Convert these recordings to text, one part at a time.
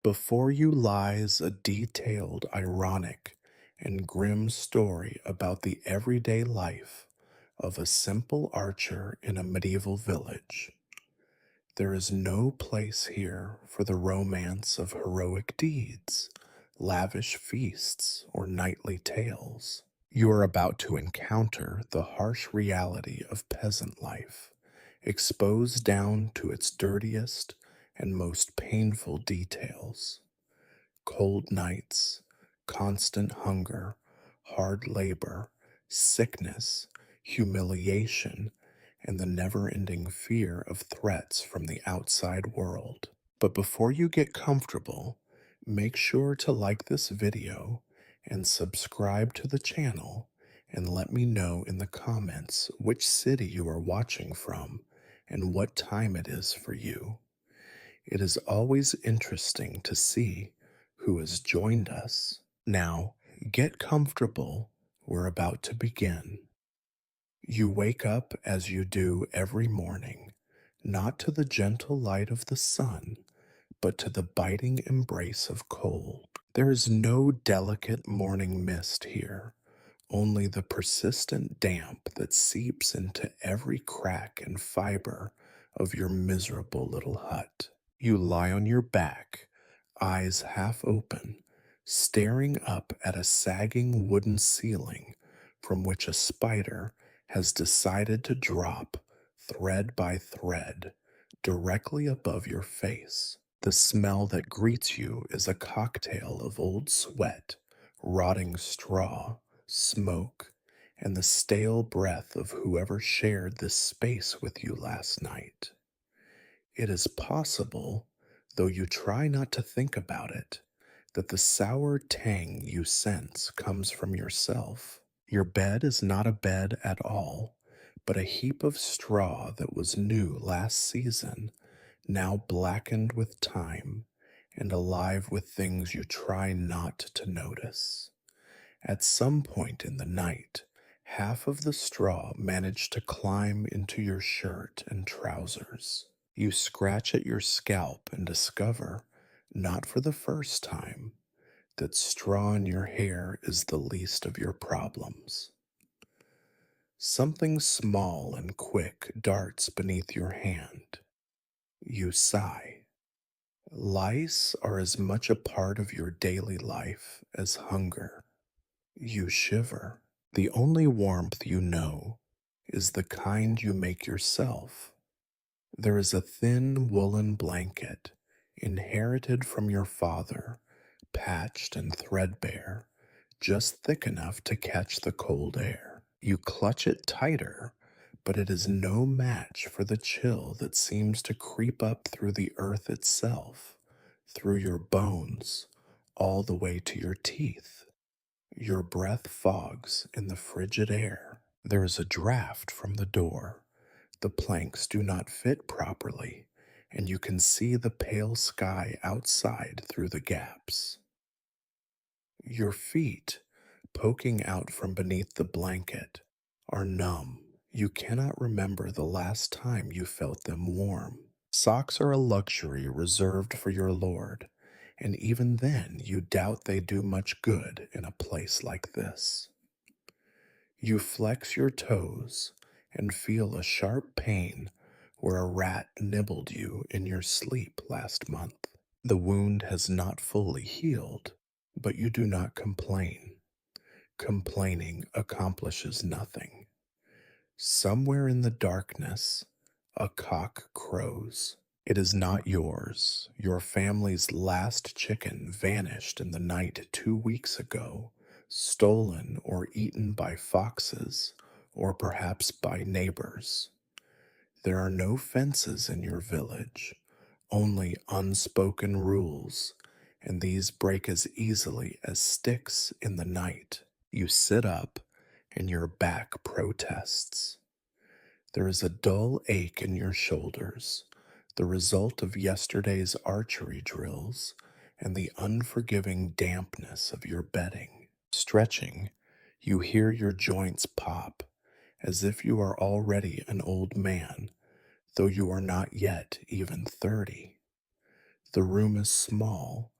Before you lies a detailed, ironic, and grim story about the everyday life of a simple archer in a medieval village. There is no place here for the romance of heroic deeds, lavish feasts, or knightly tales. You are about to encounter the harsh reality of peasant life, exposed down to its dirtiest and most painful details. Cold nights, constant hunger, hard labor, sickness, humiliation, and the never ending fear of threats from the outside world. But before you get comfortable, make sure to like this video and subscribe to the channel, and let me know in the comments which city you are watching from and what time it is for you. It is always interesting to see who has joined us. Now, get comfortable. We're about to begin. You wake up as you do every morning, not to the gentle light of the sun, but to the biting embrace of cold. There is no delicate morning mist here, only the persistent damp that seeps into every crack and fiber of your miserable little hut. You lie on your back, eyes half open, staring up at a sagging wooden ceiling from which a spider has decided to drop, thread by thread, directly above your face. The smell that greets you is a cocktail of old sweat, rotting straw, smoke, and the stale breath of whoever shared this space with you last night. It is possible, though you try not to think about it, that the sour tang you sense comes from yourself. Your bed is not a bed at all, but a heap of straw that was new last season, now blackened with time and alive with things you try not to notice. At some point in the night, half of the straw managed to climb into your shirt and trousers. You scratch at your scalp and discover, not for the first time, that straw in your hair is the least of your problems. Something small and quick darts beneath your hand. You sigh. Lice are as much a part of your daily life as hunger. You shiver. The only warmth you know is the kind you make yourself. There is a thin woolen blanket, inherited from your father, patched and threadbare, just thick enough to catch the cold air. You clutch it tighter, but it is no match for the chill that seems to creep up through the earth itself, through your bones, all the way to your teeth. Your breath fogs in the frigid air. There is a draft from the door. The planks do not fit properly, and you can see the pale sky outside through the gaps. Your feet, poking out from beneath the blanket, are numb. You cannot remember the last time you felt them warm. Socks are a luxury reserved for your lord, and even then you doubt they do much good in a place like this. You flex your toes and feel a sharp pain where a rat nibbled you in your sleep last month. The wound has not fully healed, but you do not complain. Complaining accomplishes nothing. Somewhere in the darkness, a cock crows. It is not yours. Your family's last chicken vanished in the night 2 weeks ago, stolen or eaten by foxes, or perhaps by neighbors. There are no fences in your village, only unspoken rules, and these break as easily as sticks in the night. You sit up, and your back protests. There is a dull ache in your shoulders, the result of yesterday's archery drills and the unforgiving dampness of your bedding. Stretching, you hear your joints pop, as if you are already an old man, though you are not yet even 30. The room is small,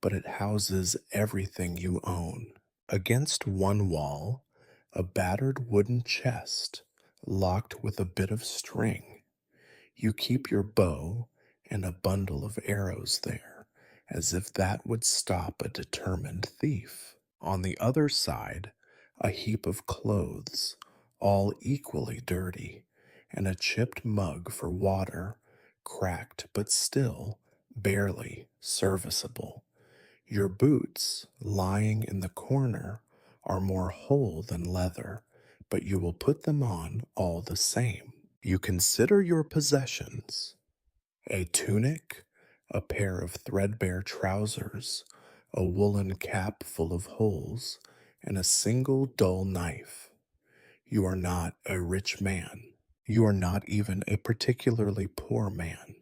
but it houses everything you own. Against one wall, a battered wooden chest locked with a bit of string. You keep your bow and a bundle of arrows there, as if that would stop a determined thief. On the other side, a heap of clothes, all equally dirty, and a chipped mug for water, cracked but still barely serviceable. Your boots, lying in the corner, are more whole than leather, but you will put them on all the same. You consider your possessions: a tunic, a pair of threadbare trousers, a woolen cap full of holes, and a single dull knife. You are not a rich man. You are not even a particularly poor man,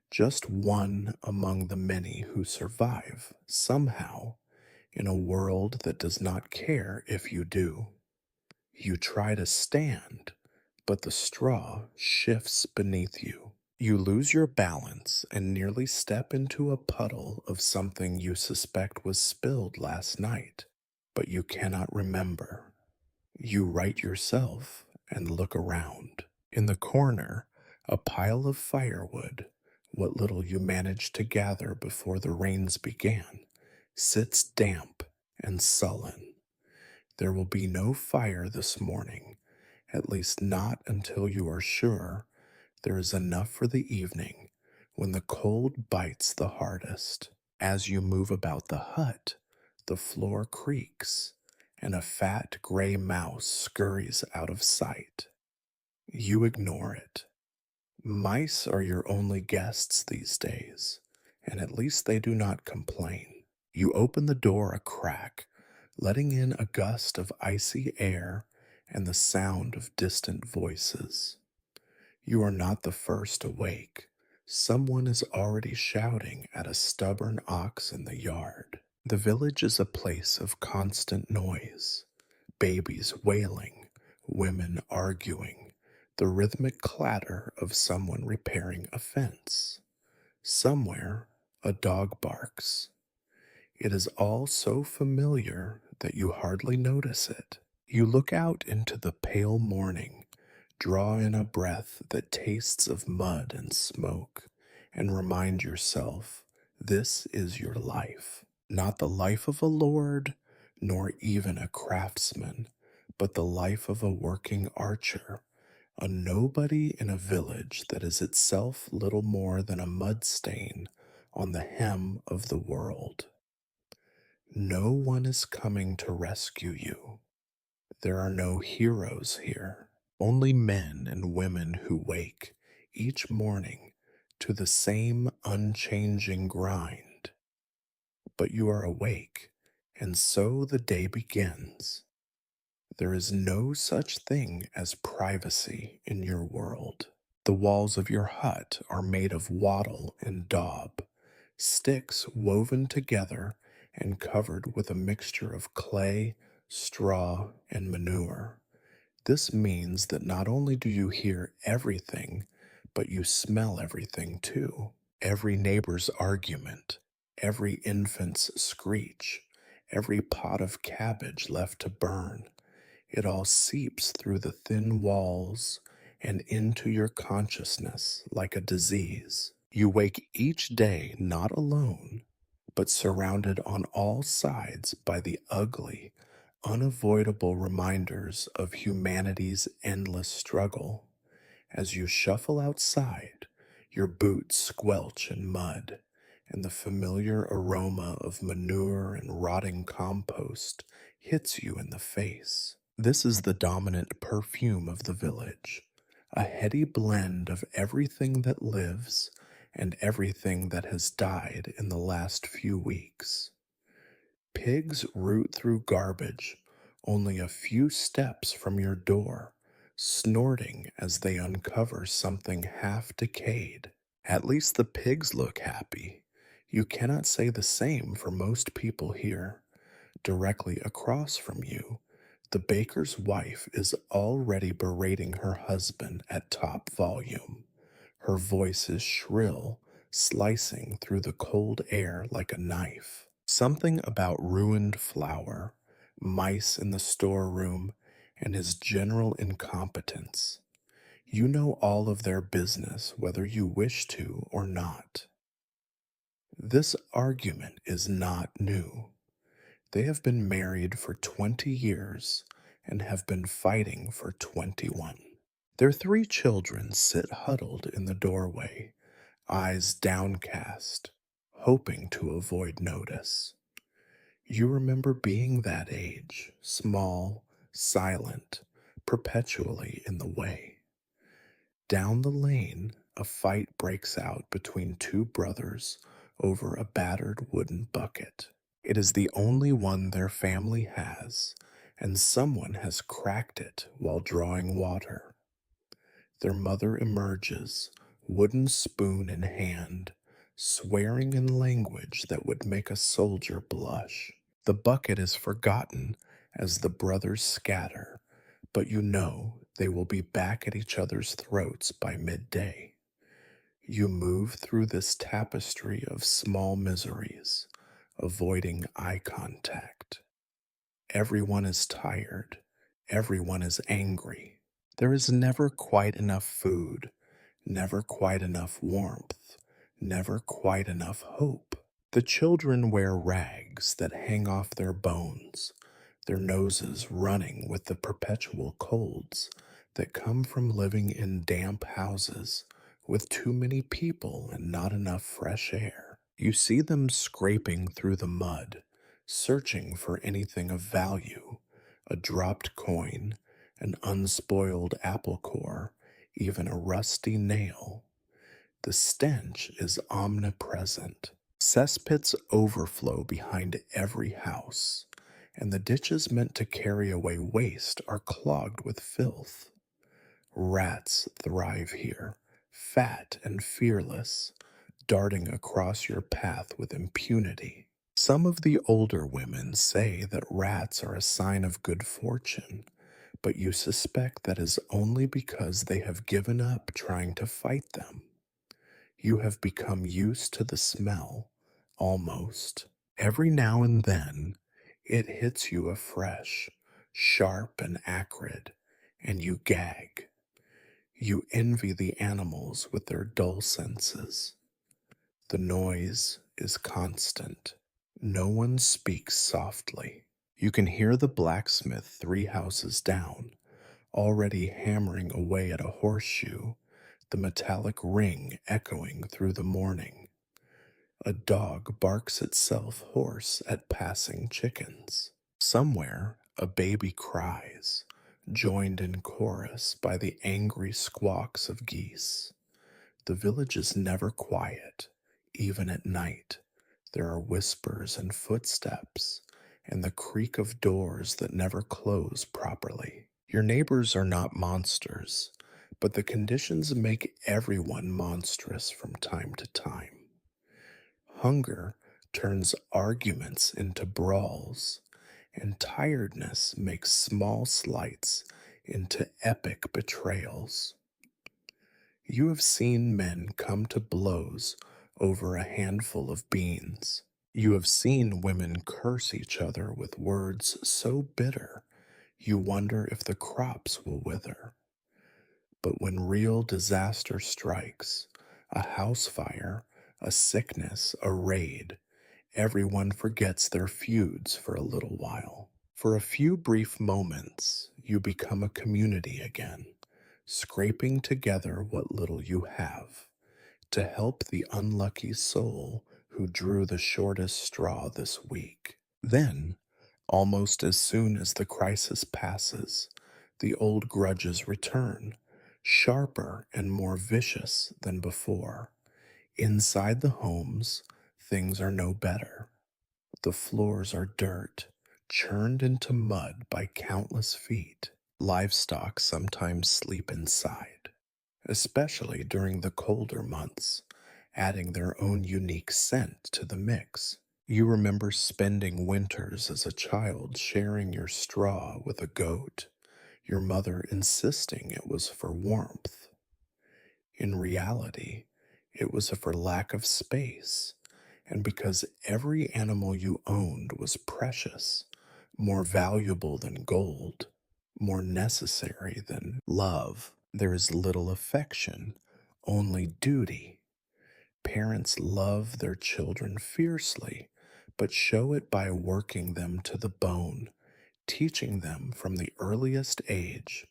just one among the many who survive, somehow, in a world that does not care if you do. You try to stand, but the straw shifts beneath you. You lose your balance and nearly step into a puddle of something you suspect was spilled last night, but you cannot remember. You right yourself and look around. In the corner, a pile of firewood, what little you managed to gather before the rains began, sits damp and sullen. There will be no fire this morning, at least not until you are sure there is enough for the evening, when the cold bites the hardest. As you move about the hut, the floor creaks, and a fat gray mouse scurries out of sight. You ignore it. Mice are your only guests these days, and at least they do not complain. You open the door a crack, letting in a gust of icy air and the sound of distant voices. You are not the first awake. Someone is already shouting at a stubborn ox in the yard. The village is a place of constant noise: babies wailing, women arguing, the rhythmic clatter of someone repairing a fence. Somewhere, a dog barks. It is all so familiar that you hardly notice it. You look out into the pale morning, draw in a breath that tastes of mud and smoke, and remind yourself this is your life. Not the life of a lord, nor even a craftsman, but the life of a working archer, a nobody in a village that is itself little more than a mud stain on the hem of the world. No one is coming to rescue you. There are no heroes here, only men and women who wake each morning to the same unchanging grind. But you are awake, and so the day begins. There is no such thing as privacy in your world. The walls of your hut are made of wattle and daub, sticks woven together and covered with a mixture of clay, straw, and manure. This means that not only do you hear everything, but you smell everything too. Every neighbor's argument, every infant's screech, every pot of cabbage left to burn. It all seeps through the thin walls and into your consciousness like a disease. You wake each day not alone, but surrounded on all sides by the ugly, unavoidable reminders of humanity's endless struggle. As you shuffle outside, your boots squelch in mud, and the familiar aroma of manure and rotting compost hits you in the face. This is the dominant perfume of the village, a heady blend of everything that lives and everything that has died in the last few weeks. Pigs root through garbage only a few steps from your door, snorting as they uncover something half decayed. At least the pigs look happy. You cannot say the same for most people here. Directly across from you, the baker's wife is already berating her husband at top volume. Her voice is shrill, slicing through the cold air like a knife. Something about ruined flour, mice in the storeroom, and his general incompetence. You know all of their business whether you wish to or not. This argument is not new. They have been married for 20 years and have been fighting for 21. Their three children sit huddled in the doorway, eyes downcast, hoping to avoid notice. You remember being that age, small, silent, perpetually in the way. Down the lane, a fight breaks out between two brothers over a battered wooden bucket. It is the only one their family has, and someone has cracked it while drawing water. Their mother emerges, wooden spoon in hand, swearing in language that would make a soldier blush. The bucket is forgotten as the brothers scatter, but you know they will be back at each other's throats by midday. You move through this tapestry of small miseries, avoiding eye contact. Everyone is tired. Everyone is angry. There is never quite enough food, never quite enough warmth, never quite enough hope. The children wear rags that hang off their bones, their noses running with the perpetual colds that come from living in damp houses with too many people and not enough fresh air. You see them scraping through the mud, searching for anything of value, a dropped coin, an unspoiled apple core, even a rusty nail. The stench is omnipresent. Cesspits overflow behind every house, and the ditches meant to carry away waste are clogged with filth. Rats thrive here, fat and fearless, darting across your path with impunity. Some of the older women say that rats are a sign of good fortune, but you suspect that is only because they have given up trying to fight them. You have become used to the smell, almost. Every now and then, it hits you afresh, sharp and acrid, and you gag. You envy the animals with their dull senses. The noise is constant. No one speaks softly. You can hear the blacksmith 3 houses down, already hammering away at a horseshoe, the metallic ring echoing through the morning. A dog barks itself hoarse at passing chickens. Somewhere, a baby cries, joined in chorus by the angry squawks of geese. The village is never quiet, even at night. There are whispers and footsteps, and the creak of doors that never close properly. Your neighbors are not monsters, but the conditions make everyone monstrous from time to time. Hunger turns arguments into brawls, and tiredness makes small slights into epic betrayals. You have seen men come to blows over a handful of beans. You have seen women curse each other with words so bitter you wonder if the crops will wither. But when real disaster strikes, a house fire, a sickness, a raid, everyone forgets their feuds for a little while. For a few brief moments, you become a community again, scraping together what little you have to help the unlucky soul who drew the shortest straw this week. Then, almost as soon as the crisis passes, the old grudges return, sharper and more vicious than before. Inside the homes, things are no better. The floors are dirt, churned into mud by countless feet. Livestock sometimes sleep inside, especially during the colder months, adding their own unique scent to the mix. You remember spending winters as a child sharing your straw with a goat, your mother insisting it was for warmth. In reality, It was for lack of space, and because every animal you owned was precious, more valuable than gold, more necessary than love. There is little affection, only duty. Parents love their children fiercely, but show it by working them to the bone, teaching them from the earliest age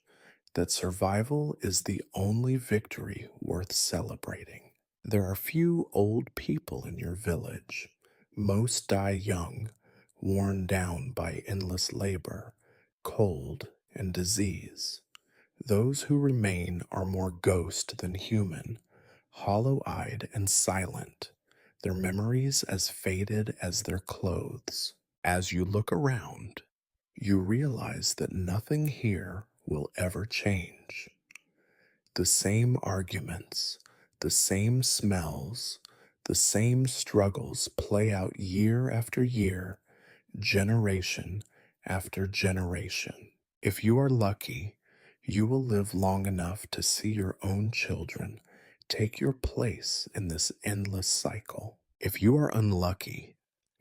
that survival is the only victory worth celebrating. There are few old people in your village. Most die young, worn down by endless labor, cold, and disease. Those who remain are more ghost than human, hollow eyed and silent, their memories as faded as their clothes. As you look around, you realize that nothing here will ever change. The same arguments, the same smells, the same struggles play out year after year, generation after generation. If you are lucky, you will live long enough to see your own children take your place in this endless cycle. If you are unlucky,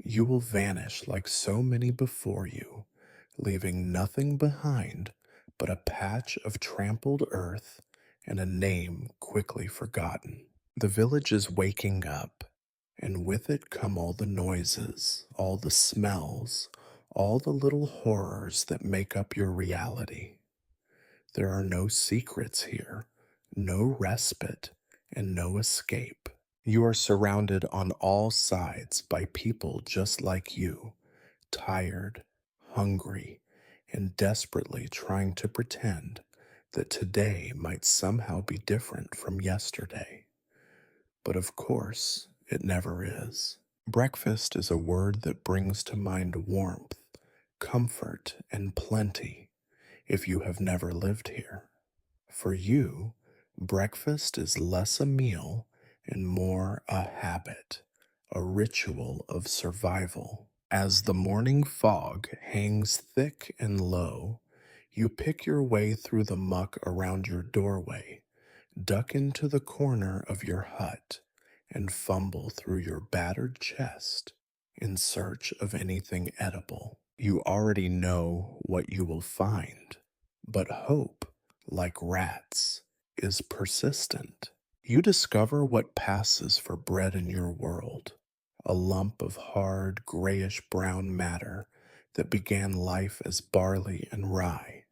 you will vanish like so many before you, leaving nothing behind but a patch of trampled earth and a name quickly forgotten. The village is waking up, and with it come all the noises, all the smells, all the little horrors that make up your reality. There are no secrets here, no respite, and no escape. You are surrounded on all sides by people just like you, tired, hungry, and desperately trying to pretend that today might somehow be different from yesterday. But of course, it never is. Breakfast is a word that brings to mind warmth, comfort, and plenty if you have never lived here. For you, breakfast is less a meal and more a habit, a ritual of survival. As the morning fog hangs thick and low, you pick your way through the muck around your doorway, duck into the corner of your hut, and fumble through your battered chest in search of anything edible. You already know what you will find, but hope, like rats, is persistent. You discover what passes for bread in your world, a lump of hard, grayish brown matter that began life as barley and rye,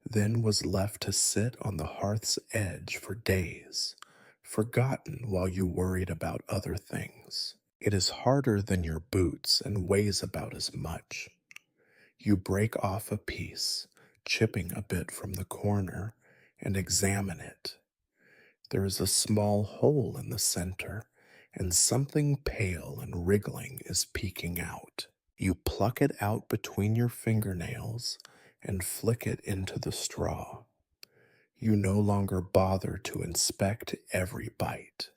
then was left to sit on the hearth's edge for days, forgotten while you worried about other things. It is harder than your boots and weighs about as much. You break off a piece, chipping a bit from the corner, and examine it. There is a small hole in the center, and something pale and wriggling is peeking out. You pluck it out between your fingernails and flick it into the straw. You no longer bother to inspect every bite.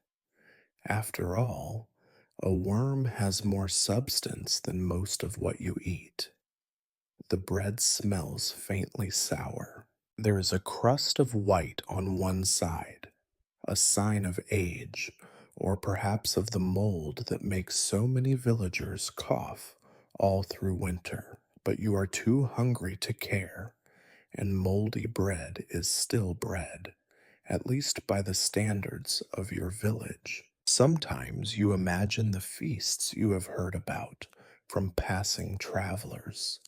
After all, a worm has more substance than most of what you eat. The bread smells faintly sour. There is a crust of white on one side, a sign of age, or perhaps of the mold that makes so many villagers cough all through winter. But you are too hungry to care, and moldy bread is still bread, at least by the standards of your village. Sometimes you imagine the feasts you have heard about from passing travelers,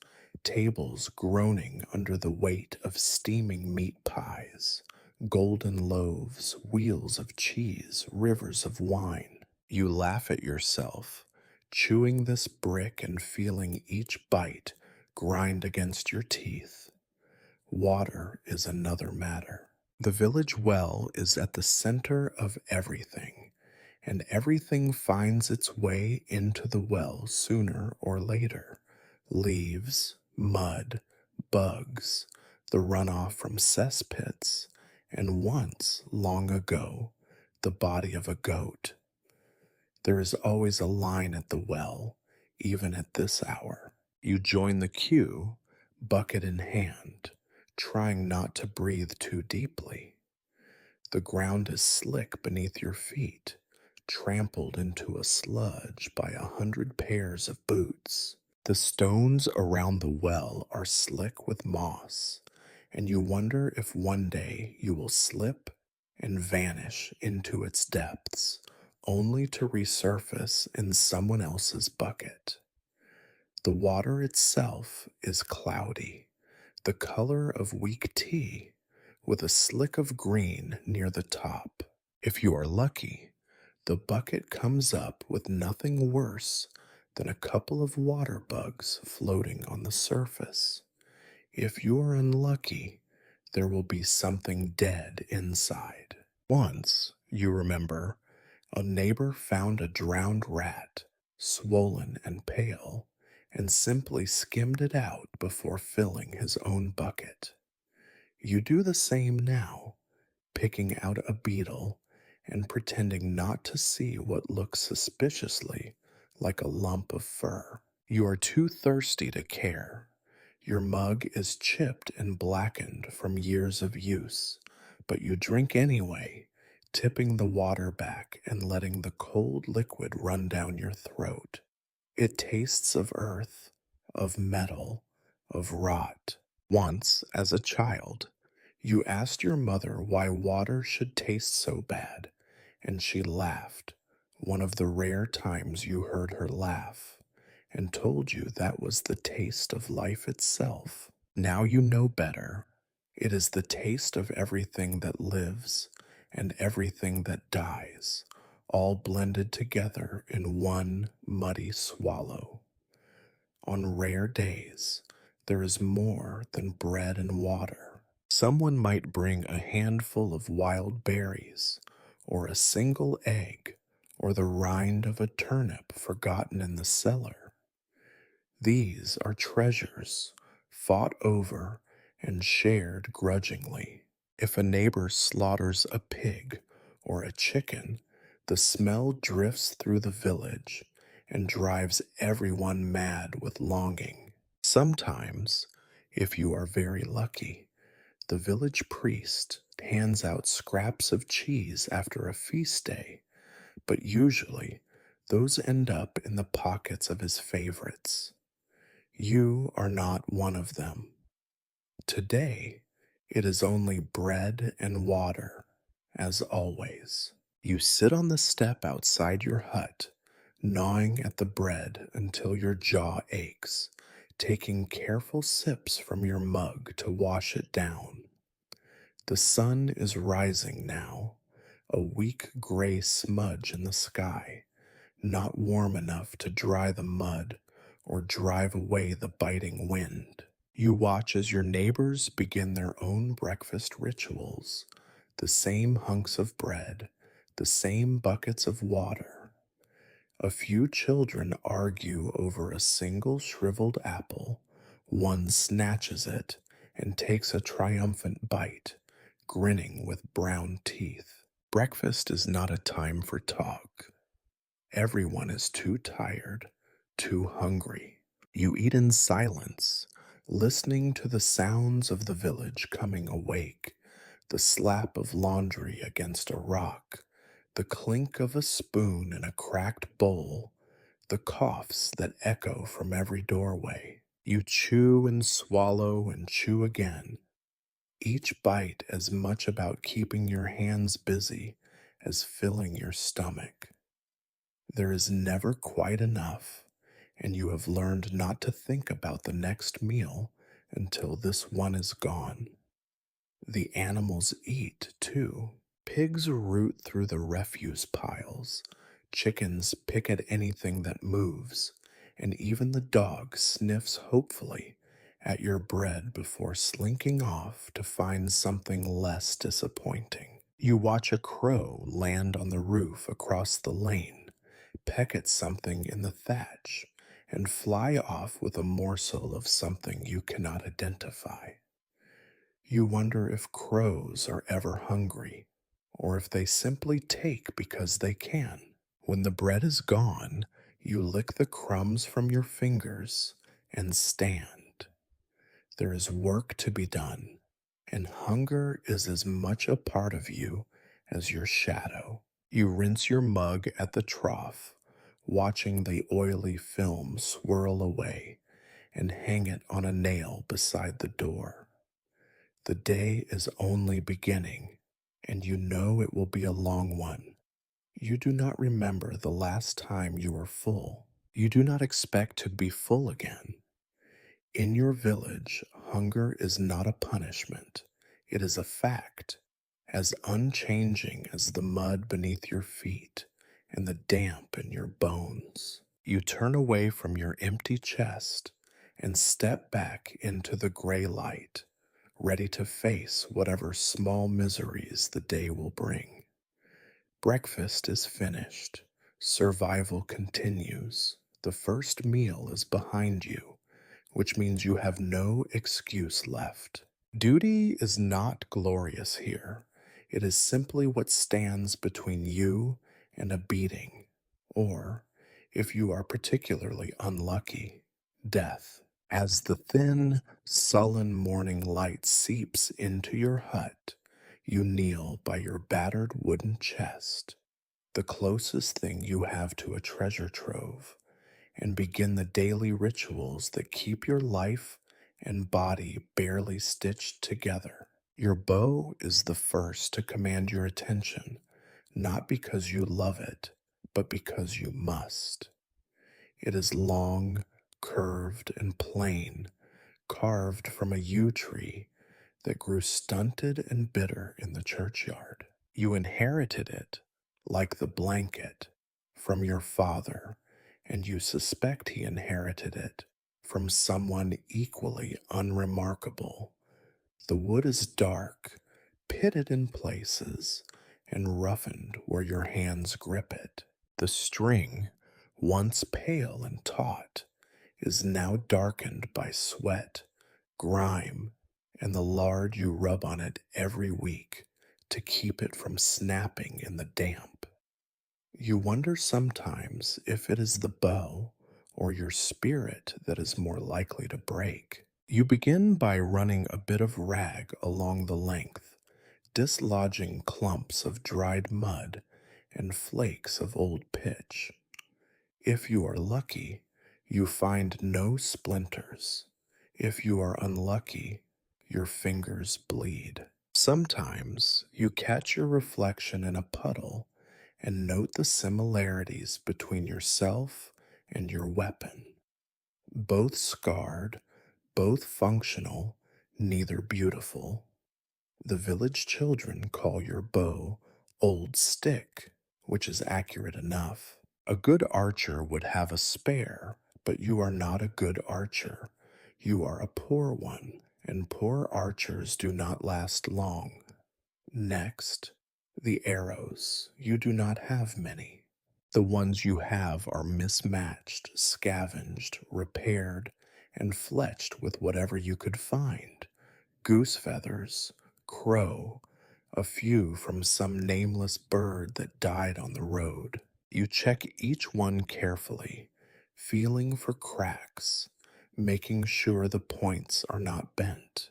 tables groaning under the weight of steaming meat pies, golden loaves, wheels of cheese, rivers of wine. You laugh at yourself, chewing this brick and feeling each bite grind against your teeth. Water is another matter. The village well is at the center of everything, and everything finds its way into the well sooner or later. Leaves, mud, bugs, the runoff from cesspits, and once, long ago, the body of a goat. There is always a line at the well, even at this hour. You join the queue, bucket in hand, trying not to breathe too deeply. The ground is slick beneath your feet, trampled into a sludge by 100 pairs of boots. The stones around the well are slick with moss, and you wonder if one day you will slip and vanish into its depths, only to resurface in someone else's bucket. The water itself is cloudy, the color of weak tea, with a slick of green near the top. If you are lucky, the bucket comes up with nothing worse than a couple of water bugs floating on the surface. If you are unlucky, there will be something dead inside. Once, you remember, a neighbor found a drowned rat, swollen and pale, and simply skimmed it out before filling his own bucket. You do the same now, picking out a beetle and pretending not to see what looks suspiciously like a lump of fur. You are too thirsty to care. Your mug is chipped and blackened from years of use, but you drink anyway, tipping the water back and letting the cold liquid run down your throat. It tastes of earth, of metal, of rot. Once, as a child, you asked your mother why water should taste so bad, and she laughed, one of the rare times you heard her laugh, and told you that was the taste of life itself. Now you know better. It is the taste of everything that lives and everything that dies, all blended together in one muddy swallow. On rare days, there is more than bread and water. Someone might bring a handful of wild berries, or a single egg, or the rind of a turnip forgotten in the cellar. These are treasures, fought over and shared grudgingly. If a neighbor slaughters a pig or a chicken, the smell drifts through the village and drives everyone mad with longing. Sometimes, if you are very lucky, the village priest hands out scraps of cheese after a feast day, but usually those end up in the pockets of his favorites. You are not one of them. Today, it is only bread and water, as always. You sit on the step outside your hut, gnawing at the bread until your jaw aches, taking careful sips from your mug to wash it down. The sun is rising now, a weak gray smudge in the sky, not warm enough to dry the mud or drive away the biting wind. You watch as your neighbors begin their own breakfast rituals, the same hunks of bread, the same buckets of water. A few children argue over a single shriveled apple. One snatches it and takes a triumphant bite, grinning with brown teeth. Breakfast is not a time for talk. Everyone is too tired, too hungry. You eat in silence, listening to the sounds of the village coming awake, the slap of laundry against a rock, the clink of a spoon in a cracked bowl, the coughs that echo from every doorway. You chew and swallow and chew again, each bite as much about keeping your hands busy as filling your stomach. There is never quite enough, and you have learned not to think about the next meal until this one is gone. The animals eat, too. Pigs root through the refuse piles, chickens pick at anything that moves, and even the dog sniffs hopefully at your bread before slinking off to find something less disappointing. You watch a crow land on the roof across the lane, peck at something in the thatch, and fly off with a morsel of something you cannot identify. You wonder if crows are ever hungry, or if they simply take because they can. When the bread is gone, you lick the crumbs from your fingers and stand. There is work to be done, and hunger is as much a part of you as your shadow. You rinse your mug at the trough, watching the oily film swirl away, and hang it on a nail beside the door. The day is only beginning, and you know it will be a long one. You do not remember the last time you were full. You do not expect to be full again. In your village, hunger is not a punishment, it is a fact, as unchanging as the mud beneath your feet and the damp in your bones. You turn away from your empty chest and step back into the gray light, ready to face whatever small miseries the day will bring. Breakfast is finished. Survival continues. The first meal is behind you, which means you have no excuse left. Duty is not glorious here. It is simply what stands between you and a beating, or, if you are particularly unlucky, death. As the thin, sullen morning light seeps into your hut, you kneel by your battered wooden chest, the closest thing you have to a treasure trove, and begin the daily rituals that keep your life and body barely stitched together. Your bow is the first to command your attention, not because you love it, but because you must. It is long, curved, and plain, carved from a yew tree that grew stunted and bitter in the churchyard. You inherited it, like the blanket, from your father, and you suspect he inherited it from someone equally unremarkable. The wood is dark, pitted in places, and roughened where your hands grip it. The string, once pale and taut, is now darkened by sweat, grime, and the lard you rub on it every week to keep it from snapping in the damp. You wonder sometimes if it is the bow or your spirit that is more likely to break. You begin by running a bit of rag along the length, dislodging clumps of dried mud and flakes of old pitch. If you are lucky, you find no splinters. If you are unlucky, your fingers bleed. Sometimes you catch your reflection in a puddle and note the similarities between yourself and your weapon. Both scarred, both functional, neither beautiful. The village children call your bow Old Stick, which is accurate enough. A good archer would have a spare, but you are not a good archer. You are a poor one, and poor archers do not last long. Next, the arrows. You do not have many. The ones you have are mismatched, scavenged, repaired, and fletched with whatever you could find: goose feathers, crow, a few from some nameless bird that died on the road. You check each one carefully, feeling for cracks, making sure the points are not bent.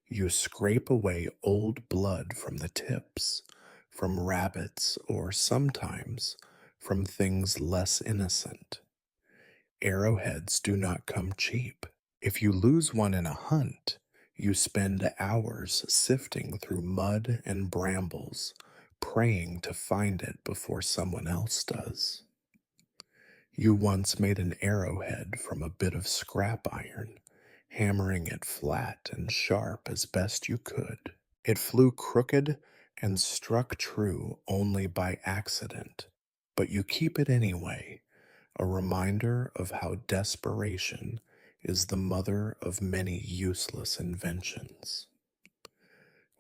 You scrape away old blood from the tips, from rabbits, or sometimes from things less innocent. Arrowheads do not come cheap. If you lose one in a hunt, you spend hours sifting through mud and brambles, praying to find it before someone else does. You once made an arrowhead from a bit of scrap iron, hammering it flat and sharp as best you could. It flew crooked and struck true only by accident, but you keep it anyway, a reminder of how desperation is the mother of many useless inventions.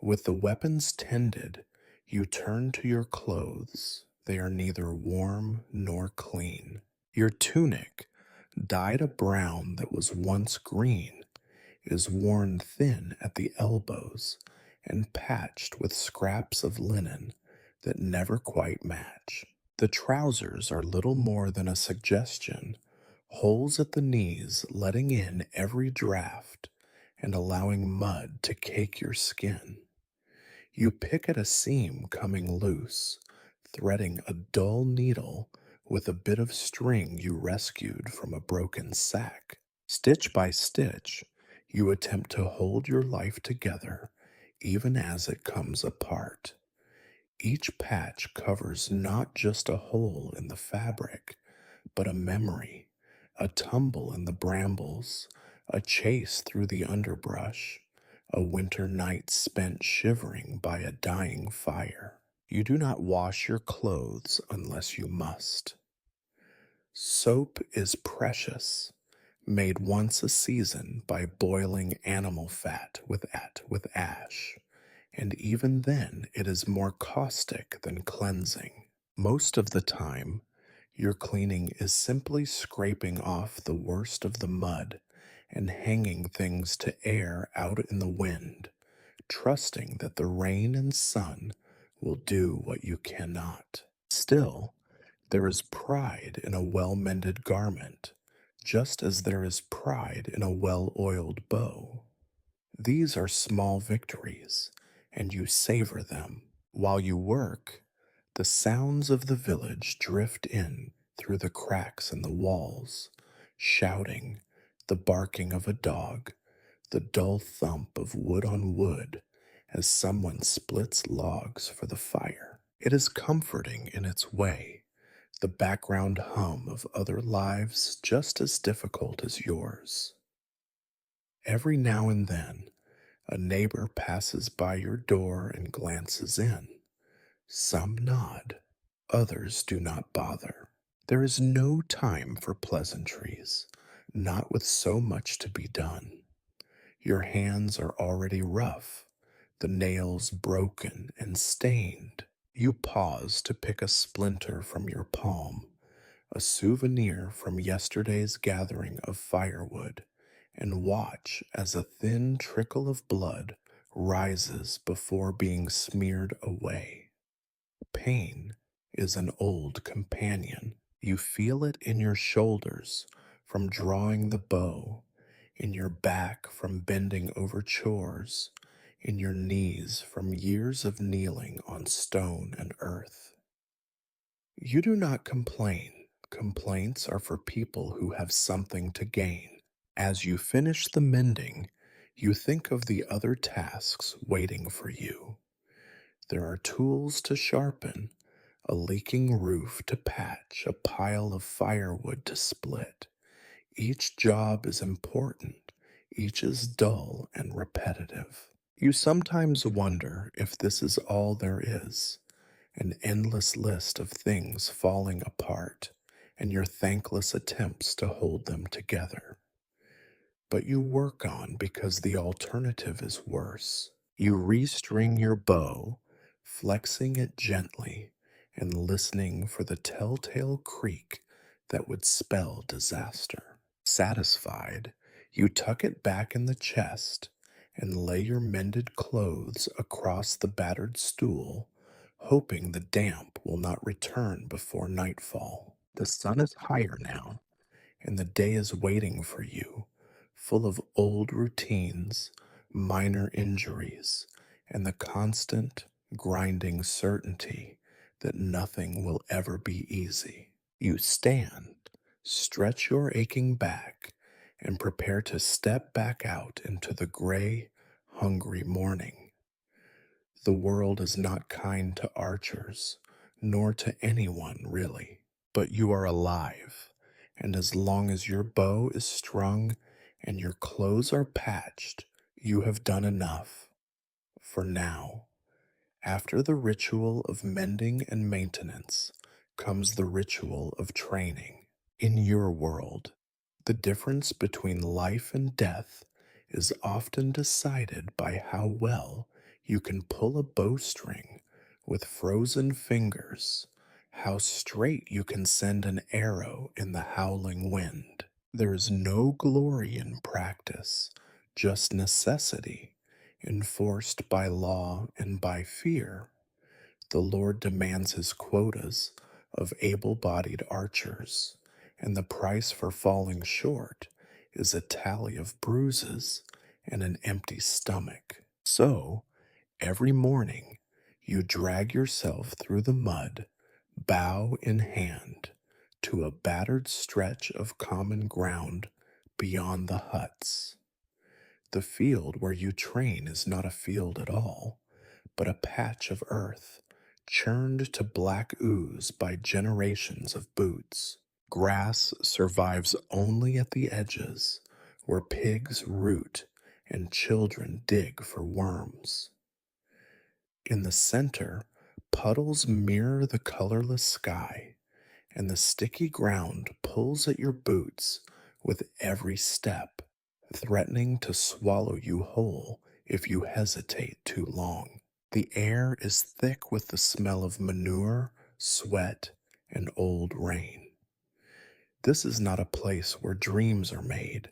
With the weapons tended, you turn to your clothes. They are neither warm nor clean. Your tunic, dyed a brown that was once green, is worn thin at the elbows and patched with scraps of linen that never quite match. The trousers are little more than a suggestion, holes at the knees letting in every draft and allowing mud to cake your skin. You pick at a seam coming loose, threading a dull needle with a bit of string you rescued from a broken sack. Stitch by stitch, you attempt to hold your life together even as it comes apart. Each patch covers not just a hole in the fabric, but a memory, a tumble in the brambles, a chase through the underbrush, a winter night spent shivering by a dying fire. You do not wash your clothes unless you must. Soap is precious, made once a season by boiling animal fat with ash, and even then it is more caustic than cleansing. Most of the time, your cleaning is simply scraping off the worst of the mud and hanging things to air out in the wind, trusting that the rain and sun will do what you cannot. Still, there is pride in a well mended garment, just as there is pride in a well oiled bow. These are small victories, and you savor them. While you work, the sounds of the village drift in through the cracks in the walls, shouting, the barking of a dog, the dull thump of wood on wood as someone splits logs for the fire. It is comforting in its way, the background hum of other lives just as difficult as yours. Every now and then, a neighbor passes by your door and glances in. Some nod, others do not bother. There is no time for pleasantries, not with so much to be done. Your hands are already rough, the nails broken and stained. You pause to pick a splinter from your palm, a souvenir from yesterday's gathering of firewood, and watch as a thin trickle of blood rises before being smeared away. Pain is an old companion. You feel it in your shoulders from drawing the bow, in your back from bending over chores, in your knees from years of kneeling on stone and earth. You do not complain. Complaints are for people who have something to gain. As you finish the mending, you think of the other tasks waiting for you. There are tools to sharpen, a leaking roof to patch, a pile of firewood to split. Each job is important, each is dull and repetitive. You sometimes wonder if this is all there is, an endless list of things falling apart, and your thankless attempts to hold them together. But you work on because the alternative is worse. You restring your bow, flexing it gently, and listening for the telltale creak that would spell disaster. Satisfied, you tuck it back in the chest and lay your mended clothes across the battered stool, hoping the damp will not return before nightfall. The sun is higher now, and the day is waiting for you, full of old routines, minor injuries, and the constant, grinding certainty that nothing will ever be easy. You stand, stretch your aching back, and prepare to step back out into the gray, hungry morning. The world is not kind to archers, nor to anyone really, but you are alive, and as long as your bow is strung and your clothes are patched, you have done enough. For now, after the ritual of mending and maintenance comes the ritual of training. In your world, the difference between life and death is often decided by how well you can pull a bowstring with frozen fingers, how straight you can send an arrow in the howling wind. There is no glory in practice, just necessity, enforced by law and by fear. The Lord demands his quotas of able bodied archers, and the price for falling short is a tally of bruises and an empty stomach. So, every morning, you drag yourself through the mud, bow in hand, to a battered stretch of common ground beyond the huts. The field where you train is not a field at all, but a patch of earth, churned to black ooze by generations of boots. Grass survives only at the edges, where pigs root and children dig for worms. In the center, puddles mirror the colorless sky, and the sticky ground pulls at your boots with every step, threatening to swallow you whole if you hesitate too long. The air is thick with the smell of manure, sweat, and old rain. This is not a place where dreams are made,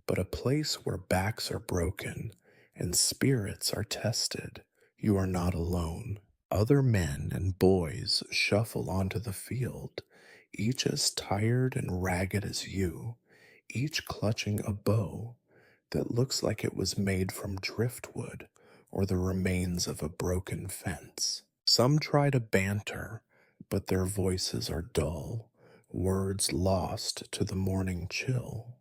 but a place where backs are broken and spirits are tested. You are not alone. Other men and boys shuffle onto the field, each as tired and ragged as you, each clutching a bow that looks like it was made from driftwood or the remains of a broken fence. Some try to banter, but their voices are dull, words lost to the morning chill.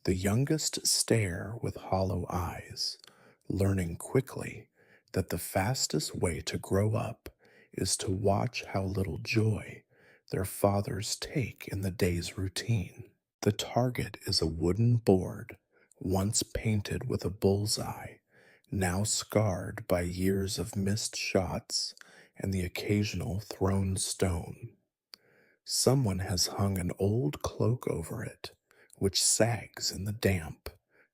The youngest stare with hollow eyes, learning quickly that the fastest way to grow up is to watch how little joy their fathers take in the day's routine. The target is a wooden board, once painted with a bullseye, now scarred by years of missed shots and the occasional thrown stone. Someone has hung an old cloak over it, which sags in the damp,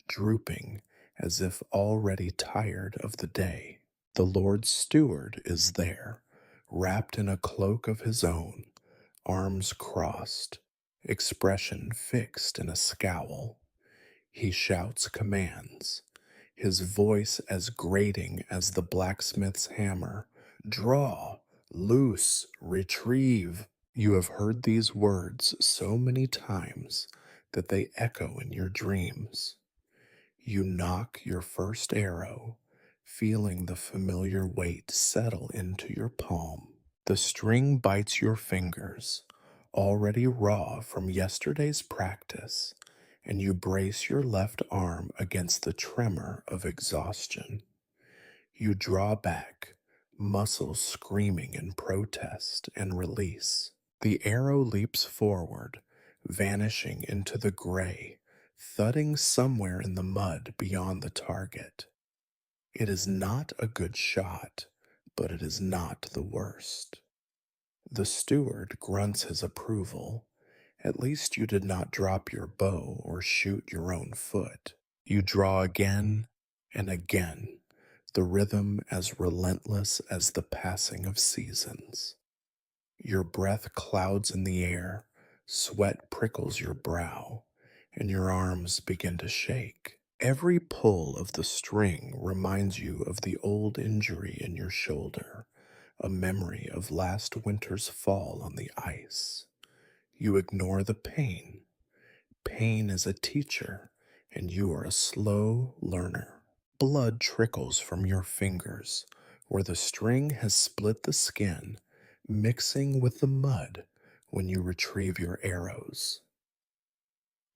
drooping as if already tired of the day. The Lord's steward is there, wrapped in a cloak of his own, arms crossed, expression fixed in a scowl. He shouts commands, his voice as grating as the blacksmith's hammer. Draw, loose, retrieve. You have heard these words so many times that they echo in your dreams. You knock your first arrow, feeling the familiar weight settle into your palm. The string bites your fingers, already raw from yesterday's practice, and you brace your left arm against the tremor of exhaustion. You draw back, muscles screaming in protest and release. The arrow leaps forward, vanishing into the gray, thudding somewhere in the mud beyond the target. It is not a good shot, but it is not the worst. The steward grunts his approval. At least you did not drop your bow or shoot your own foot. You draw again and again, the rhythm as relentless as the passing of seasons. Your breath clouds in the air, sweat prickles your brow, and your arms begin to shake. Every pull of the string reminds you of the old injury in your shoulder, a memory of last winter's fall on the ice. You ignore the pain. Pain is a teacher, and you are a slow learner. Blood trickles from your fingers, where the string has split the skin, mixing with the mud when you retrieve your arrows.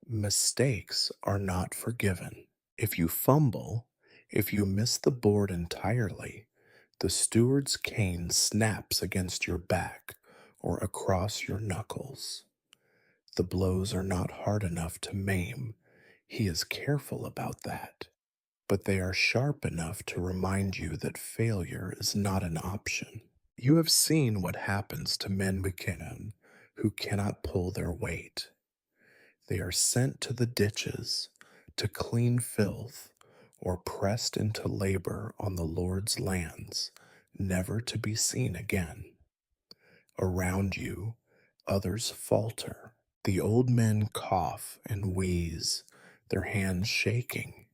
Mistakes are not forgiven. If you fumble, if you miss the board entirely, the steward's cane snaps against your back or across your knuckles. The blows are not hard enough to maim. He is careful about that. But they are sharp enough to remind you that failure is not an option. You have seen what happens to men McKinnon who cannot pull their weight. They are sent to the ditches to clean filth or pressed into labor on the Lord's lands, never to be seen again. Around you, others falter. The old men cough and wheeze, their hands shaking.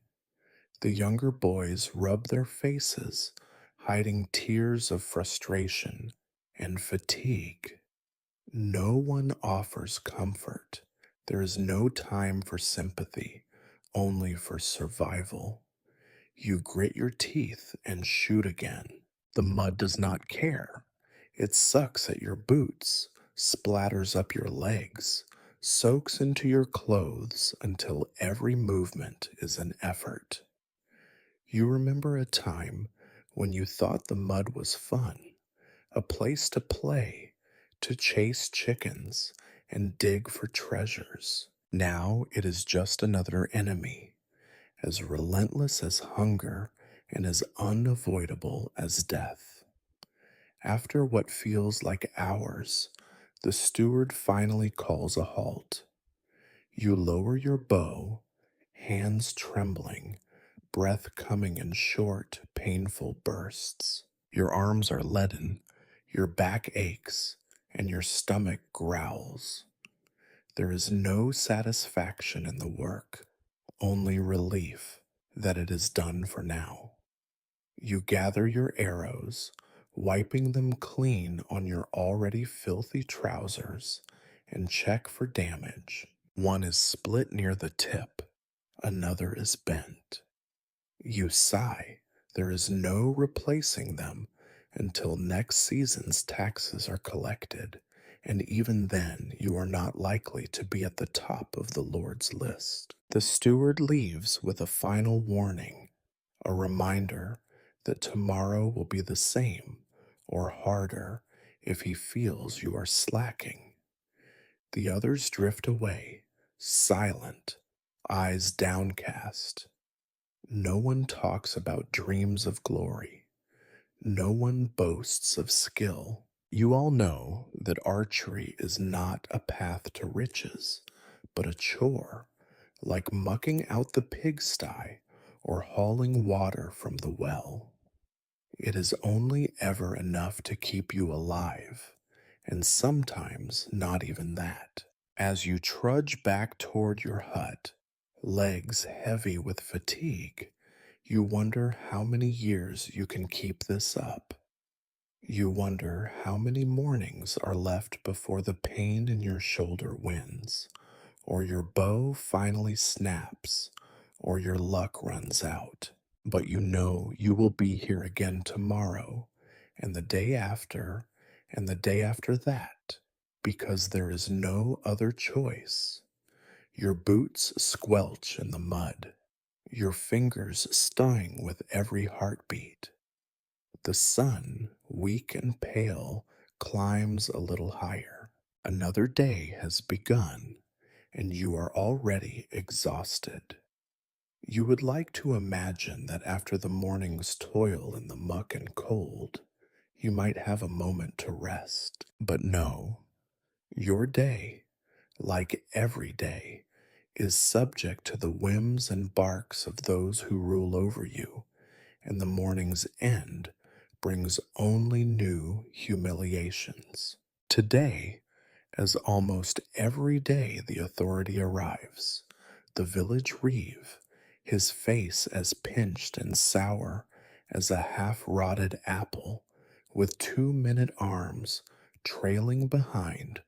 The younger boys rub their faces, hiding tears of frustration and fatigue. No one offers comfort. There is no time for sympathy, only for survival. You grit your teeth and shoot again. The mud does not care. It sucks at your boots, splatters up your legs, soaks into your clothes until every movement is an effort. You remember a time when you thought the mud was fun, a place to play, to chase chickens, and dig for treasures. Now it is just another enemy, as relentless as hunger and as unavoidable as death. After what feels like hours, the steward finally calls a halt. You lower your bow, hands trembling, breath coming in short, painful bursts. Your arms are leaden, your back aches, and your stomach growls. There is no satisfaction in the work, only relief that it is done for now. You gather your arrows, wiping them clean on your already filthy trousers, and check for damage. One is split near the tip, another is bent. You sigh. There is no replacing them until next season's taxes are collected, and even then you are not likely to be at the top of the Lord's list. The steward leaves with a final warning, a reminder that tomorrow will be the same or harder if he feels you are slacking. The others drift away, silent, eyes downcast. No one talks about dreams of glory. No one boasts of skill. You all know that archery is not a path to riches, but a chore, like mucking out the pigsty or hauling water from the well. It is only ever enough to keep you alive, and sometimes not even that. As you trudge back toward your hut, legs heavy with fatigue, you wonder how many years you can keep this up. You wonder how many mornings are left before the pain in your shoulder wins, or your bow finally snaps, or your luck runs out. But you know you will be here again tomorrow, and the day after, and the day after that, because there is no other choice. Your boots squelch in the mud, your fingers stung with every heartbeat. The sun, weak and pale, climbs a little higher. Another day has begun, and you are already exhausted. You would like to imagine that after the morning's toil in the muck and cold, you might have a moment to rest. But no, your day, like every day, is subject to the whims and barks of those who rule over you, and the morning's end brings only new humiliations. Today, as almost every day the authority arrives, the village reeve, his face as pinched and sour as a half-rotted apple, with 2-minute arms trailing behind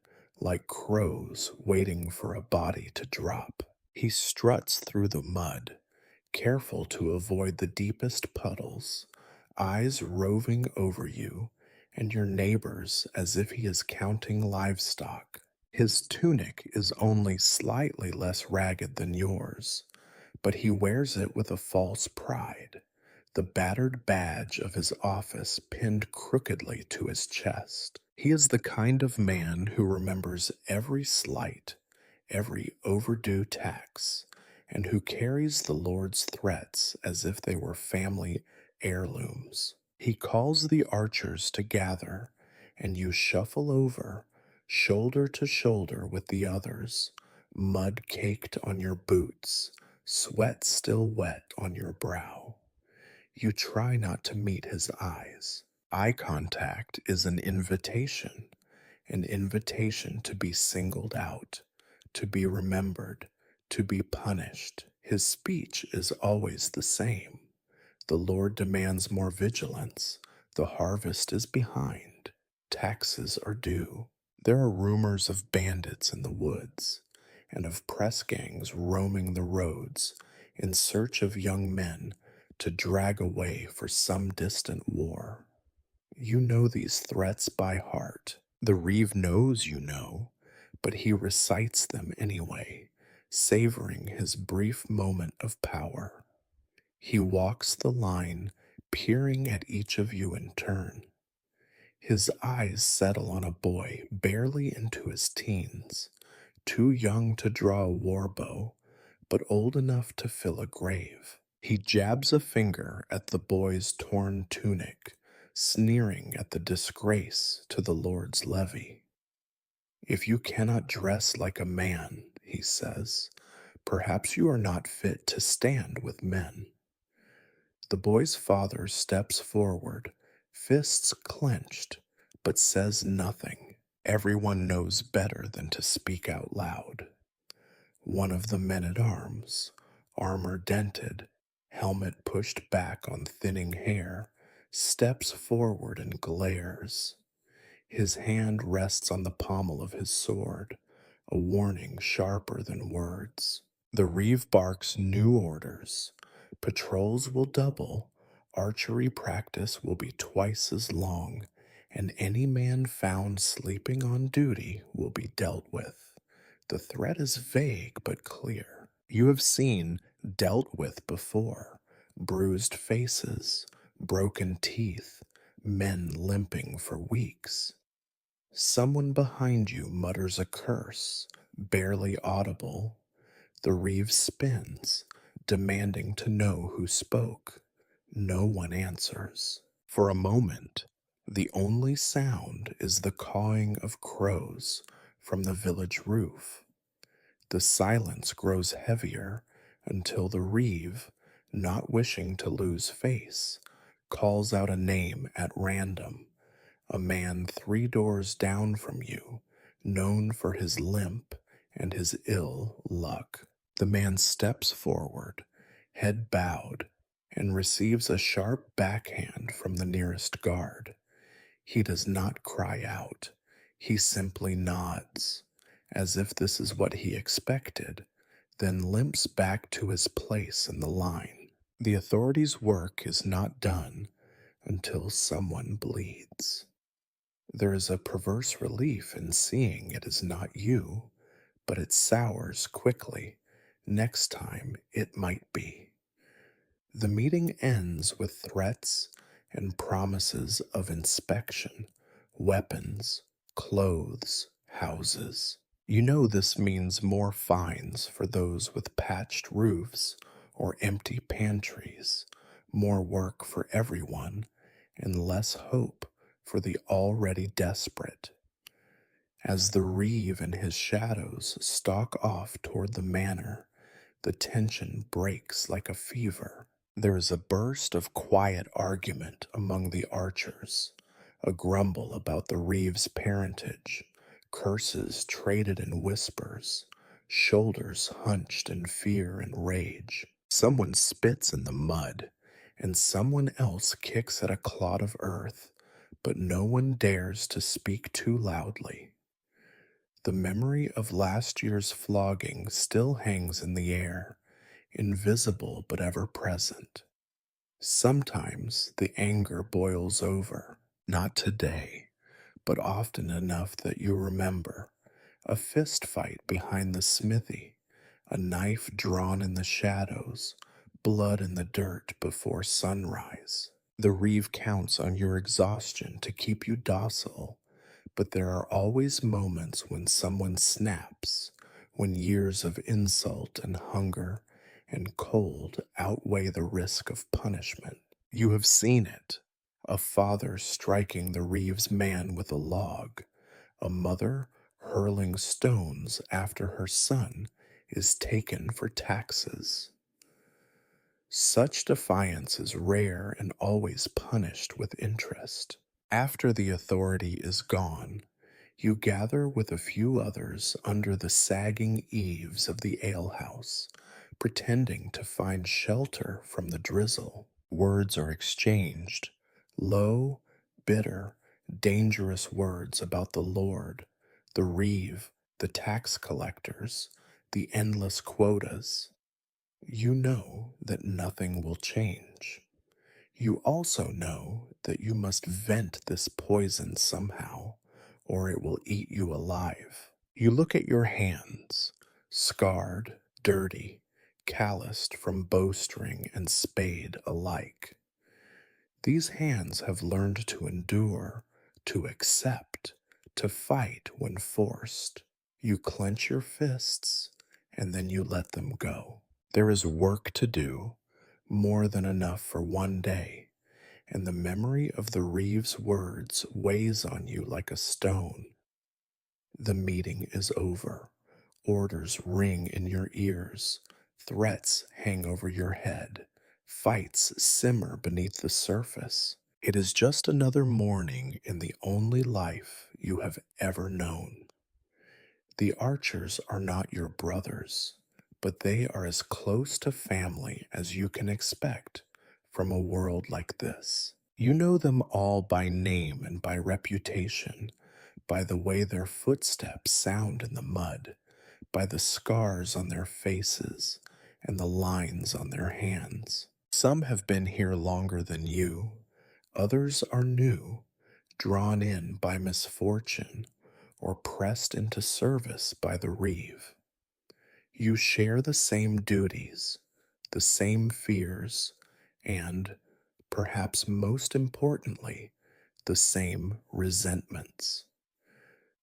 like crows waiting for a body to drop. He struts through the mud, careful to avoid the deepest puddles, eyes roving over you and your neighbors as if he is counting livestock. His tunic is only slightly less ragged than yours, but he wears it with a false pride, the battered badge of his office pinned crookedly to his chest. He is the kind of man who remembers every slight, every overdue tax, and who carries the Lord's threats as if they were family heirlooms. He calls the archers to gather, and you shuffle over, shoulder to shoulder with the others, mud caked on your boots, sweat still wet on your brow. You try not to meet his eyes. Eye contact is an invitation to be singled out, to be remembered, to be punished. His speech is always the same. The Lord demands more vigilance. The harvest is behind. Taxes are due. There are rumors of bandits in the woods, and of press gangs roaming the roads in search of young men to drag away for some distant war. You know these threats by heart. The reeve knows you know, but he recites them anyway, savoring his brief moment of power. He walks the line, peering at each of you in turn. His eyes settle on a boy barely into his teens, too young to draw a war bow, but old enough to fill a grave. He jabs a finger at the boy's torn tunic, sneering at the disgrace to the Lord's levy. If you cannot dress like a man, he says, perhaps you are not fit to stand with men. The boy's father steps forward, fists clenched, but says nothing. Everyone knows better than to speak out loud. One of the men at arms, armor dented, helmet pushed back on thinning hair, steps forward and glares. His hand rests on the pommel of his sword, a warning sharper than words. The reeve barks new orders. Patrols will double, archery practice will be twice as long, and any man found sleeping on duty will be dealt with. The threat is vague but clear. You have seen dealt with before: bruised faces, broken teeth, men limping for weeks. Someone behind you mutters a curse, barely audible. The reeve spins, demanding to know who spoke. No one answers. For a moment, the only sound is the cawing of crows from the village roof. The silence grows heavier until the reeve, not wishing to lose face, calls out a name at random, a man 3 doors down from you, known for his limp and his ill luck. The man steps forward, head bowed, and receives a sharp backhand from the nearest guard. He does not cry out, he simply nods, as if this is what he expected, then limps back to his place in the line. The authorities' work is not done until someone bleeds. There is a perverse relief in seeing it is not you, but it sours quickly. Next time it might be. The meeting ends with threats and promises of inspection, weapons, clothes, houses. You know this means more fines for those with patched roofs or empty pantries, more work for everyone, and less hope for the already desperate. As the reeve and his shadows stalk off toward the manor, the tension breaks like a fever. There is a burst of quiet argument among the archers, a grumble about the reeve's parentage, curses traded in whispers, shoulders hunched in fear and rage. Someone spits in the mud, and someone else kicks at a clod of earth, but no one dares to speak too loudly. The memory of last year's flogging still hangs in the air, invisible but ever present. Sometimes the anger boils over, not today, but often enough that you remember. A fist fight behind the smithy, a knife drawn in the shadows, blood in the dirt before sunrise. The reeve counts on your exhaustion to keep you docile, but there are always moments when someone snaps, when years of insult and hunger and cold outweigh the risk of punishment. You have seen it: a father striking the reeve's man with a log, a mother hurling stones after her son is taken for taxes. Such defiance is rare and always punished with interest. After the authority is gone, you gather with a few others under the sagging eaves of the alehouse, pretending to find shelter from the drizzle. Words are exchanged, low, bitter, dangerous words about the Lord, the reeve, the tax collectors, the endless quotas. You know that nothing will change. You also know that you must vent this poison somehow, or it will eat you alive. You look at your hands, scarred, dirty, calloused from bowstring and spade alike. These hands have learned to endure, to accept, to fight when forced. You clench your fists, and then you let them go. There is work to do, more than enough for one day, and the memory of the Reeve's words weighs on you like a stone. The meeting is over. Orders ring in your ears. Threats hang over your head. Fights simmer beneath the surface. It is just another morning in the only life you have ever known. The archers are not your brothers, but they are as close to family as you can expect from a world like this. You know them all by name and by reputation, by the way their footsteps sound in the mud, by the scars on their faces and the lines on their hands. Some have been here longer than you, others are new, drawn in by misfortune or pressed into service by the Reeve. You share the same duties, the same fears, and, perhaps most importantly, the same resentments.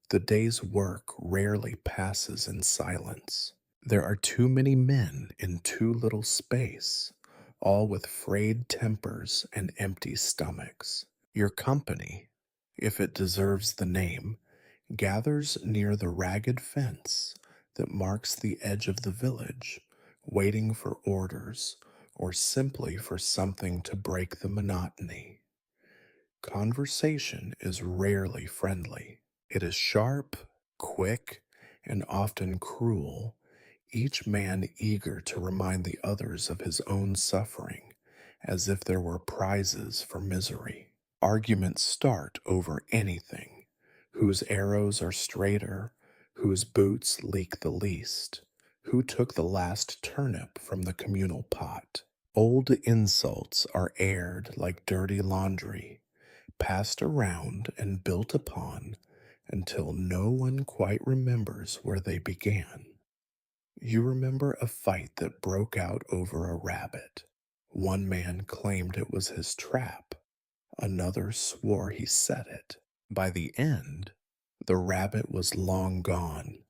The day's work rarely passes in silence. There are too many men in too little space, all with frayed tempers and empty stomachs. Your company, if it deserves the name, gathers near the ragged fence that marks the edge of the village, waiting for orders or simply for something to break the monotony. Conversation is rarely friendly. It is sharp, quick, and often cruel, each man eager to remind the others of his own suffering, as if there were prizes for misery. Arguments start over anything: whose arrows are straighter, whose boots leak the least, who took the last turnip from the communal pot. Old insults are aired like dirty laundry, passed around and built upon until no one quite remembers where they began. You remember a fight that broke out over a rabbit. One man claimed it was his trap, another swore he set it. By the end, the rabbit was long gone,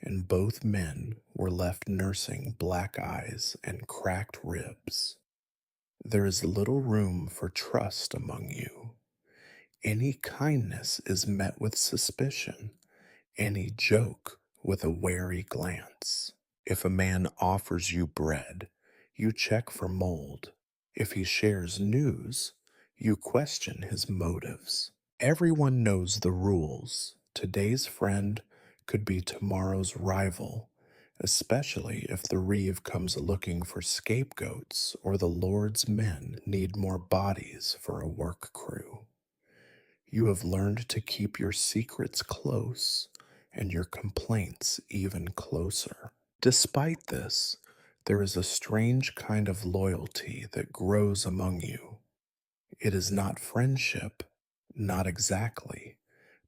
and both men were left nursing black eyes and cracked ribs. There is little room for trust among you. Any kindness is met with suspicion, any joke with a wary glance. If a man offers you bread, you check for mold. If he shares news, you question his motives. Everyone knows the rules. Today's friend could be tomorrow's rival, especially if the Reeve comes looking for scapegoats or the Lord's men need more bodies for a work crew. You have learned to keep your secrets close and your complaints even closer. Despite this, there is a strange kind of loyalty that grows among you. It is not friendship, not exactly,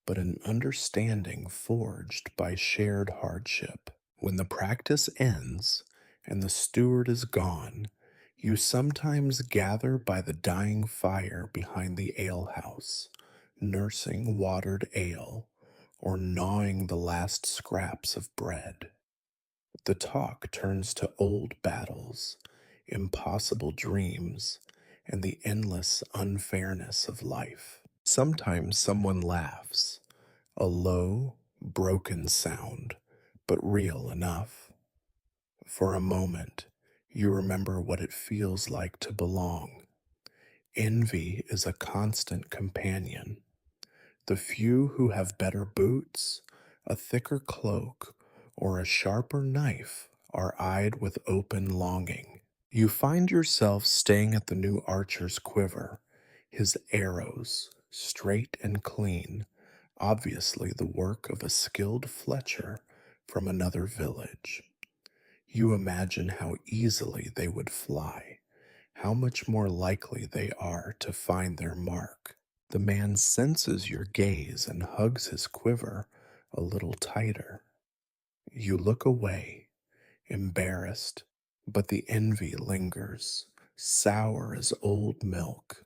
but an understanding forged by shared hardship. When the practice ends and the steward is gone, you sometimes gather by the dying fire behind the alehouse, nursing watered ale or gnawing the last scraps of bread. The talk turns to old battles, impossible dreams, and the endless unfairness of life. Sometimes someone laughs, a low, broken sound, but real enough. For a moment, you remember what it feels like to belong. Envy is a constant companion. The few who have better boots, a thicker cloak, or a sharper knife are eyed with open longing. You find yourself staying at the new archer's quiver, his arrows, straight and clean, obviously the work of a skilled fletcher from another village. You imagine how easily they would fly, how much more likely they are to find their mark. The man senses your gaze and hugs his quiver a little tighter. You look away, embarrassed, but the envy lingers, sour as old milk.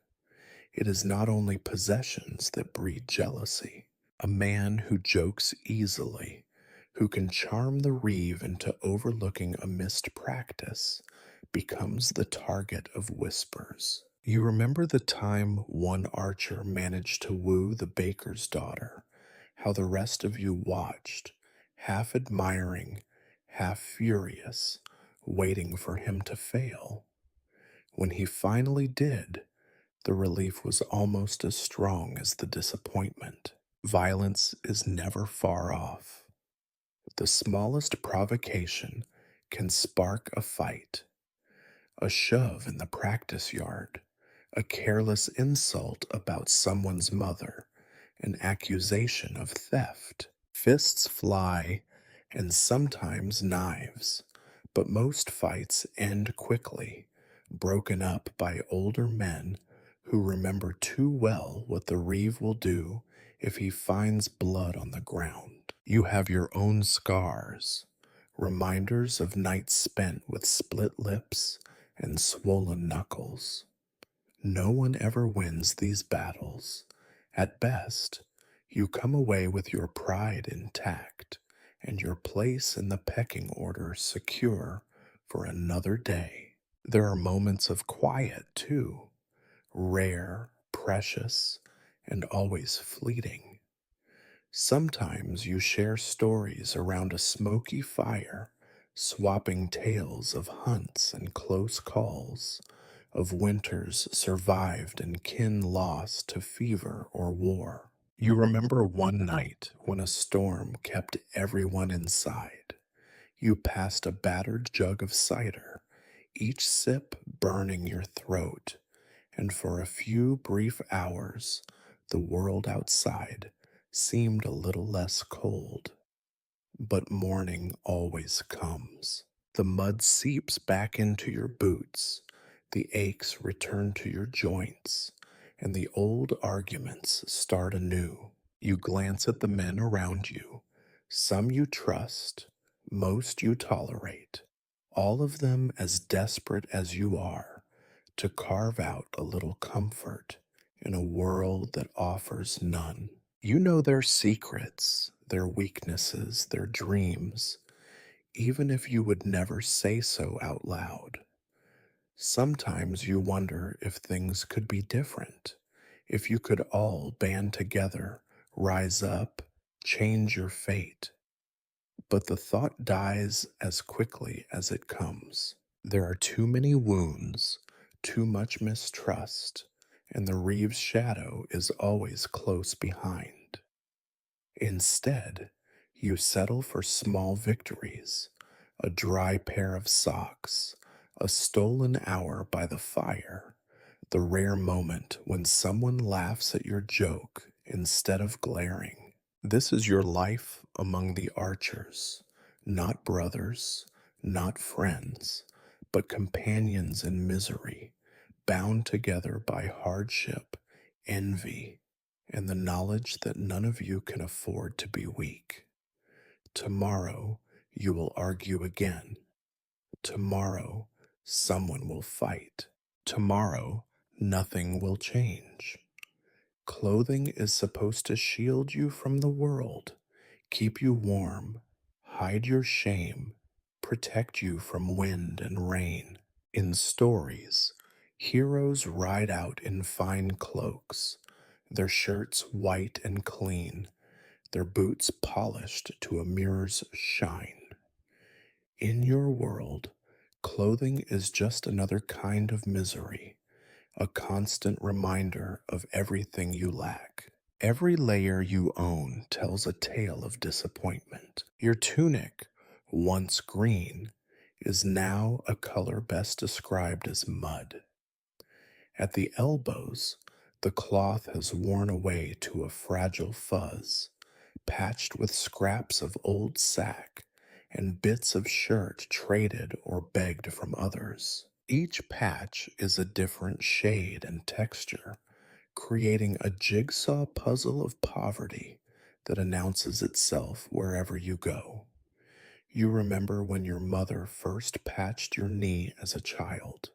It is not only possessions that breed jealousy. A man who jokes easily, who can charm the reeve into overlooking a missed practice, becomes the target of whispers. You remember the time one archer managed to woo the baker's daughter, how the rest of you watched, half admiring, half furious, waiting for him to fail. When he finally did, the relief was almost as strong as the disappointment. Violence is never far off. The smallest provocation can spark a fight. A shove in the practice yard, a careless insult about someone's mother, an accusation of theft. Fists fly, and sometimes knives, but most fights end quickly, broken up by older men who remember too well what the reeve will do if he finds blood on the ground. You have your own scars, reminders of nights spent with split lips and swollen knuckles. No one ever wins these battles. At best, you come away with your pride intact and your place in the pecking order secure for another day. There are moments of quiet, too, rare, precious, and always fleeting. Sometimes you share stories around a smoky fire, swapping tales of hunts and close calls, of winters survived and kin lost to fever or war. You remember one night when a storm kept everyone inside. You passed a battered jug of cider, each sip burning your throat, and for a few brief hours, the world outside seemed a little less cold. But morning always comes. The mud seeps back into your boots, the aches return to your joints, and the old arguments start anew. You glance at the men around you. Some you trust, most you tolerate, all of them as desperate as you are to carve out a little comfort in a world that offers none. You know their secrets, their weaknesses, their dreams, even if you would never say so out loud. Sometimes you wonder if things could be different, if you could all band together, rise up, change your fate. But the thought dies as quickly as it comes. There are too many wounds, too much mistrust, and the Reeve's shadow is always close behind. Instead, you settle for small victories, a dry pair of socks, a stolen hour by the fire, the rare moment when someone laughs at your joke instead of glaring. This is your life among the archers, not brothers, not friends, but companions in misery, bound together by hardship, envy, and the knowledge that none of you can afford to be weak. Tomorrow you will argue again. Tomorrow someone will fight. Tomorrow nothing will change. Clothing is supposed to shield you from the world, keep you warm, hide your shame, protect you from wind and rain. In stories, heroes ride out in fine cloaks, their shirts white and clean, their boots polished to a mirror's shine. In your world, clothing is just another kind of misery, a constant reminder of everything you lack. Every layer you own tells a tale of disappointment. Your tunic, once green, is now a color best described as mud. At the elbows, the cloth has worn away to a fragile fuzz, patched with scraps of old sack and bits of shirt traded or begged from others. Each patch is a different shade and texture, creating a jigsaw puzzle of poverty that announces itself wherever you go. You remember when your mother first patched your knee as a child.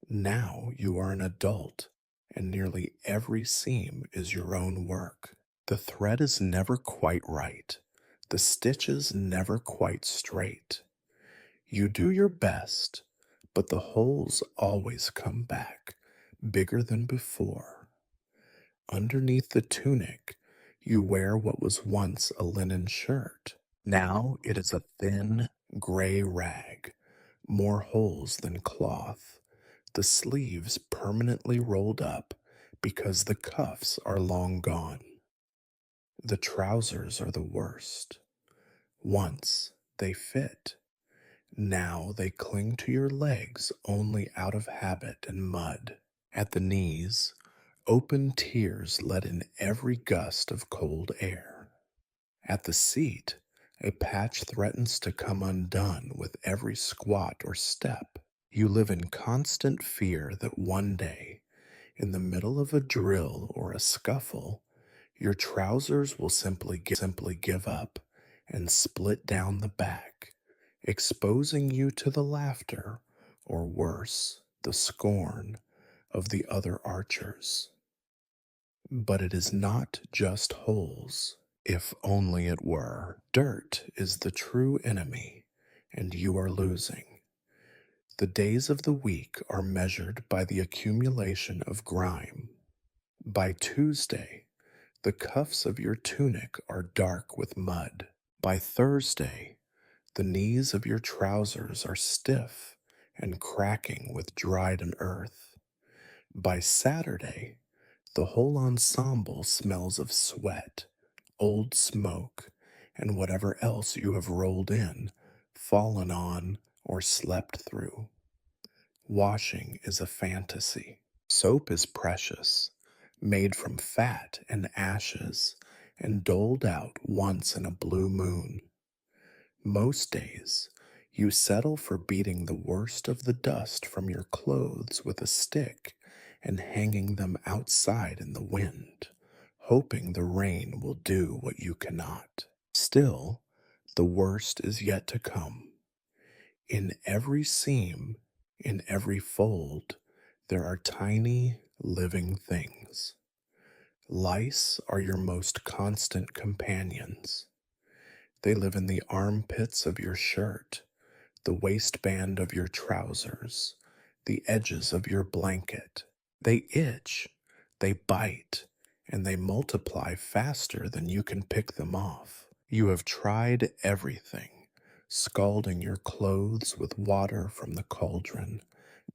Now you are an adult, and nearly every seam is your own work. The thread is never quite right, the stitches never quite straight. You do your best, but the holes always come back, bigger than before. Underneath the tunic, you wear what was once a linen shirt. Now it is a thin, gray rag, more holes than cloth, the sleeves permanently rolled up because the cuffs are long gone. The trousers are the worst. Once they fit. Now they cling to your legs only out of habit and mud. At the knees, open tears let in every gust of cold air. At the seat, a patch threatens to come undone with every squat or step. You live in constant fear that one day, in the middle of a drill or a scuffle, your trousers will simply give up and split down the back, exposing you to the laughter, or worse, the scorn of the other archers. But it is not just holes. If only it were. Dirt is the true enemy, and you are losing. The days of the week are measured by the accumulation of grime. By Tuesday, the cuffs of your tunic are dark with mud. By Thursday, the knees of your trousers are stiff and cracking with dried earth. By Saturday, the whole ensemble smells of sweat, old smoke, and whatever else you have rolled in, fallen on, or slept through. Washing is a fantasy. Soap is precious, made from fat and ashes, and doled out once in a blue moon. Most days, you settle for beating the worst of the dust from your clothes with a stick and hanging them outside in the wind, hoping the rain will do what you cannot. Still, the worst is yet to come. In every seam, in every fold, there are tiny, living things. Lice are your most constant companions. They live in the armpits of your shirt, the waistband of your trousers, the edges of your blanket. They itch, they bite, and they multiply faster than you can pick them off. You have tried everything, scalding your clothes with water from the cauldron,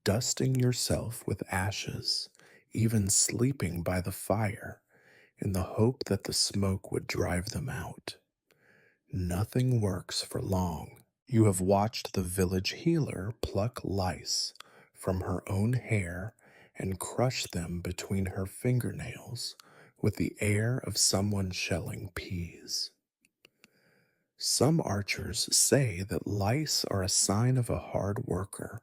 dusting yourself with ashes, even sleeping by the fire, in the hope that the smoke would drive them out. Nothing works for long. You have watched the village healer pluck lice from her own hair and crush them between her fingernails with the air of someone shelling peas. Some archers say that lice are a sign of a hard worker,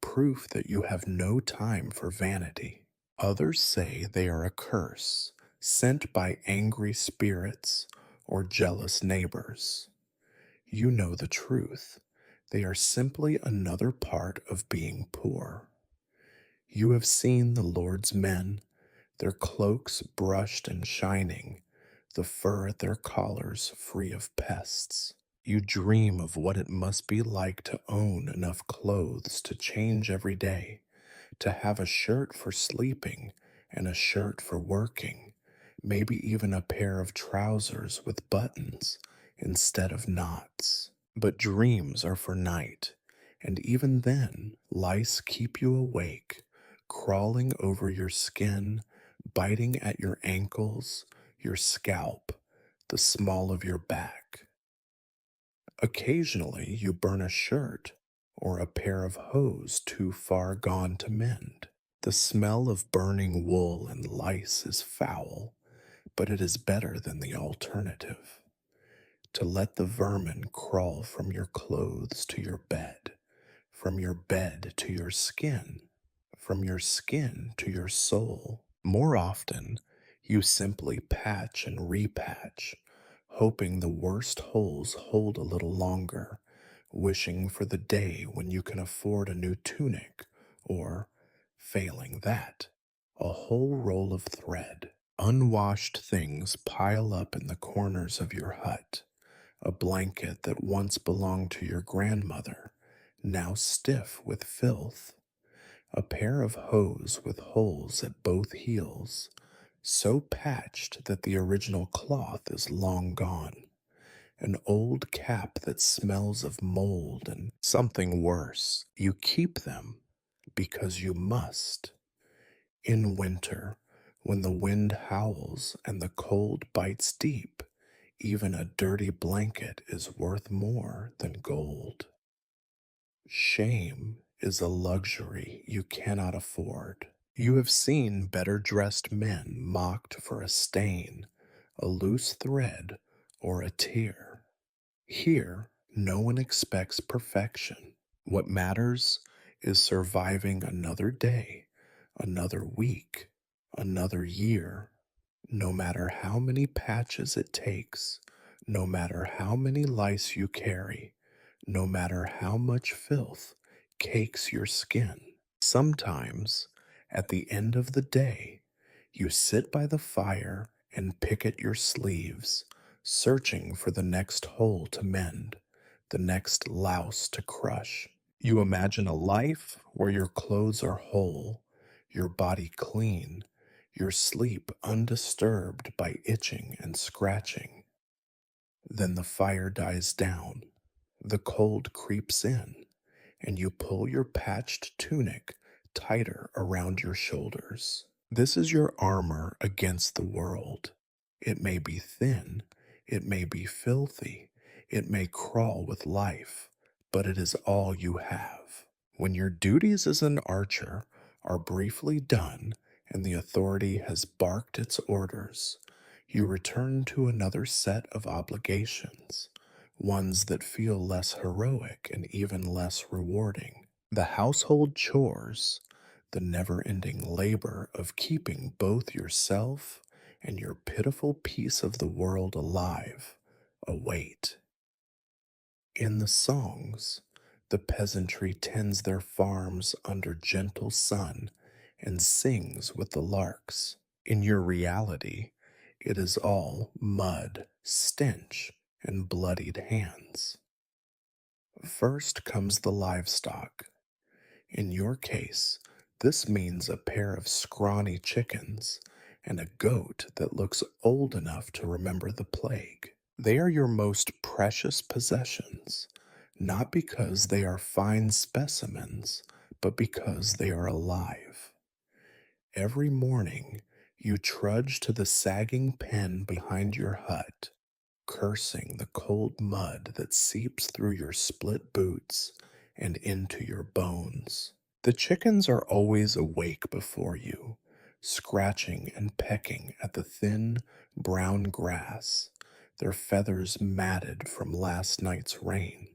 proof that you have no time for vanity. Others say they are a curse, sent by angry spirits or jealous neighbors. You know the truth. They are simply another part of being poor. You have seen the Lord's men, their cloaks brushed and shining, the fur at their collars free of pests. You dream of what it must be like to own enough clothes to change every day, to have a shirt for sleeping and a shirt for working, maybe even a pair of trousers with buttons instead of knots. But dreams are for night, and even then, lice keep you awake, crawling over your skin, biting at your ankles, your scalp, the small of your back. Occasionally, you burn a shirt or a pair of hose too far gone to mend. The smell of burning wool and lice is foul, but it is better than the alternative. To let the vermin crawl from your clothes to your bed, from your bed to your skin, from your skin to your soul. More often, you simply patch and repatch, hoping the worst holes hold a little longer, wishing for the day when you can afford a new tunic, or, failing that, a whole roll of thread. Unwashed things pile up in the corners of your hut. A blanket that once belonged to your grandmother, now stiff with filth. A pair of hose with holes at both heels, so patched that the original cloth is long gone. An old cap that smells of mold and something worse. You keep them because you must. In winter, when the wind howls and the cold bites deep, even a dirty blanket is worth more than gold. Shame is a luxury you cannot afford. You have seen better dressed men mocked for a stain, a loose thread, or a tear. Here, no one expects perfection. What matters is surviving another day, another week, another year, no matter how many patches it takes, no matter how many lice you carry, no matter how much filth cakes your skin. Sometimes, at the end of the day, you sit by the fire and pick at your sleeves, searching for the next hole to mend, the next louse to crush. You imagine a life where your clothes are whole, your body clean, your sleep undisturbed by itching and scratching. Then the fire dies down, the cold creeps in, and you pull your patched tunic tighter around your shoulders. This is your armor against the world. It may be thin, it may be filthy, it may crawl with life, but it is all you have. When your duties as an archer are briefly done and the authority has barked its orders, you return to another set of obligations, ones that feel less heroic and even less rewarding. The household chores, the never ending labor of keeping both yourself and your pitiful piece of the world alive, await. In the songs, the peasantry tends their farms under gentle sun and sings with the larks. In your reality, it is all mud, stench, and bloodied hands. First comes the livestock. In your case, this means a pair of scrawny chickens and a goat that looks old enough to remember the plague. They are your most precious possessions, not because they are fine specimens, but because they are alive. Every morning, you trudge to the sagging pen behind your hut, cursing the cold mud that seeps through your split boots and into your bones. The chickens are always awake before you, scratching and pecking at the thin, brown grass, their feathers matted from last night's rain.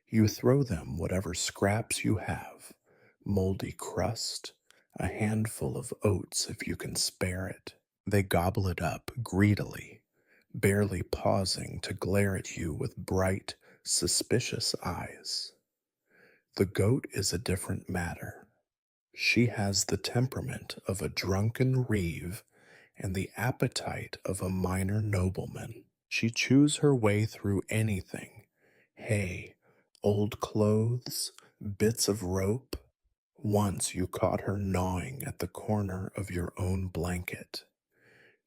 You throw them whatever scraps you have, moldy crust, a handful of oats if you can spare it. They gobble it up greedily, barely pausing to glare at you with bright, suspicious eyes. The goat is a different matter. She has the temperament of a drunken reeve and the appetite of a minor nobleman. She chews her way through anything: hay, old clothes, bits of rope. Once you caught her gnawing at the corner of your own blanket.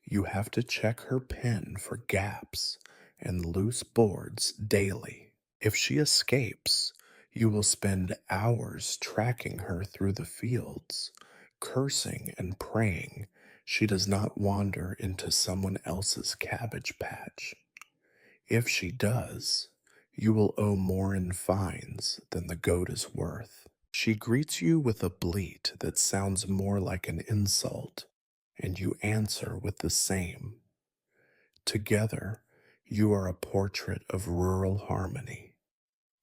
You have to check her pen for gaps and loose boards daily. If she escapes, you will spend hours tracking her through the fields, cursing and praying she does not wander into someone else's cabbage patch. If she does, you will owe more in fines than the goat is worth. She greets you with a bleat that sounds more like an insult, and you answer with the same. Together, you are a portrait of rural harmony.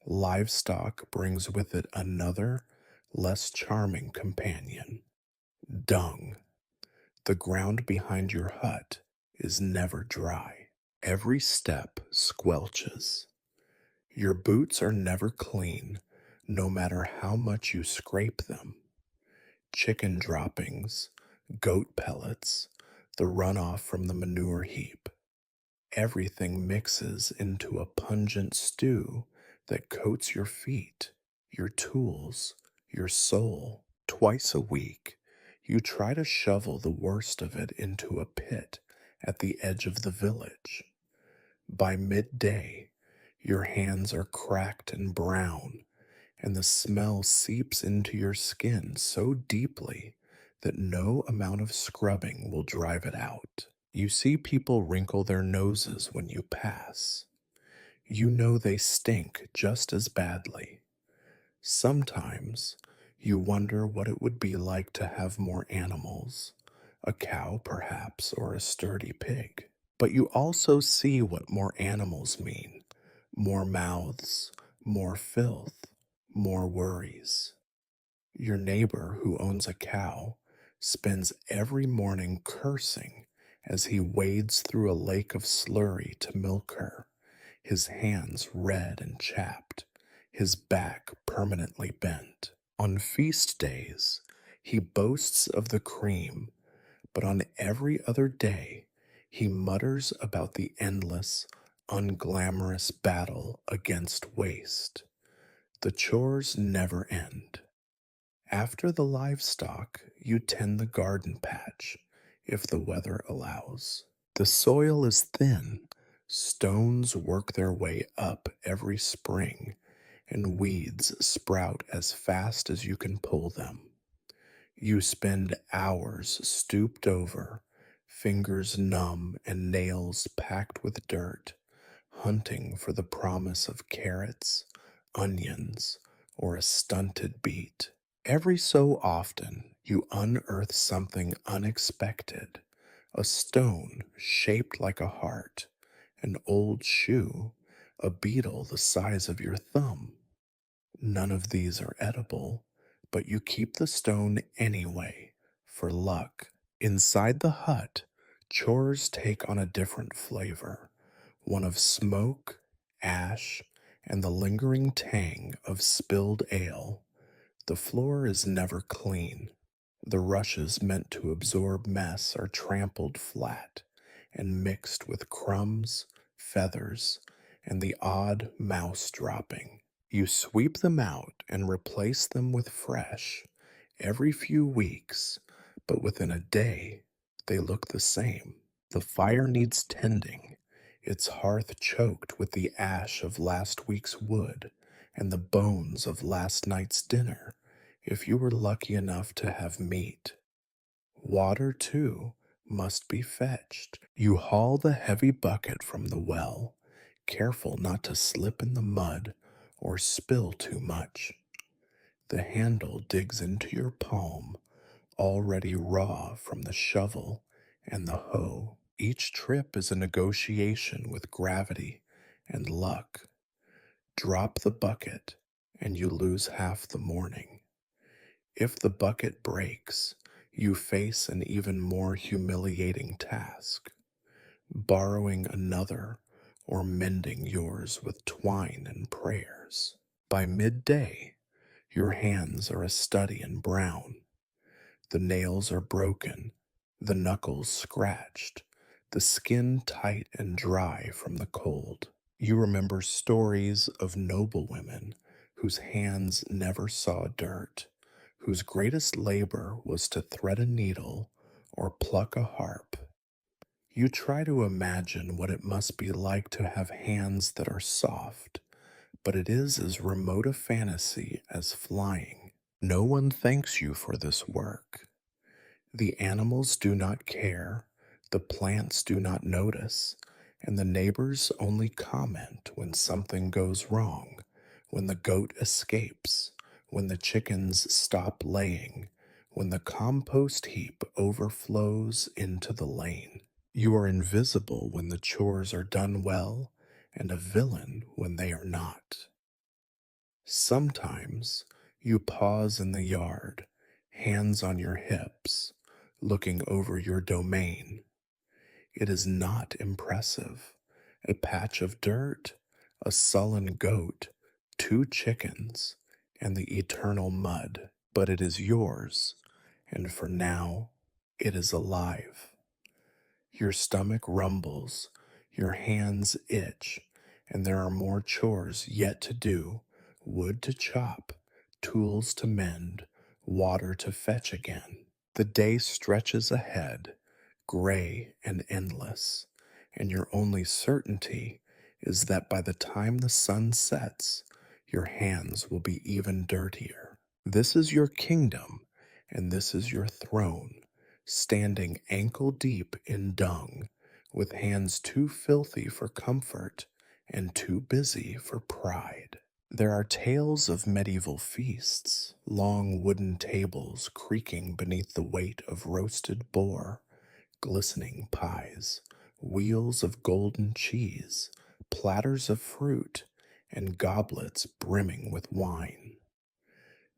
Livestock brings with it another, less charming companion: dung. The ground behind your hut is never dry. Every step squelches. Your boots are never clean, no matter how much you scrape them. Chicken droppings, goat pellets, the runoff from the manure heap. Everything mixes into a pungent stew that coats your feet, your tools, your soul. Twice a week, you try to shovel the worst of it into a pit at the edge of the village. By midday, your hands are cracked and brown, and the smell seeps into your skin so deeply that no amount of scrubbing will drive it out. You see people wrinkle their noses when you pass. You know they stink just as badly. Sometimes you wonder what it would be like to have more animals, a cow perhaps, or a sturdy pig. But you also see what more animals mean: more mouths, more filth, more worries. Your neighbor who owns a cow spends every morning cursing as he wades through a lake of slurry to milk her, his hands red and chapped, his back permanently bent. On feast days, he boasts of the cream, but on every other day, he mutters about the endless, unglamorous battle against waste. The chores never end. After the livestock, you tend the garden patch, if the weather allows. The soil is thin, stones work their way up every spring, and weeds sprout as fast as you can pull them. You spend hours stooped over, fingers numb and nails packed with dirt, hunting for the promise of carrots, onions, or a stunted beet. Every so often, you unearth something unexpected: a stone shaped like a heart, an old shoe, a beetle the size of your thumb. None of these are edible, but you keep the stone anyway, for luck. Inside the hut, chores take on a different flavor: one of smoke, ash, and the lingering tang of spilled ale. The floor is never clean. The rushes meant to absorb mess are trampled flat and mixed with crumbs, feathers, and the odd mouse dropping. You sweep them out and replace them with fresh every few weeks, but within a day they look the same. The fire needs tending, its hearth choked with the ash of last week's wood and the bones of last night's dinner, if you were lucky enough to have meat. Water, too, must be fetched. You haul the heavy bucket from the well, careful not to slip in the mud or spill too much. The handle digs into your palm, already raw from the shovel and the hoe. Each trip is a negotiation with gravity and luck. Drop the bucket, and you lose half the morning. If the bucket breaks, you face an even more humiliating task: borrowing another or mending yours with twine and prayers. By midday, your hands are a study in brown. The nails are broken, the knuckles scratched, the skin tight and dry from the cold. You remember stories of noble women whose hands never saw dirt, whose greatest labor was to thread a needle or pluck a harp. You try to imagine what it must be like to have hands that are soft, but it is as remote a fantasy as flying. No one thanks you for this work. The animals do not care, the plants do not notice, and the neighbors only comment when something goes wrong, when the goat escapes, when the chickens stop laying, when the compost heap overflows into the lane. You are invisible when the chores are done well, and a villain when they are not. Sometimes you pause in the yard, hands on your hips, looking over your domain. It is not impressive. A patch of dirt, a sullen goat, two chickens, and the eternal mud. But it is yours, and for now, it is alive. Your stomach rumbles, your hands itch, and there are more chores yet to do: wood to chop, tools to mend, water to fetch again. The day stretches ahead, gray and endless, and your only certainty is that by the time the sun sets, your hands will be even dirtier. This is your kingdom, and this is your throne, standing ankle deep in dung, with hands too filthy for comfort and too busy for pride. There are tales of medieval feasts, long wooden tables creaking beneath the weight of roasted boar, glistening pies, wheels of golden cheese, platters of fruit, and goblets brimming with wine.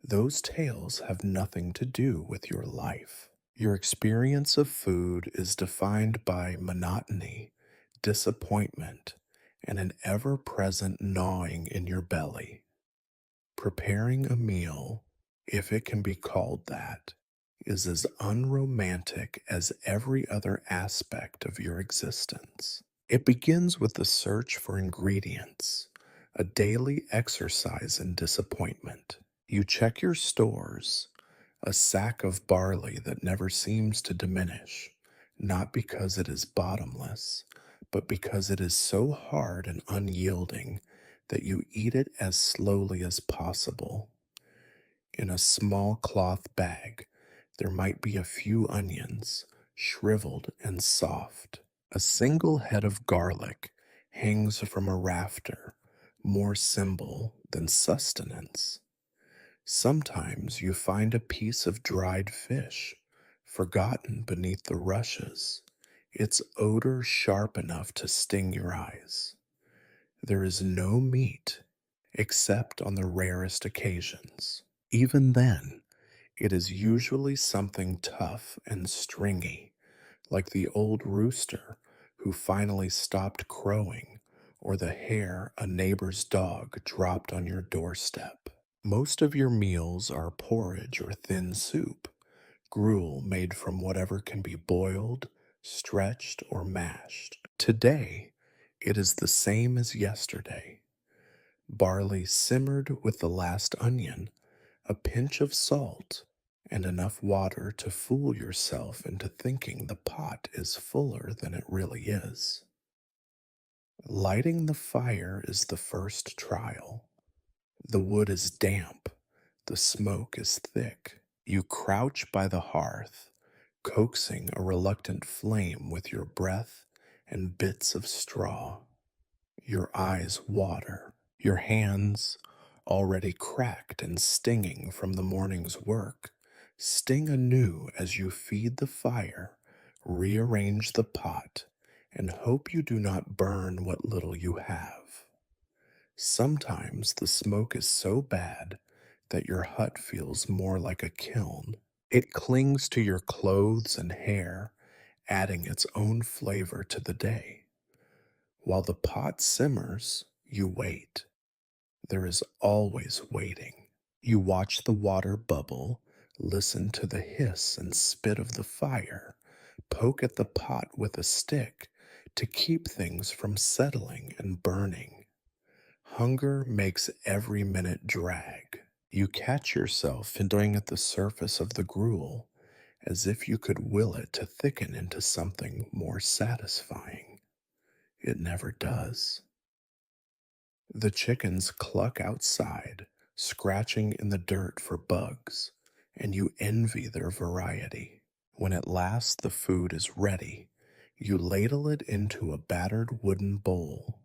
Those tales have nothing to do with your life. Your experience of food is defined by monotony, disappointment, and an ever present gnawing in your belly. Preparing a meal, if it can be called that, is as unromantic as every other aspect of your existence. It begins with the search for ingredients, a daily exercise in disappointment. You check your stores, a sack of barley that never seems to diminish, not because it is bottomless, but because it is so hard and unyielding that you eat it as slowly as possible. In a small cloth bag, there might be a few onions, shriveled and soft. A single head of garlic hangs from a rafter, more symbol than sustenance. Sometimes you find a piece of dried fish, forgotten beneath the rushes, its odor sharp enough to sting your eyes. There is no meat except on the rarest occasions. Even then, it is usually something tough and stringy, like the old rooster who finally stopped crowing, or the hare a neighbor's dog dropped on your doorstep. Most of your meals are porridge or thin soup, gruel made from whatever can be boiled, stretched, or mashed. Today, it is the same as yesterday: barley simmered with the last onion, a pinch of salt, and enough water to fool yourself into thinking the pot is fuller than it really is. Lighting the fire is the first trial. The wood is damp, the smoke is thick. You crouch by the hearth, coaxing a reluctant flame with your breath and bits of straw. Your eyes water, your hands, already cracked and stinging from the morning's work, sting anew as you feed the fire, rearrange the pot, and hope you do not burn what little you have. Sometimes the smoke is so bad that your hut feels more like a kiln. It clings to your clothes and hair, adding its own flavor to the day. While the pot simmers, you wait. There is always waiting. You watch the water bubble, listen to the hiss and spit of the fire, poke at the pot with a stick to keep things from settling and burning. Hunger makes every minute drag. You catch yourself enjoying at the surface of the gruel, as if you could will it to thicken into something more satisfying. It never does. The chickens cluck outside, scratching in the dirt for bugs, and you envy their variety. When at last the food is ready, you ladle it into a battered wooden bowl.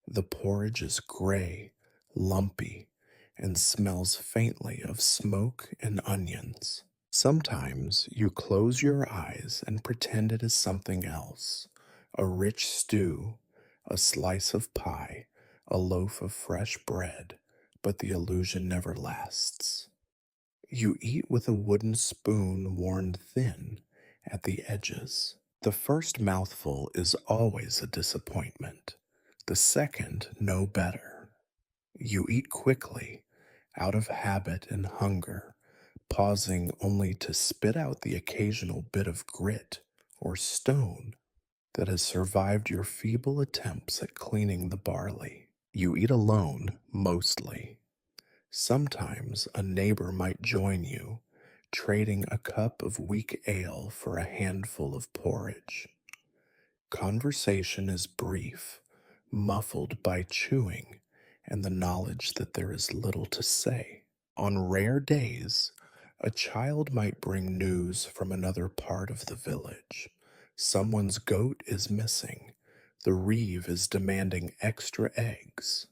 The porridge is gray, lumpy, and smells faintly of smoke and onions. Sometimes you close your eyes and pretend it is something else: a rich stew, a slice of pie, a loaf of fresh bread, but the illusion never lasts. You eat with a wooden spoon worn thin at the edges. The first mouthful is always a disappointment, the second no better. You eat quickly, out of habit and hunger, pausing only to spit out the occasional bit of grit or stone that has survived your feeble attempts at cleaning the barley. You eat alone, mostly. Sometimes a neighbor might join you, trading a cup of weak ale for a handful of porridge. Conversation is brief, muffled by chewing and the knowledge that there is little to say. On rare days, a child might bring news from another part of the village. Someone's goat is missing. The reeve is demanding extra eggs.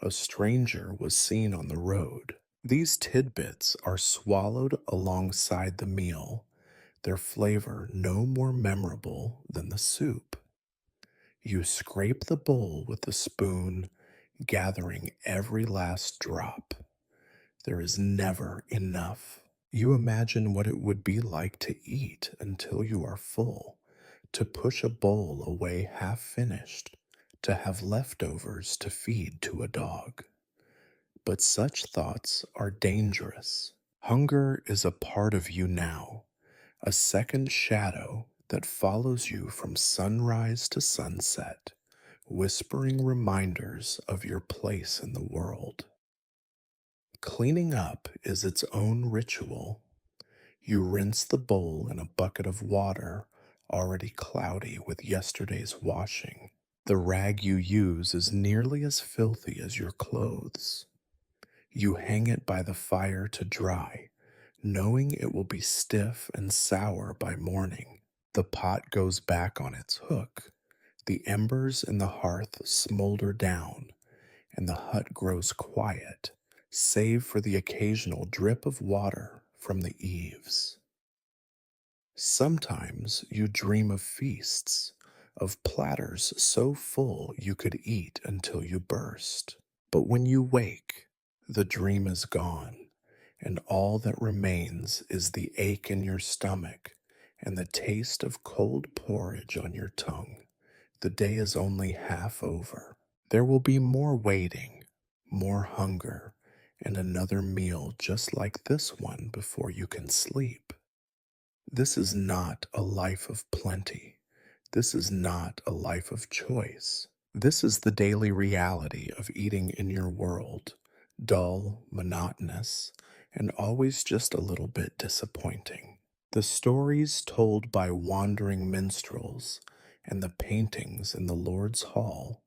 A stranger was seen on the road. These tidbits are swallowed alongside the meal, their flavor no more memorable than the soup. You scrape the bowl with the spoon, gathering every last drop. There is never enough. You imagine what it would be like to eat until you are full, to push a bowl away half finished, to have leftovers to feed to a dog. But such thoughts are dangerous. Hunger is a part of you now, a second shadow that follows you from sunrise to sunset, whispering reminders of your place in the world. Cleaning up is its own ritual. You rinse the bowl in a bucket of water already cloudy with yesterday's washing. The rag you use is nearly as filthy as your clothes. You hang it by the fire to dry, knowing it will be stiff and sour by morning. The pot goes back on its hook. The embers in the hearth smolder down, and the hut grows quiet, save for the occasional drip of water from the eaves. Sometimes you dream of feasts, of platters so full you could eat until you burst. But when you wake, the dream is gone, and all that remains is the ache in your stomach and the taste of cold porridge on your tongue. The day is only half over. There will be more waiting, more hunger, and another meal just like this one before you can sleep. This is not a life of plenty. This is not a life of choice. This is the daily reality of eating in your world, dull, monotonous, and always just a little bit disappointing. The stories told by wandering minstrels and the paintings in the Lord's Hall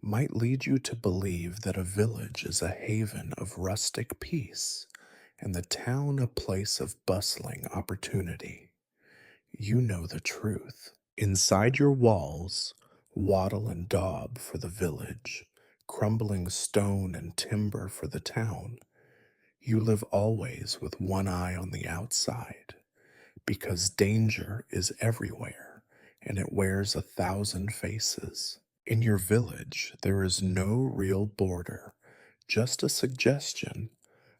might lead you to believe that a village is a haven of rustic peace and the town a place of bustling opportunity. You know the truth. Inside your walls, wattle and daub for the village, crumbling stone and timber for the town. You live always with one eye on the outside, because danger is everywhere and it wears 1,000 faces. In your village, there is no real border, just a suggestion,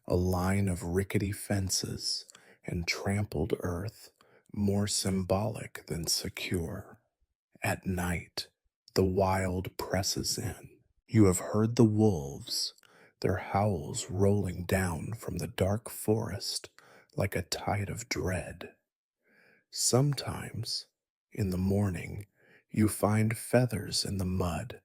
a line of rickety fences and trampled earth, more symbolic than secure. At night, the wild presses in. You have heard the wolves, their howls rolling down from the dark forest like a tide of dread. Sometimes, in the morning, you find feathers in the mud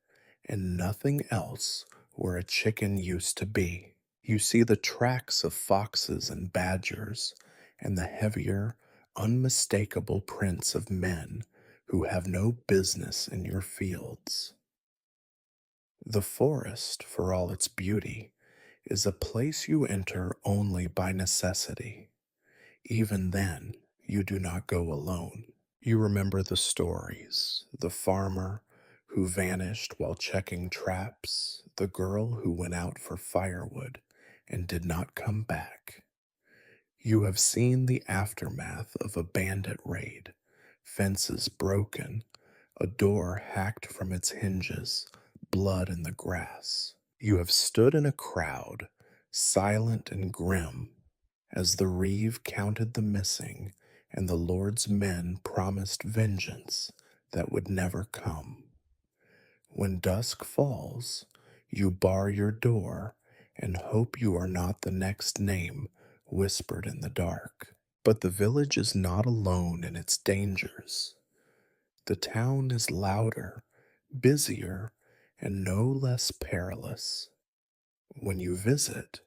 and nothing else where a chicken used to be. You see the tracks of foxes and badgers and the heavier, unmistakable prints of men who have no business in your fields. The forest, for all its beauty, is a place you enter only by necessity. Even then, you do not go alone. You remember the stories, the farmer who vanished while checking traps, the girl who went out for firewood and did not come back. You have seen the aftermath of a bandit raid, fences broken, a door hacked from its hinges, blood in the grass. You have stood in a crowd, silent and grim, as the reeve counted the missing, and the Lord's men promised vengeance that would never come. When dusk falls, you bar your door and hope you are not the next name whispered in the dark. But the village is not alone in its dangers. The town is louder, busier, and no less perilous. When you visit,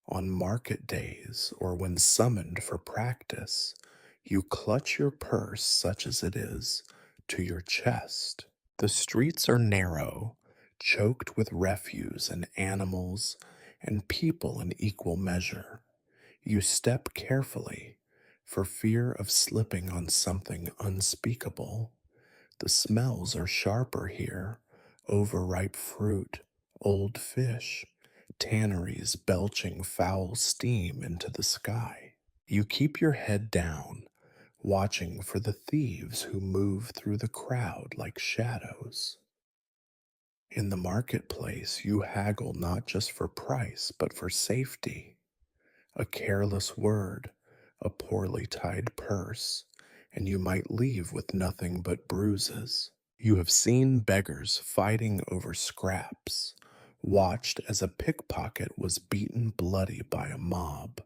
on market days or when summoned for practice, you clutch your purse, such as it is, to your chest. The streets are narrow, choked with refuse and animals and people in equal measure. You step carefully, for fear of slipping on something unspeakable. The smells are sharper here: overripe fruit, old fish, tanneries belching foul steam into the sky. You keep your head down, watching for the thieves who move through the crowd like shadows. In the marketplace, you haggle not just for price, but for safety. A careless word, a poorly tied purse, and you might leave with nothing but bruises. You have seen beggars fighting over scraps, watched as a pickpocket was beaten bloody by a mob,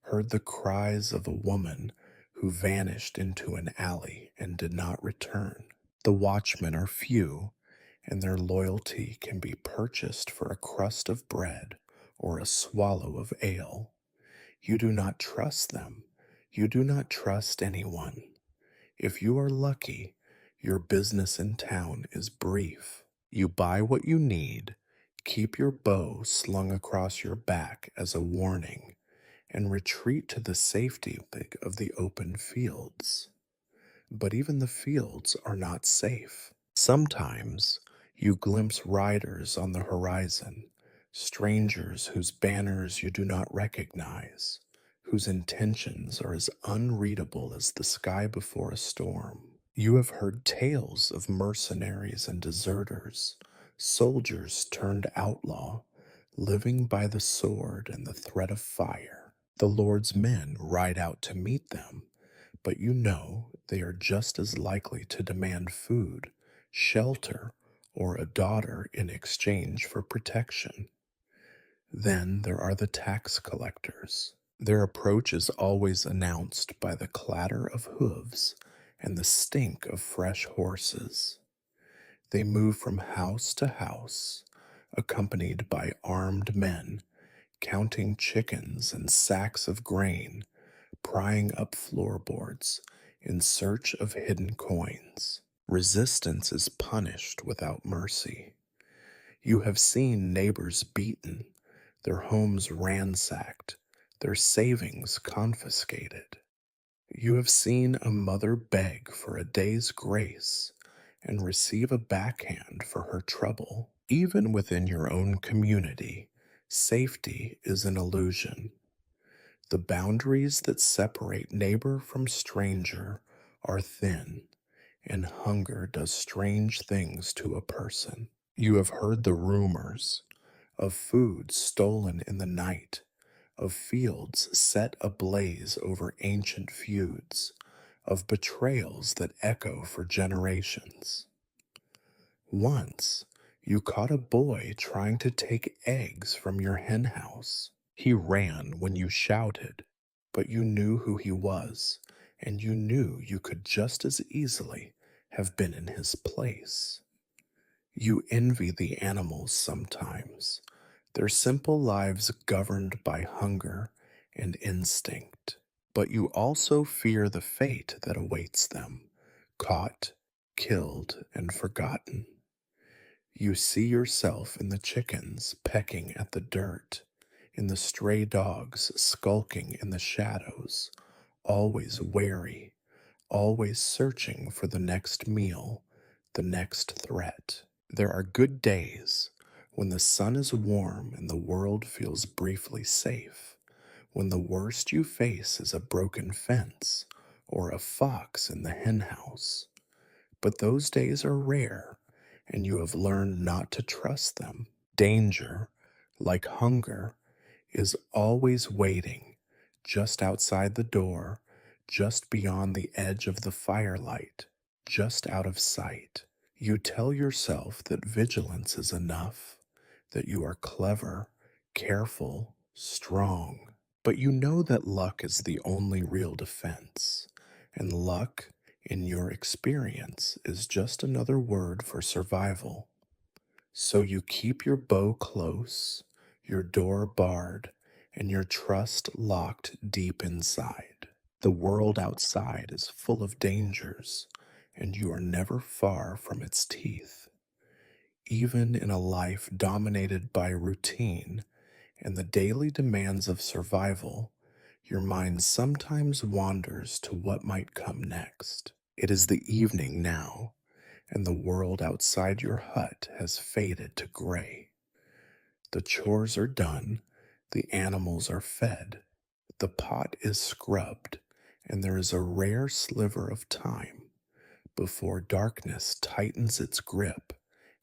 heard the cries of a woman who vanished into an alley and did not return. The watchmen are few, and their loyalty can be purchased for a crust of bread or a swallow of ale. You do not trust them. You do not trust anyone. If you are lucky, your business in town is brief. You buy what you need, keep your bow slung across your back as a warning, and retreat to the safety of the open fields. But even the fields are not safe. Sometimes you glimpse riders on the horizon, strangers whose banners you do not recognize, whose intentions are as unreadable as the sky before a storm. You have heard tales of mercenaries and deserters, soldiers turned outlaw, living by the sword and the threat of fire. The Lord's men ride out to meet them, but you know they are just as likely to demand food, shelter, or a daughter in exchange for protection. Then there are the tax collectors. Their approach is always announced by the clatter of hooves and the stink of fresh horses. They move from house to house, accompanied by armed men, counting chickens and sacks of grain, prying up floorboards in search of hidden coins. Resistance is punished without mercy. You have seen neighbors beaten, their homes ransacked, their savings confiscated. You have seen a mother beg for a day's grace and receive a backhand for her trouble. Even within your own community, safety is an illusion. The boundaries that separate neighbor from stranger are thin, and hunger does strange things to a person. You have heard the rumors of food stolen in the night, of fields set ablaze over ancient feuds, of betrayals that echo for generations. Once, you caught a boy trying to take eggs from your hen house. He ran when you shouted, but you knew who he was, and you knew you could just as easily have been in his place. You envy the animals sometimes, their simple lives governed by hunger and instinct. But you also fear the fate that awaits them, caught, killed, and forgotten. You see yourself in the chickens pecking at the dirt, in the stray dogs skulking in the shadows, always wary, always searching for the next meal, the next threat. There are good days when the sun is warm and the world feels briefly safe, when the worst you face is a broken fence or a fox in the henhouse. But those days are rare, and you have learned not to trust them. Danger, like hunger, is always waiting, just outside the door, just beyond the edge of the firelight, just out of sight. You tell yourself that vigilance is enough, that you are clever, careful, strong. But you know that luck is the only real defense, and luck, in your experience, is just another word for survival. So you keep your bow close, your door barred, and your trust locked deep inside. The world outside is full of dangers, and you are never far from its teeth. Even in a life dominated by routine and the daily demands of survival, your mind sometimes wanders to what might come next. It is the evening now, and the world outside your hut has faded to gray. The chores are done, the animals are fed, the pot is scrubbed, and there is a rare sliver of time before darkness tightens its grip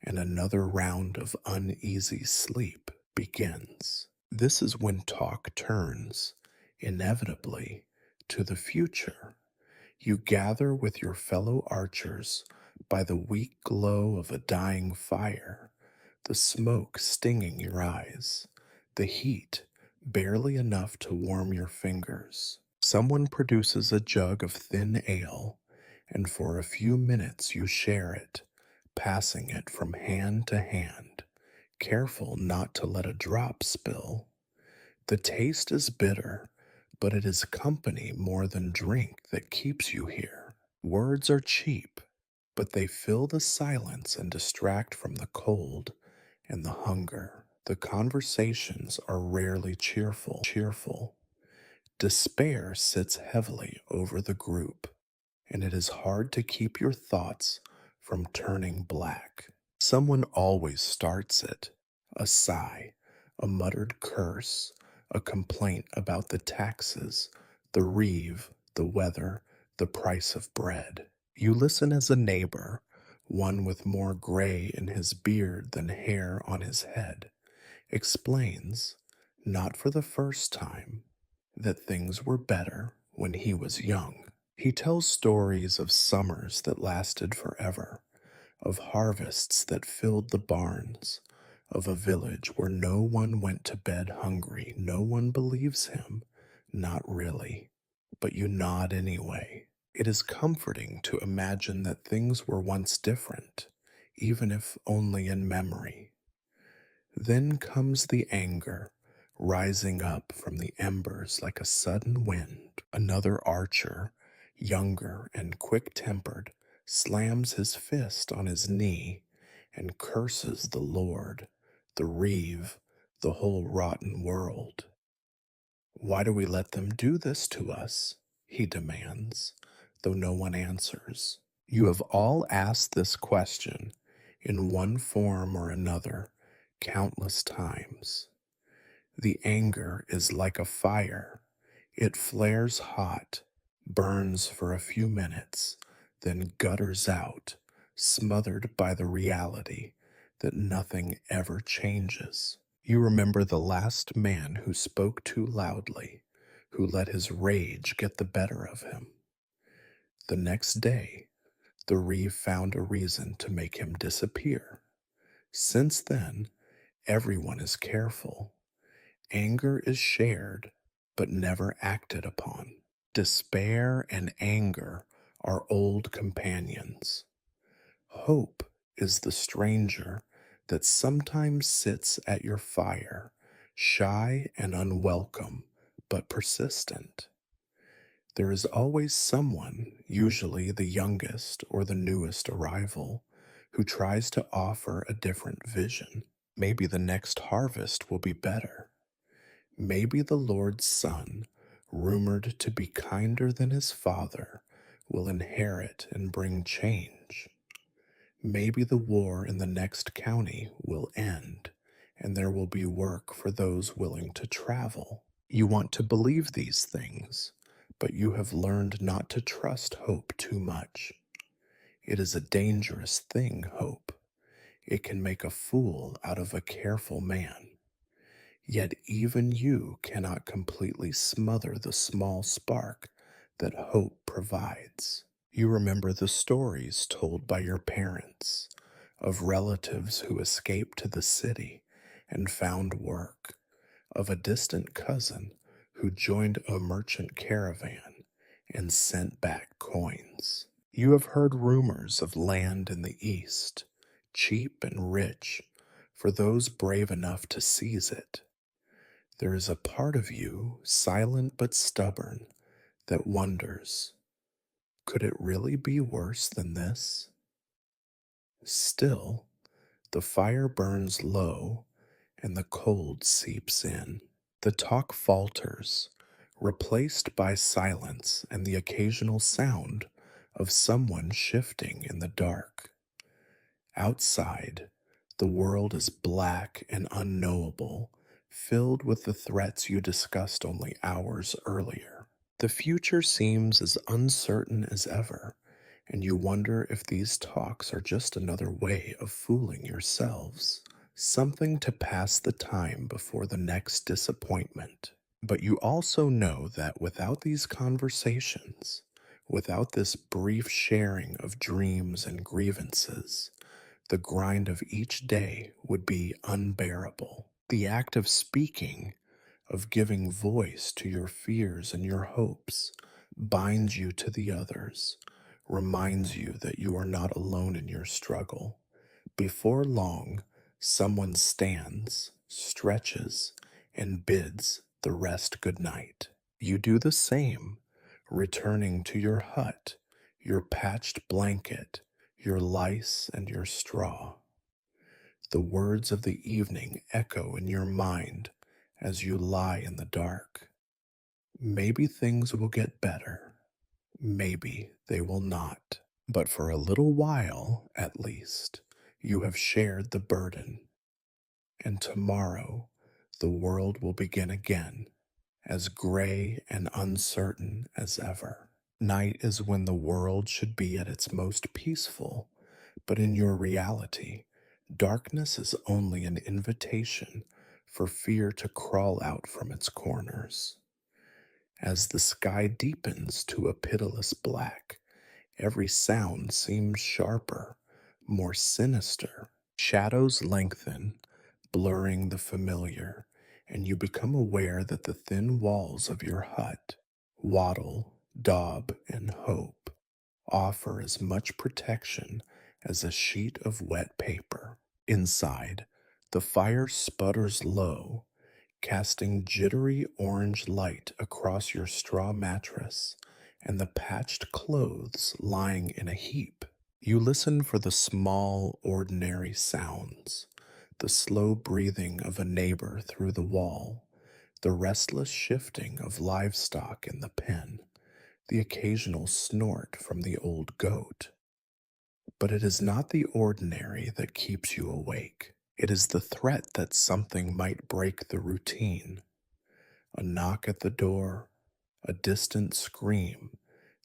and another round of uneasy sleep begins. This is when talk turns, inevitably, to the future. You gather with your fellow archers by the weak glow of a dying fire, the smoke stinging your eyes, the heat barely enough to warm your fingers. Someone produces a jug of thin ale, and for a few minutes you share it, passing it from hand to hand, careful not to let a drop spill. The taste is bitter, but it is company more than drink that keeps you here. Words are cheap, but they fill the silence and distract from the cold and the hunger. The conversations are rarely cheerful. Despair sits heavily over the group, and it is hard to keep your thoughts from turning black. Someone always starts it, a sigh, a muttered curse, a complaint about the taxes, the reeve, the weather, the price of bread. You listen as a neighbor, one with more gray in his beard than hair on his head, explains, not for the first time, that things were better when he was young. He tells stories of summers that lasted forever, of harvests that filled the barns, of a village where no one went to bed hungry. No one believes him, not really, but you nod anyway. It is comforting to imagine that things were once different, even if only in memory. Then comes the anger, rising up from the embers like a sudden wind. Another archer, younger and quick tempered, slams his fist on his knee and curses the Lord, the reeve, the whole rotten world. Why do we let them do this to us? He demands, though no one answers. You have all asked this question in one form or another countless times. The anger is like a fire. It flares hot, burns for a few minutes, then gutters out, smothered by the reality that nothing ever changes. You remember the last man who spoke too loudly, who let his rage get the better of him. The next day, the reeve found a reason to make him disappear. Since then, everyone is careful. Anger is shared, but never acted upon. Despair and anger are old companions. Hope is the stranger that sometimes sits at your fire, shy and unwelcome, but persistent. There is always someone, usually the youngest or the newest arrival, who tries to offer a different vision. Maybe the next harvest will be better. Maybe the Lord's son, rumored to be kinder than his father, will inherit and bring change. Maybe the war in the next county will end, and there will be work for those willing to travel. You want to believe these things, but you have learned not to trust hope too much. It is a dangerous thing, hope. It can make a fool out of a careful man. Yet even you cannot completely smother the small spark that hope provides. You remember the stories told by your parents of relatives who escaped to the city and found work, of a distant cousin who joined a merchant caravan and sent back coins. You have heard rumors of land in the east, cheap and rich for those brave enough to seize it. There is a part of you, silent but stubborn, that wonders, could it really be worse than this? Still, the fire burns low and the cold seeps in. The talk falters, replaced by silence and the occasional sound of someone shifting in the dark. Outside, the world is black and unknowable, filled with the threats you discussed only hours earlier. The future seems as uncertain as ever, and you wonder if these talks are just another way of fooling yourselves, something to pass the time before the next disappointment. But you also know that without these conversations, without this brief sharing of dreams and grievances, the grind of each day would be unbearable. The act of speaking, of giving voice to your fears and your hopes, binds you to the others, reminds you that you are not alone in your struggle. Before long, someone stands, stretches, and bids the rest good night. You do the same, returning to your hut, your patched blanket, your lice, and your straw. The words of the evening echo in your mind as you lie in the dark. Maybe things will get better. Maybe they will not. But for a little while, at least, you have shared the burden. And tomorrow, the world will begin again, as gray and uncertain as ever. Night is when the world should be at its most peaceful, but in your reality, darkness is only an invitation for fear to crawl out from its corners. As the sky deepens to a pitiless black, every sound seems sharper, more sinister. Shadows lengthen, blurring the familiar, and you become aware that the thin walls of your hut, wattle, daub, and hope, offer as much protection as a sheet of wet paper. Inside, the fire sputters low, casting jittery orange light across your straw mattress and the patched clothes lying in a heap. You listen for the small, ordinary sounds, the slow breathing of a neighbor through the wall, the restless shifting of livestock in the pen, the occasional snort from the old goat. But it is not the ordinary that keeps you awake. It is the threat that something might break the routine. A knock at the door, a distant scream,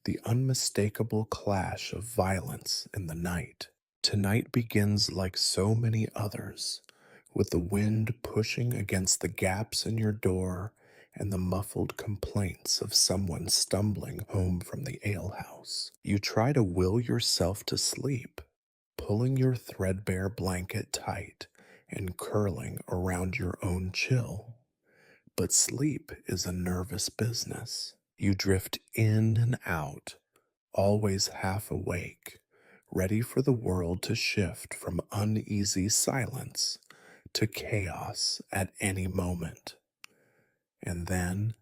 the unmistakable clash of violence in the night. Tonight begins like so many others, with the wind pushing against the gaps in your door and the muffled complaints of someone stumbling home from the alehouse. You try to will yourself to sleep, pulling your threadbare blanket tight and curling around your own chill. But sleep is a nervous business. You drift in and out, always half awake, ready for the world to shift from uneasy silence to chaos at any moment. And then,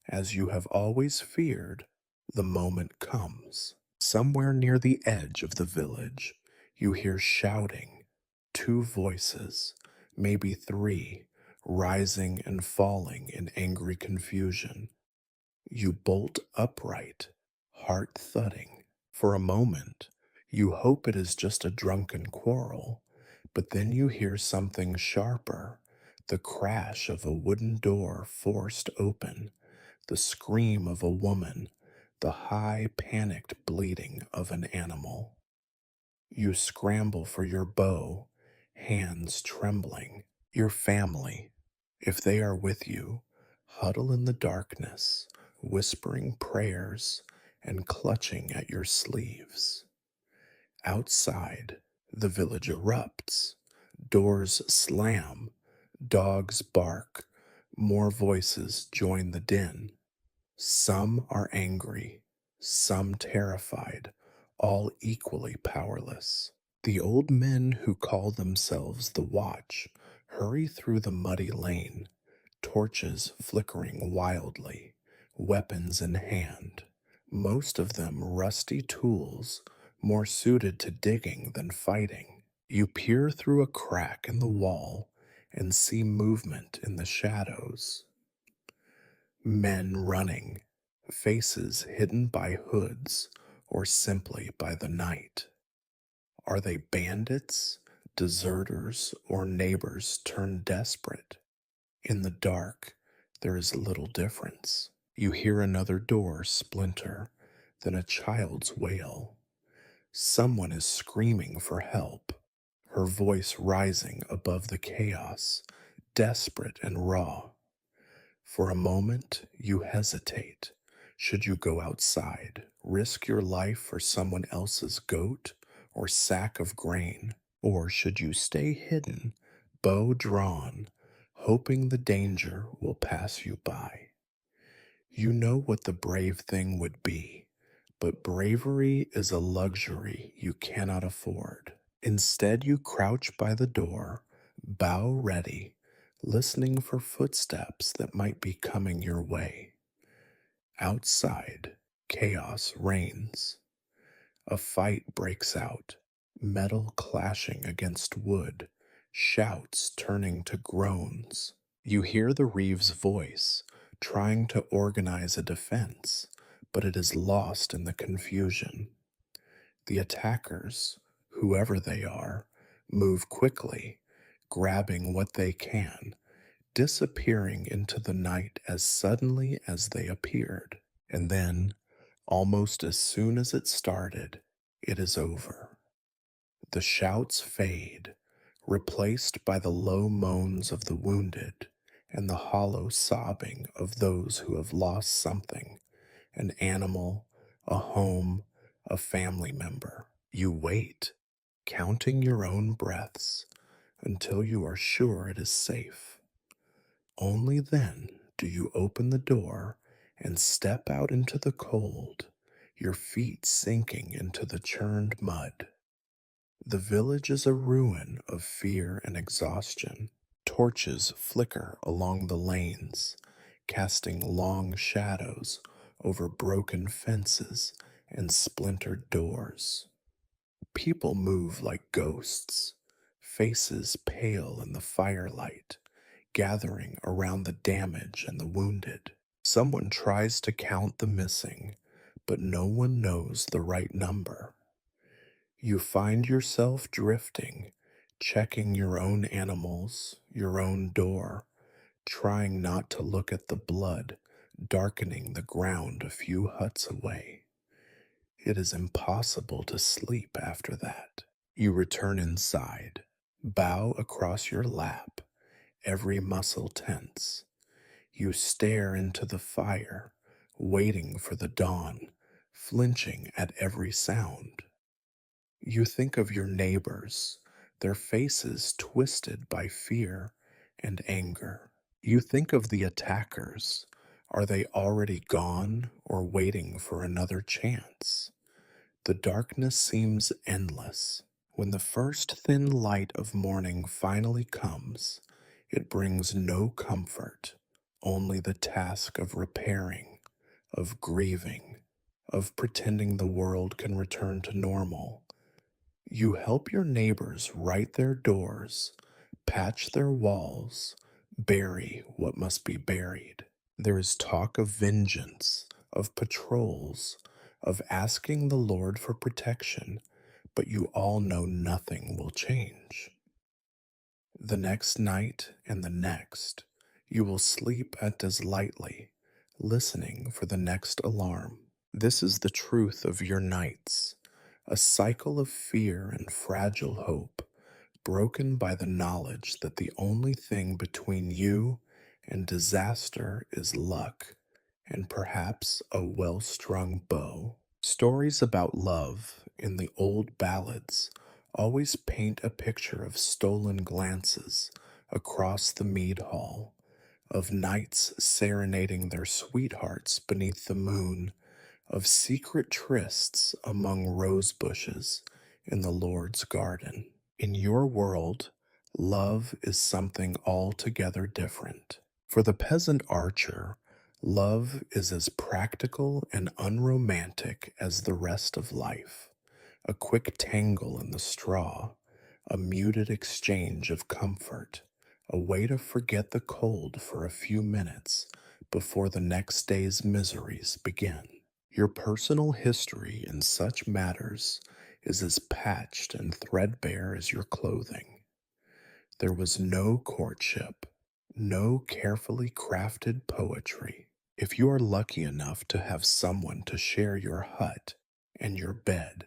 as you have always feared, the moment comes. Somewhere near the edge of the village, you hear shouting, two voices, maybe three, rising and falling in angry confusion. You bolt upright, heart thudding. For a moment, you hope it is just a drunken quarrel, but then you hear something sharper, the crash of a wooden door forced open, the scream of a woman, the high, panicked bleating of an animal. You scramble for your bow, hands trembling. Your family, If they are with you, huddle in the darkness, whispering prayers and clutching at your sleeves. Outside, the village erupts. Doors slam, dogs bark, more voices join the din. Some are angry, some terrified, all equally powerless. The old men who call themselves the Watch hurry through the muddy lane, torches flickering wildly, weapons in hand, most of them rusty tools more suited to digging than fighting. You peer through a crack in the wall and see movement in the shadows. Men running, faces hidden by hoods or simply by the night. Are they bandits, deserters, or neighbors turned desperate? In the dark, there is little difference. You hear another door splinter, then a child's wail. Someone is screaming for help, her voice rising above the chaos, desperate and raw. For a moment, you hesitate. Should you go outside, risk your life for someone else's goat or sack of grain? Or should you stay hidden, bow drawn, hoping the danger will pass you by? You know what the brave thing would be, but bravery is a luxury you cannot afford. Instead, you crouch by the door, bow ready, listening for footsteps that might be coming your way. Outside, chaos reigns. A fight breaks out, metal clashing against wood, shouts turning to groans. You hear the Reeve's voice, trying to organize a defense, but it is lost in the confusion. The attackers, whoever they are, move quickly, grabbing what they can, disappearing into the night as suddenly as they appeared. And then, almost as soon as it started, it is over. The shouts fade, replaced by the low moans of the wounded and the hollow sobbing of those who have lost something, an animal, a home, a family member. You wait, counting your own breaths until you are sure it is safe. Only then do you open the door and step out into the cold, your feet sinking into the churned mud. The village is a ruin of fear and exhaustion. Torches flicker along the lanes, casting long shadows over broken fences and splintered doors. People move like ghosts, faces pale in the firelight, gathering around the damage and the wounded. Someone tries to count the missing, but no one knows the right number. You find yourself drifting, checking your own animals, your own door, trying not to look at the blood darkening the ground a few huts away. It is impossible to sleep after that. You return inside, bow across your lap, every muscle tense. You stare into the fire, waiting for the dawn, flinching at every sound. You think of your neighbors, their faces twisted by fear and anger. You think of the attackers. Are they already gone or waiting for another chance? The darkness seems endless. When the first thin light of morning finally comes, it brings no comfort, only the task of repairing, of grieving, of pretending the world can return to normal. You help your neighbors right their doors, patch their walls, bury what must be buried. There is talk of vengeance, of patrols, of asking the Lord for protection, but you all know nothing will change. The next night and the next, you will sleep as lightly, listening for the next alarm. This is the truth of your nights, a cycle of fear and fragile hope, broken by the knowledge that the only thing between you and disaster is luck, and perhaps a well strung bow. Stories about love in the old ballads always paint a picture of stolen glances across the mead hall, of knights serenading their sweethearts beneath the moon, of secret trysts among rose bushes in the Lord's garden. In your world, love is something altogether different. For the peasant archer, love is as practical and unromantic as the rest of life. A quick tangle in the straw, a muted exchange of comfort, a way to forget the cold for a few minutes before the next day's miseries begin. Your personal history in such matters is as patched and threadbare as your clothing. There was no courtship, no carefully crafted poetry. If you are lucky enough to have someone to share your hut and your bed,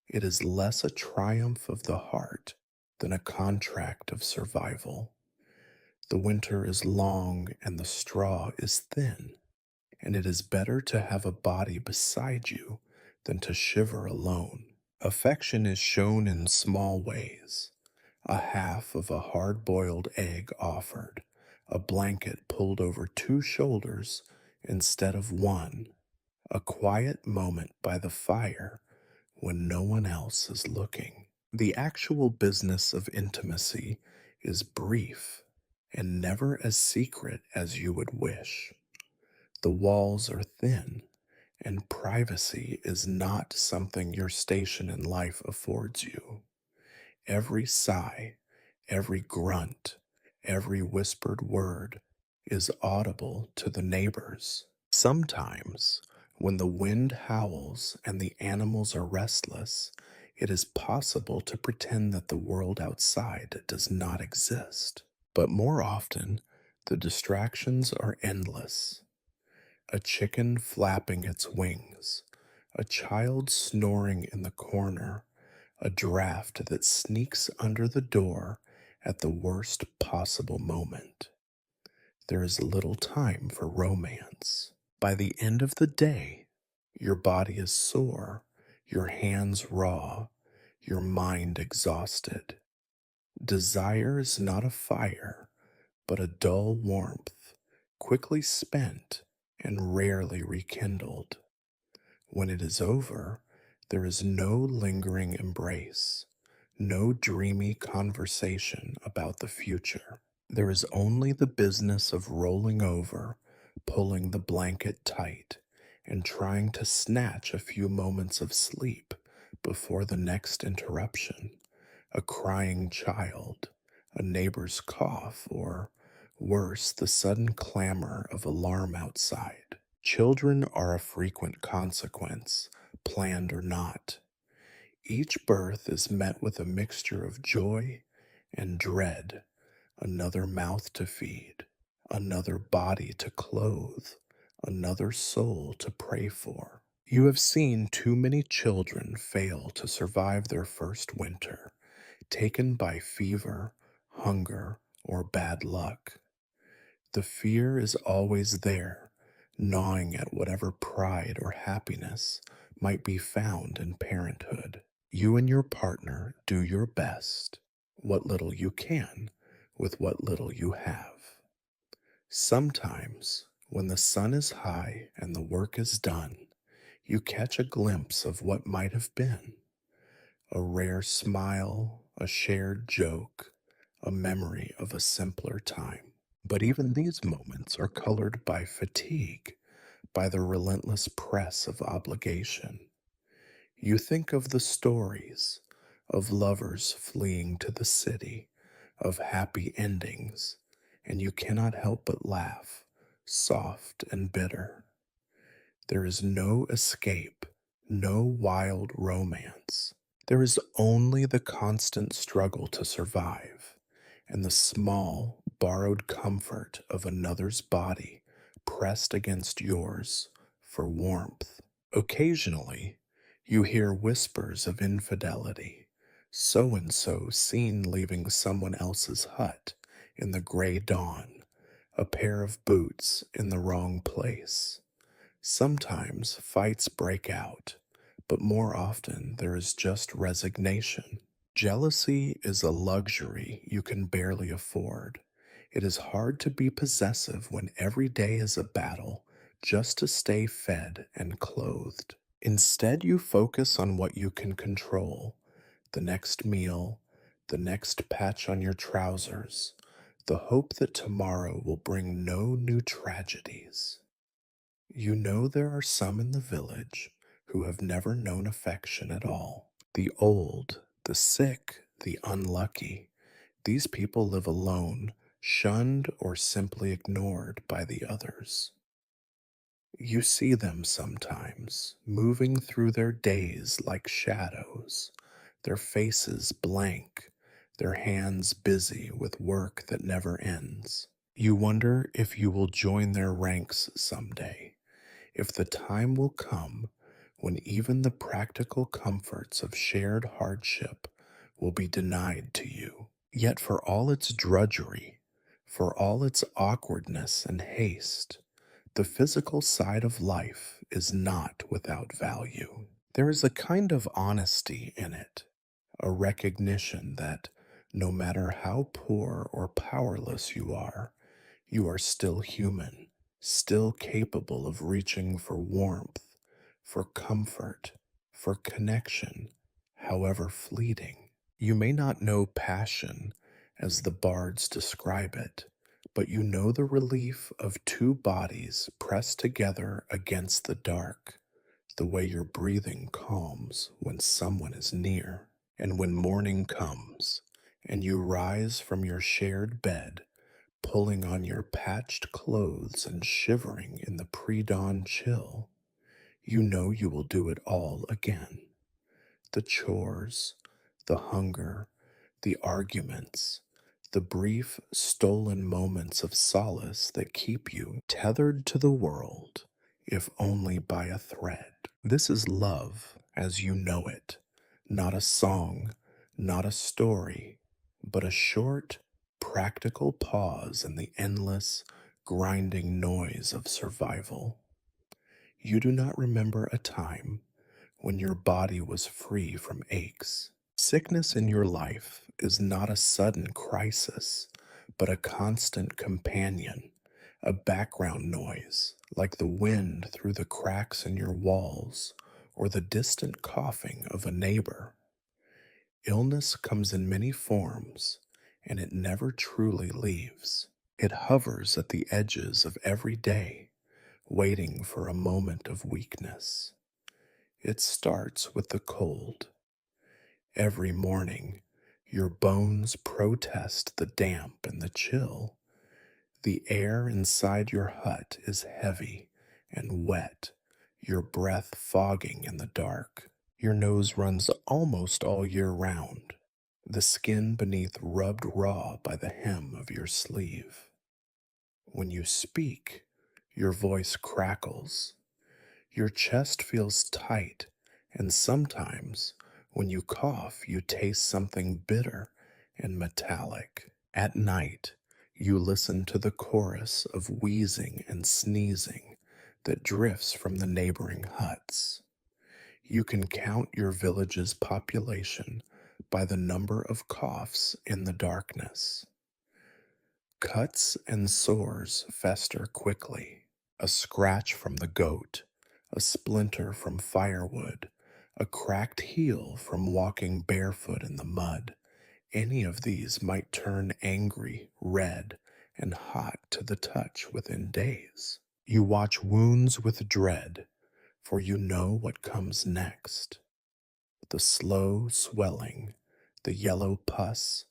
it is less a triumph of the heart than a contract of survival. The winter is long and the straw is thin, and it is better to have a body beside you than to shiver alone. Affection is shown in small ways. A half of a hard boiled egg offered, a blanket pulled over two shoulders instead of one, a quiet moment by the fire when no one else is looking. The actual business of intimacy is brief and never as secret as you would wish. The walls are thin, and privacy is not something your station in life affords you. Every sigh, every grunt, every whispered word is audible to the neighbors. Sometimes, when the wind howls and the animals are restless, it is possible to pretend that the world outside does not exist. But more often, the distractions are endless. A chicken flapping its wings, a child snoring in the corner, a draft that sneaks under the door at the worst possible moment. There is little time for romance. By the end of the day, your body is sore, your hands raw, your mind exhausted. Desire is not a fire, but a dull warmth, quickly spent and rarely rekindled. When it is over, there is no lingering embrace, no dreamy conversation about the future. There is only the business of rolling over, pulling the blanket tight, and trying to snatch a few moments of sleep before the next interruption, a crying child, a neighbor's cough, or worse, the sudden clamor of alarm outside. Children are a frequent consequence, planned or not. Each birth is met with a mixture of joy and dread, another mouth to feed, another body to clothe, another soul to pray for. You have seen too many children fail to survive their first winter, taken by fever, hunger, or bad luck. The fear is always there, gnawing at whatever pride or happiness might be found in parenthood. You and your partner do your best, what little you can, with what little you have. Sometimes, when the sun is high and the work is done, you catch a glimpse of what might have been. A rare smile, a shared joke, a memory of a simpler time. But even these moments are colored by fatigue, by the relentless press of obligation. You think of the stories of lovers fleeing to the city, of happy endings, and you cannot help but laugh, soft and bitter. There is no escape, no wild romance. There is only the constant struggle to survive, and the small, borrowed comfort of another's body pressed against yours for warmth. Occasionally, you hear whispers of infidelity, so and so seen leaving someone else's hut in the gray dawn, a pair of boots in the wrong place. Sometimes fights break out, but more often there is just resignation. Jealousy is a luxury you can barely afford. It is hard to be possessive when every day is a battle just to stay fed and clothed. Instead, you focus on what you can control: the next meal, the next patch on your trousers, the hope that tomorrow will bring no new tragedies. You know there are some in the village who have never known affection at all. The old, the sick, the unlucky. These people live alone, shunned or simply ignored by the others. You see them sometimes, moving through their days like shadows, their faces blank, their hands busy with work that never ends. You wonder if you will join their ranks someday, if the time will come when even the practical comforts of shared hardship will be denied to you. Yet, for all its drudgery, for all its awkwardness and haste, the physical side of life is not without value. There is a kind of honesty in it, a recognition that no matter how poor or powerless you are still human, still capable of reaching for warmth, for comfort, for connection, however fleeting. You may not know passion as the bards describe it, but you know the relief of two bodies pressed together against the dark, the way your breathing calms when someone is near. And when morning comes, and you rise from your shared bed, pulling on your patched clothes and shivering in the pre dawn chill, you know you will do it all again. The chores, the hunger, the arguments, the brief, stolen moments of solace that keep you tethered to the world, if only by a thread. This is love as you know it, not a song, not a story, but a short, practical pause in the endless, grinding noise of survival. You do not remember a time when your body was free from aches. Sickness in your life is not a sudden crisis, but a constant companion, a background noise, like the wind through the cracks in your walls or the distant coughing of a neighbor. Illness comes in many forms, and it never truly leaves. It hovers at the edges of every day, waiting for a moment of weakness. It starts with the cold. Every morning, your bones protest the damp and the chill. The air inside your hut is heavy and wet, your breath fogging in the dark. Your nose runs almost all year round, the skin beneath rubbed raw by the hem of your sleeve. When you speak, your voice crackles. Your chest feels tight, and sometimes when you cough, you taste something bitter and metallic. At night, you listen to the chorus of wheezing and sneezing that drifts from the neighboring huts. You can count your village's population by the number of coughs in the darkness. Cuts and sores fester quickly. A scratch from the goat, a splinter from firewood, a cracked heel from walking barefoot in the mud. Any of these might turn angry, red, and hot to the touch within days. You watch wounds with dread, for you know what comes next. The slow swelling, the yellow pus,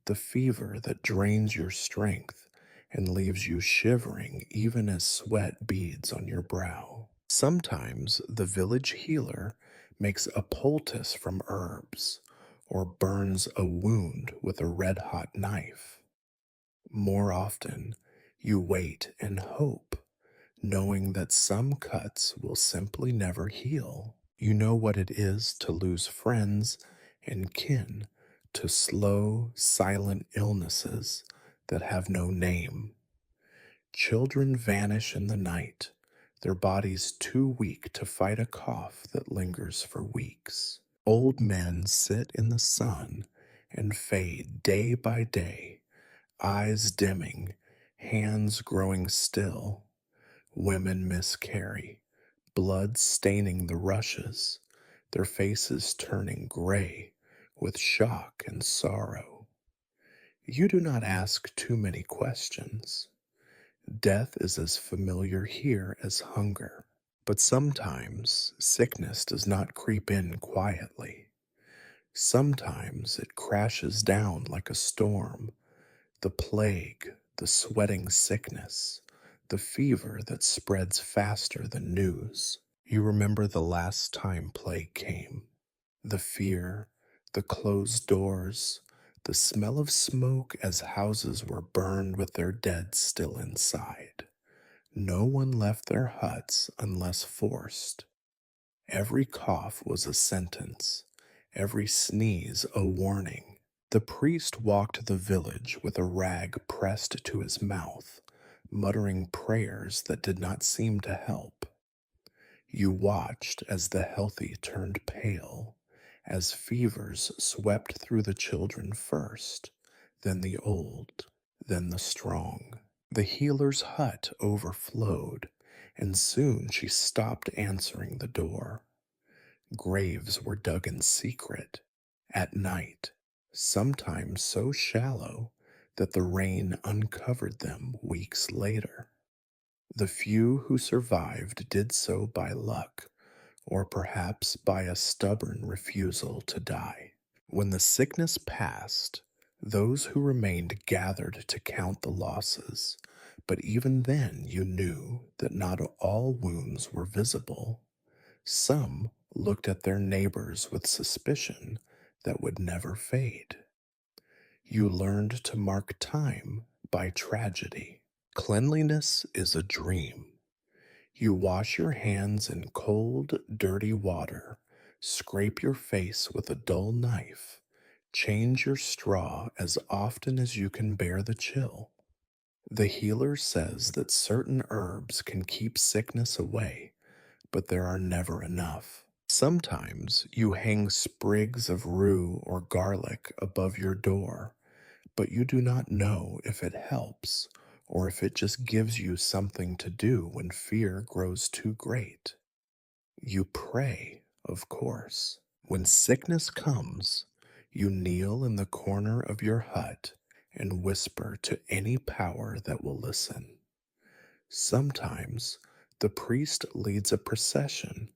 the fever that drains your strength and leaves you shivering even as sweat beads on your brow. Sometimes the village healer makes a poultice from herbs or burns a wound with a red hot knife. More often, you wait and hope, knowing that some cuts will simply never heal. You know what it is to lose friends and kin to slow, silent illnesses that have no name. Children vanish in the night, their bodies too weak to fight a cough that lingers for weeks. Old men sit in the sun and fade day by day, eyes dimming, hands growing still. Women miscarry, blood staining the rushes, their faces turning gray with shock and sorrow. You do not ask too many questions. Death is as familiar here as hunger. But sometimes sickness does not creep in quietly. Sometimes it crashes down like a storm, the plague, the sweating sickness, the fever that spreads faster than news. You remember the last time plague came, the fear, the closed doors, the smell of smoke as houses were burned with their dead still inside. No one left their huts unless forced. Every cough was a sentence, every sneeze a warning. The priest walked the village with a rag pressed to his mouth, muttering prayers that did not seem to help. You watched as the healthy turned pale, as fevers swept through the children first, then the old, then the strong. The healer's hut overflowed, and soon she stopped answering the door. Graves were dug in secret, at night, sometimes so shallow that the rain uncovered them weeks later. The few who survived did so by luck, or perhaps by a stubborn refusal to die. When the sickness passed, those who remained gathered to count the losses, but even then you knew that not all wounds were visible. Some looked at their neighbors with suspicion that would never fade. You learned to mark time by tragedy. Cleanliness is a dream. You wash your hands in cold, dirty water, scrape your face with a dull knife, change your straw as often as you can bear the chill. The healer says that certain herbs can keep sickness away, but there are never enough. Sometimes you hang sprigs of rue or garlic above your door, but you do not know if it helps or if it just gives you something to do when fear grows too great. You pray, of course. When sickness comes, you kneel in the corner of your hut and whisper to any power that will listen. Sometimes the priest leads a procession,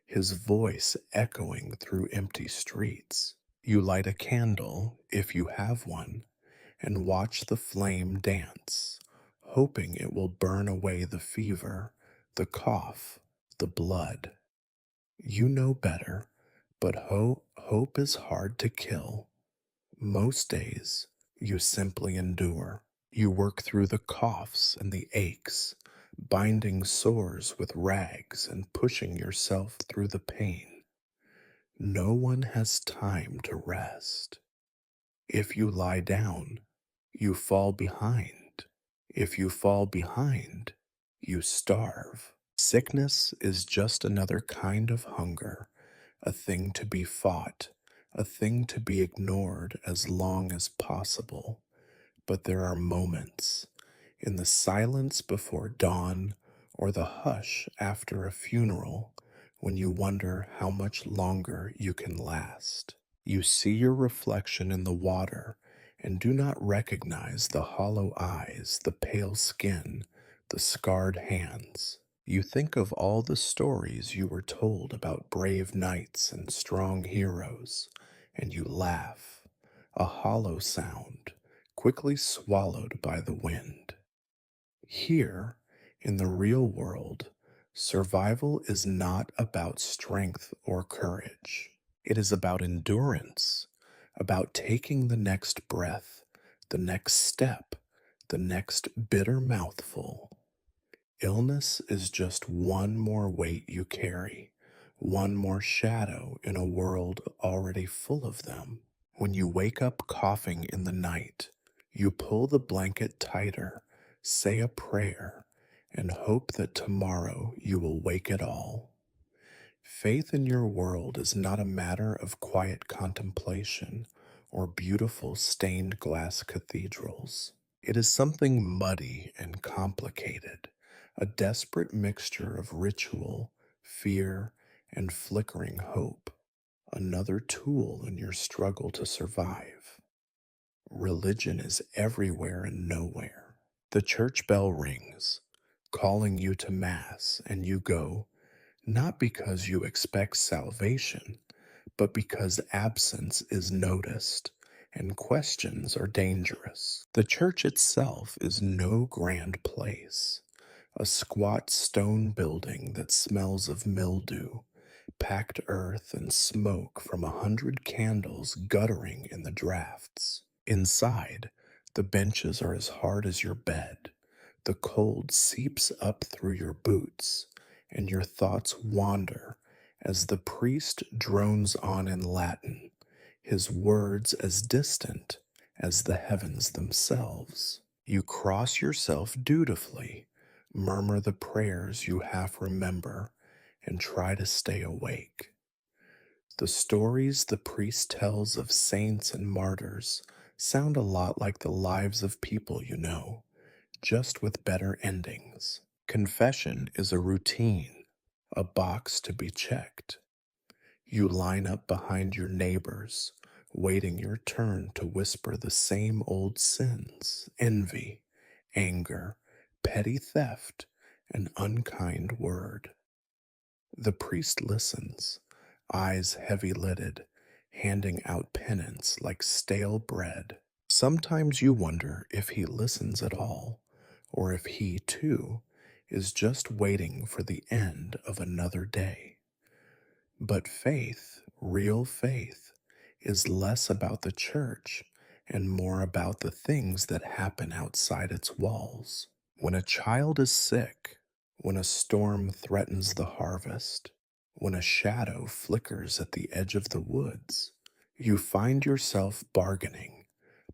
his voice echoing through empty streets. You light a candle, if you have one, and watch the flame dance, hoping it will burn away the fever, the cough, the blood. You know better, but hope is hard to kill. Most days, you simply endure. You work through the coughs and the aches, binding sores with rags and pushing yourself through the pain. No one has time to rest. If you lie down, you fall behind. If you fall behind, you starve. Sickness is just another kind of hunger, a thing to be fought, a thing to be ignored as long as possible. But there are moments, in the silence before dawn or the hush after a funeral, when you wonder how much longer you can last. You see your reflection in the water and do not recognize the hollow eyes, the pale skin, the scarred hands. You think of all the stories you were told about brave knights and strong heroes, and you laugh, a hollow sound, quickly swallowed by the wind. Here, in the real world, survival is not about strength or courage. It is about endurance, about taking the next breath, the next step, the next bitter mouthful. Illness is just one more weight you carry, one more shadow in a world already full of them. When you wake up coughing in the night, you pull the blanket tighter, say a prayer, and hope that tomorrow you will wake it all. Faith in your world is not a matter of quiet contemplation or beautiful stained glass cathedrals. It is something muddy and complicated, a desperate mixture of ritual, fear, and flickering hope, another tool in your struggle to survive. Religion is everywhere and nowhere. The church bell rings, calling you to Mass, and you go, not because you expect salvation, but because absence is noticed and questions are dangerous. The church itself is no grand place, a squat stone building that smells of mildew, packed earth, and smoke from 100 candles guttering in the drafts. Inside, the benches are as hard as your bed. The cold seeps up through your boots, and your thoughts wander as the priest drones on in Latin, his words as distant as the heavens themselves. You cross yourself dutifully, murmur the prayers you half remember, and try to stay awake. The stories the priest tells of saints and martyrs sound a lot like the lives of people you know, just with better endings. Confession is a routine, a box to be checked. You line up behind your neighbors, waiting your turn to whisper the same old sins: envy, anger, petty theft, an unkind word. The priest listens, eyes heavy lidded, handing out penance like stale bread. Sometimes you wonder if he listens at all, or if he, too, is just waiting for the end of another day. But faith, real faith, is less about the church and more about the things that happen outside its walls. When a child is sick, when a storm threatens the harvest, when a shadow flickers at the edge of the woods, you find yourself bargaining,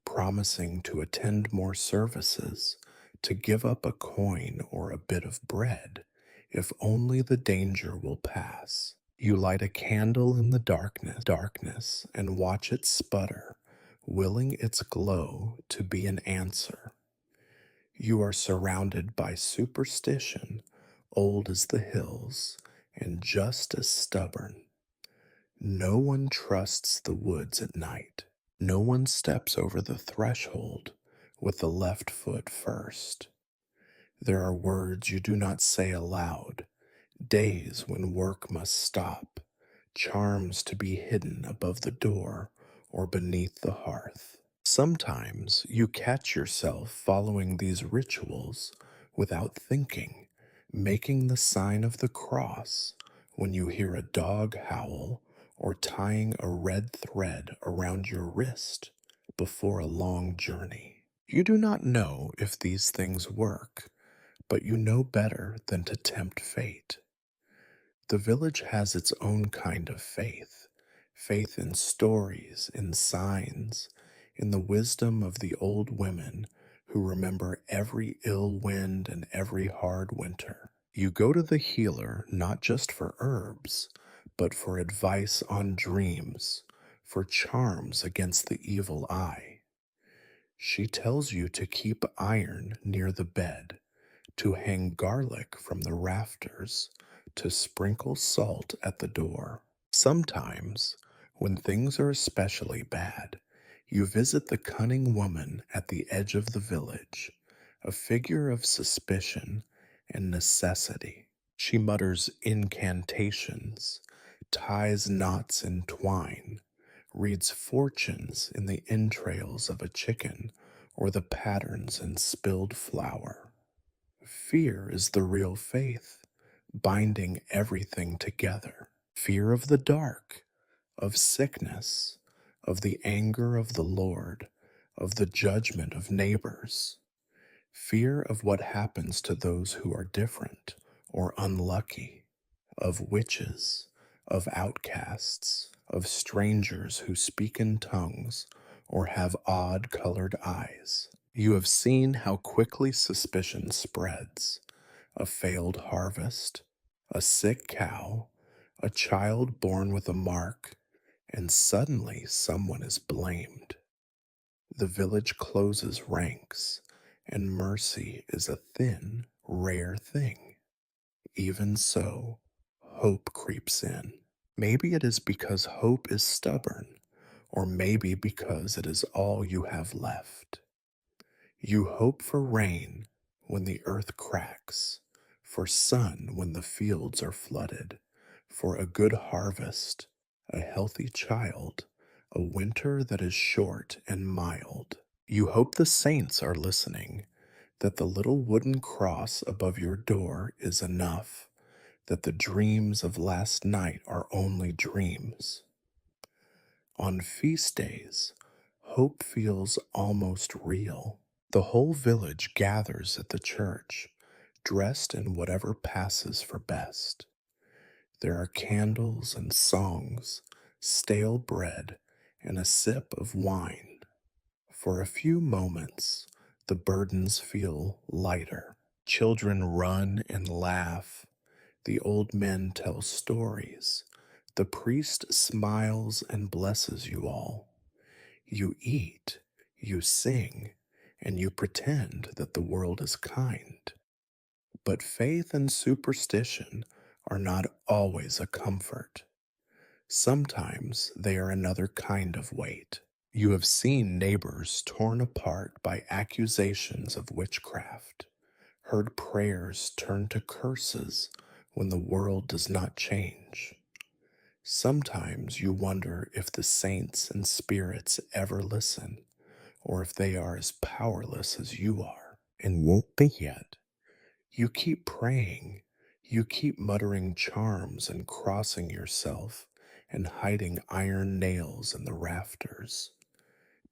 promising to attend more services, to give up a coin or a bit of bread, if only the danger will pass. You light a candle in the darkness and watch it sputter, willing its glow to be an answer. You are surrounded by superstition, old as the hills, and just as stubborn. No one trusts the woods at night. No one steps over the threshold with the left foot first. There are words you do not say aloud, days when work must stop, charms to be hidden above the door or beneath the hearth. Sometimes you catch yourself following these rituals without thinking, making the sign of the cross when you hear a dog howl or tying a red thread around your wrist before a long journey. You do not know if these things work, but you know better than to tempt fate. The village has its own kind of faith, faith in stories, in signs, in the wisdom of the old women who remember every ill wind and every hard winter. You go to the healer not just for herbs, but for advice on dreams, for charms against the evil eye. She tells you to keep iron near the bed, to hang garlic from the rafters, to sprinkle salt at the door. Sometimes, when things are especially bad, you visit the cunning woman at the edge of the village, a figure of suspicion and necessity. She mutters incantations, ties knots in twine, reads fortunes in the entrails of a chicken or the patterns in spilled flour. Fear is the real faith, binding everything together. Fear of the dark, of sickness, of the anger of the Lord, of the judgment of neighbors. Fear of what happens to those who are different or unlucky, of witches, of outcasts, of strangers who speak in tongues or have odd colored eyes. You have seen how quickly suspicion spreads: a failed harvest, a sick cow, a child born with a mark, and suddenly someone is blamed. The village closes ranks, and mercy is a thin, rare thing. Even so, hope creeps in. Maybe it is because hope is stubborn, or maybe because it is all you have left. You hope for rain when the earth cracks, for sun when the fields are flooded, for a good harvest, a healthy child, a winter that is short and mild. You hope the saints are listening, that the little wooden cross above your door is enough, that the dreams of last night are only dreams. On feast days, hope feels almost real. The whole village gathers at the church, dressed in whatever passes for best. There are candles and songs, stale bread, and a sip of wine. For a few moments, the burdens feel lighter. Children run and laugh. The old men tell stories. The priest smiles and blesses you all. You eat, you sing, and you pretend that the world is kind. But faith and superstition are not always a comfort. Sometimes they are another kind of weight. You have seen neighbors torn apart by accusations of witchcraft, heard prayers turn to curses when the world does not change. Sometimes you wonder if the saints and spirits ever listen, or if they are as powerless as you are and won't be yet. You keep praying, you keep muttering charms and crossing yourself and hiding iron nails in the rafters,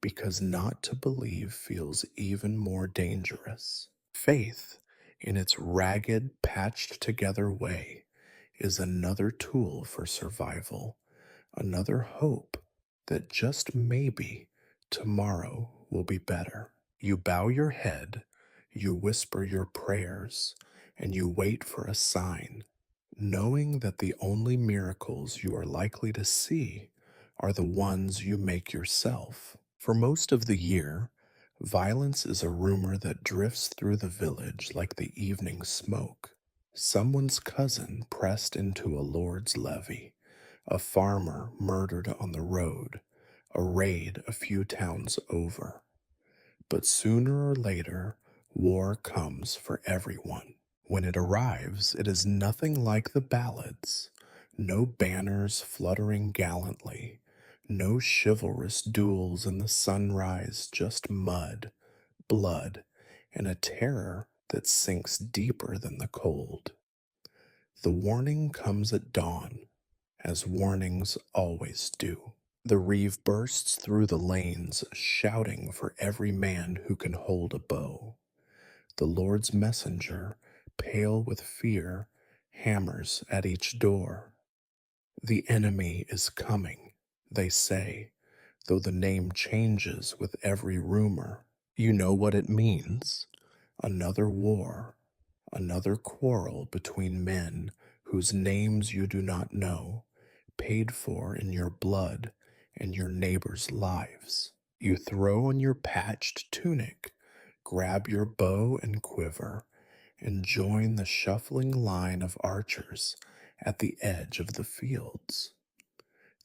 because not to believe feels even more dangerous. Faith, in its ragged, patched together way, is another tool for survival, another hope that just maybe tomorrow will be better. You bow your head, you whisper your prayers, and you wait for a sign, knowing that the only miracles you are likely to see are the ones you make yourself. For most of the year, violence is a rumor that drifts through the village like the evening smoke. Someone's cousin pressed into a lord's levy, a farmer murdered on the road, a raid a few towns over. But sooner or later, war comes for everyone. When it arrives, it is nothing like the ballads. No banners fluttering gallantly, no chivalrous duels in the sunrise, just mud, blood, and a terror that sinks deeper than the cold. The warning comes at dawn, as warnings always do. The reeve bursts through the lanes, shouting for every man who can hold a bow. The Lord's messenger, pale with fear, hammers at each door. The enemy is coming, they say, though the name changes with every rumor. You know what it means: another war, another quarrel between men whose names you do not know, paid for in your blood and your neighbors' lives. You throw on your patched tunic, grab your bow and quiver, and join the shuffling line of archers at the edge of the fields.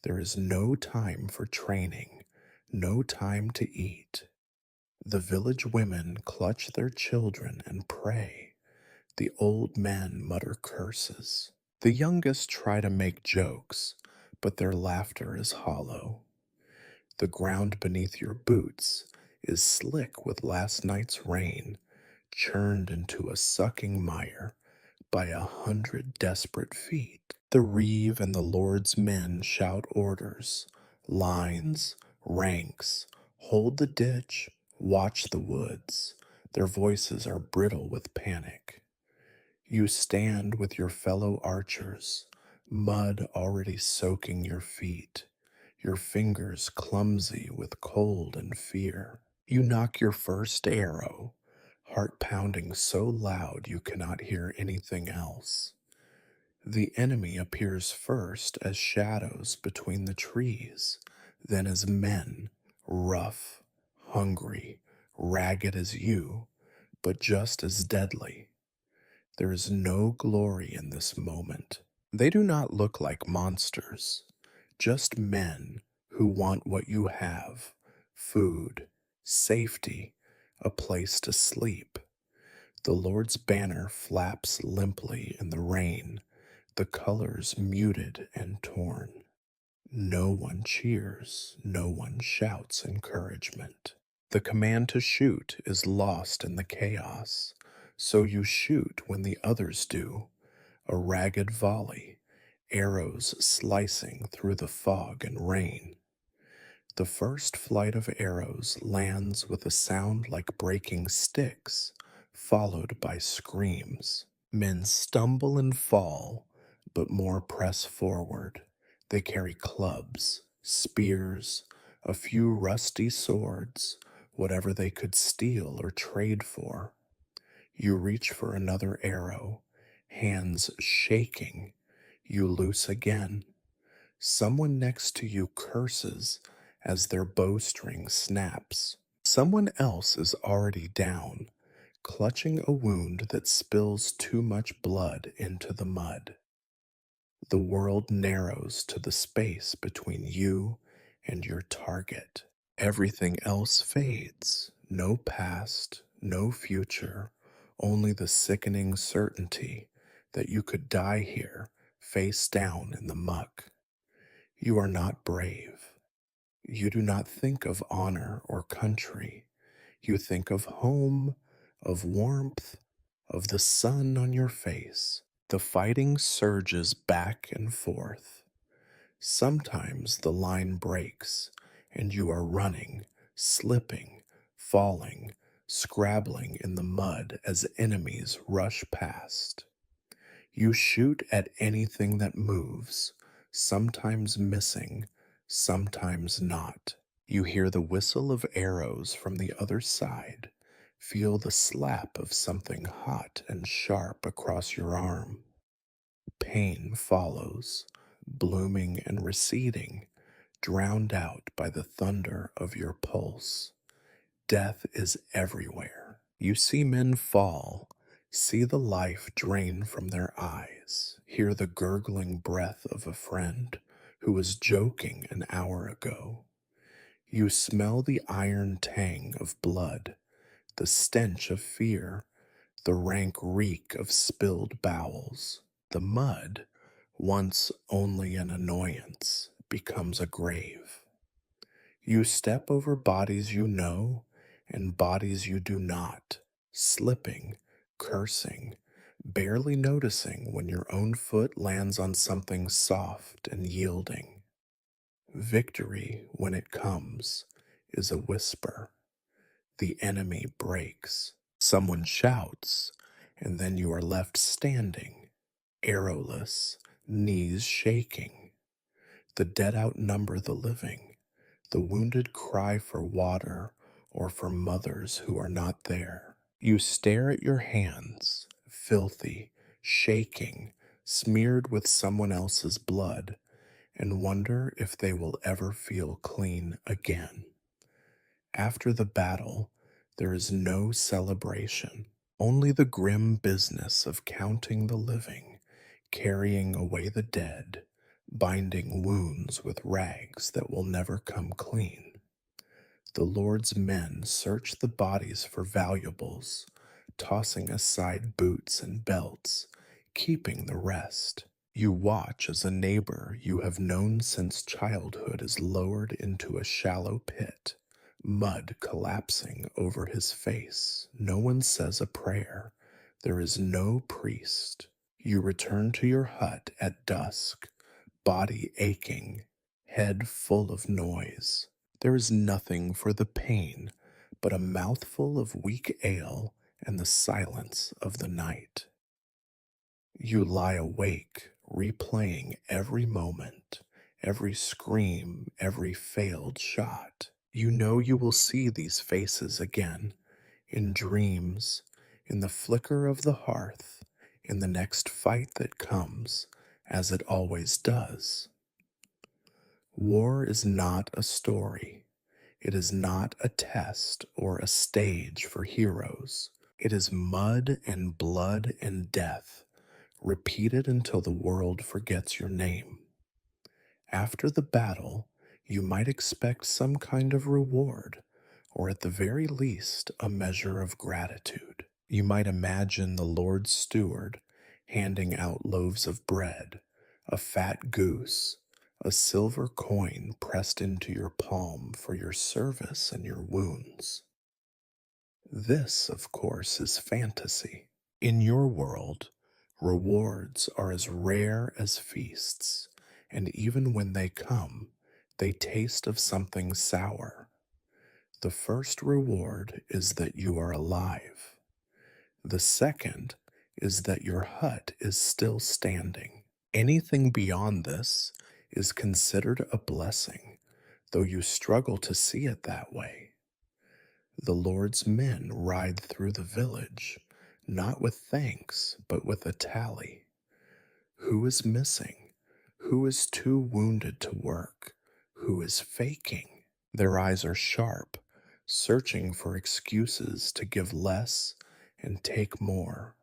There is no time for training, no time to eat. The village women clutch their children and pray. The old men mutter curses. The youngest try to make jokes, but their laughter is hollow. The ground beneath your boots is slick with last night's rain, churned into a sucking mire by 100 desperate feet. The reeve and the Lord's men shout orders, lines, ranks, hold the ditch, watch the woods. Their voices are brittle with panic. You stand with your fellow archers, mud already soaking your feet, your fingers clumsy with cold and fear. You knock your first arrow, heart pounding so loud you cannot hear anything else. The enemy appears first as shadows between the trees, then as men, rough, hungry, ragged as you, but just as deadly. There is no glory in this moment. They do not look like monsters, just men who want what you have: food, safety, a place to sleep. The Lord's banner flaps limply in the rain, the colors muted and torn. No one cheers, no one shouts encouragement. The command to shoot is lost in the chaos, so you shoot when the others do, a ragged volley, arrows slicing through the fog and rain. The first flight of arrows lands with a sound like breaking sticks, followed by screams. Men stumble and fall, but more press forward. They carry clubs, spears, a few rusty swords, whatever they could steal or trade for. You reach for another arrow, hands shaking. You loose again. Someone next to you curses as their bowstring snaps. Someone else is already down, clutching a wound that spills too much blood into the mud. The world narrows to the space between you and your target. Everything else fades. No past, no future, only the sickening certainty that you could die here, face down in the muck. You are not brave. You do not think of honor or country. You think of home, of warmth, of the sun on your face. The fighting surges back and forth. Sometimes the line breaks, and you are running, slipping, falling, scrabbling in the mud as enemies rush past. You shoot at anything that moves, sometimes missing, sometimes not. You hear the whistle of arrows from the other side, feel the slap of something hot and sharp across your arm. Pain follows, blooming and receding, drowned out by the thunder of your pulse. Death is everywhere. You see men fall, see the life drain from their eyes, hear the gurgling breath of a friend who was joking an hour ago. You smell the iron tang of blood, the stench of fear, the rank reek of spilled bowels. The mud, once only an annoyance, becomes a grave. You step over bodies you know and bodies you do not, slipping, cursing, barely noticing when your own foot lands on something soft and yielding. Victory, when it comes, is a whisper. The enemy breaks. Someone shouts, and then you are left standing, arrowless, knees shaking. The dead outnumber the living. The wounded cry for water or for mothers who are not there. You stare at your hands, filthy, shaking, smeared with someone else's blood, and wonder if they will ever feel clean again. After the battle, there is no celebration, only the grim business of counting the living, carrying away the dead, binding wounds with rags that will never come clean. The Lord's men search the bodies for valuables, tossing aside boots and belts, keeping the rest. You watch as a neighbor you have known since childhood is lowered into a shallow pit, mud collapsing over his face. No one says a prayer. There is no priest. You return to your hut at dusk, body aching, head full of noise. There is nothing for the pain but a mouthful of weak ale and the silence of the night. You lie awake, replaying every moment, every scream, every failed shot. You know you will see these faces again in dreams, in the flicker of the hearth, in the next fight that comes, as it always does. War is not a story. It is not a test or a stage for heroes. It is mud and blood and death, repeated until the world forgets your name. After the battle, you might expect some kind of reward, or at the very least, a measure of gratitude. You might imagine the Lord's steward handing out loaves of bread, a fat goose, a silver coin pressed into your palm for your service and your wounds. This, of course, is fantasy. In your world, rewards are as rare as feasts, and even when they come, they taste of something sour. The first reward is that you are alive. The second is that your hut is still standing. Anything beyond this is considered a blessing, though you struggle to see it that way. The Lord's men ride through the village, not with thanks, but with a tally. Who is missing? Who is too wounded to work? Who is faking? Their eyes are sharp, searching for excuses to give less and take more.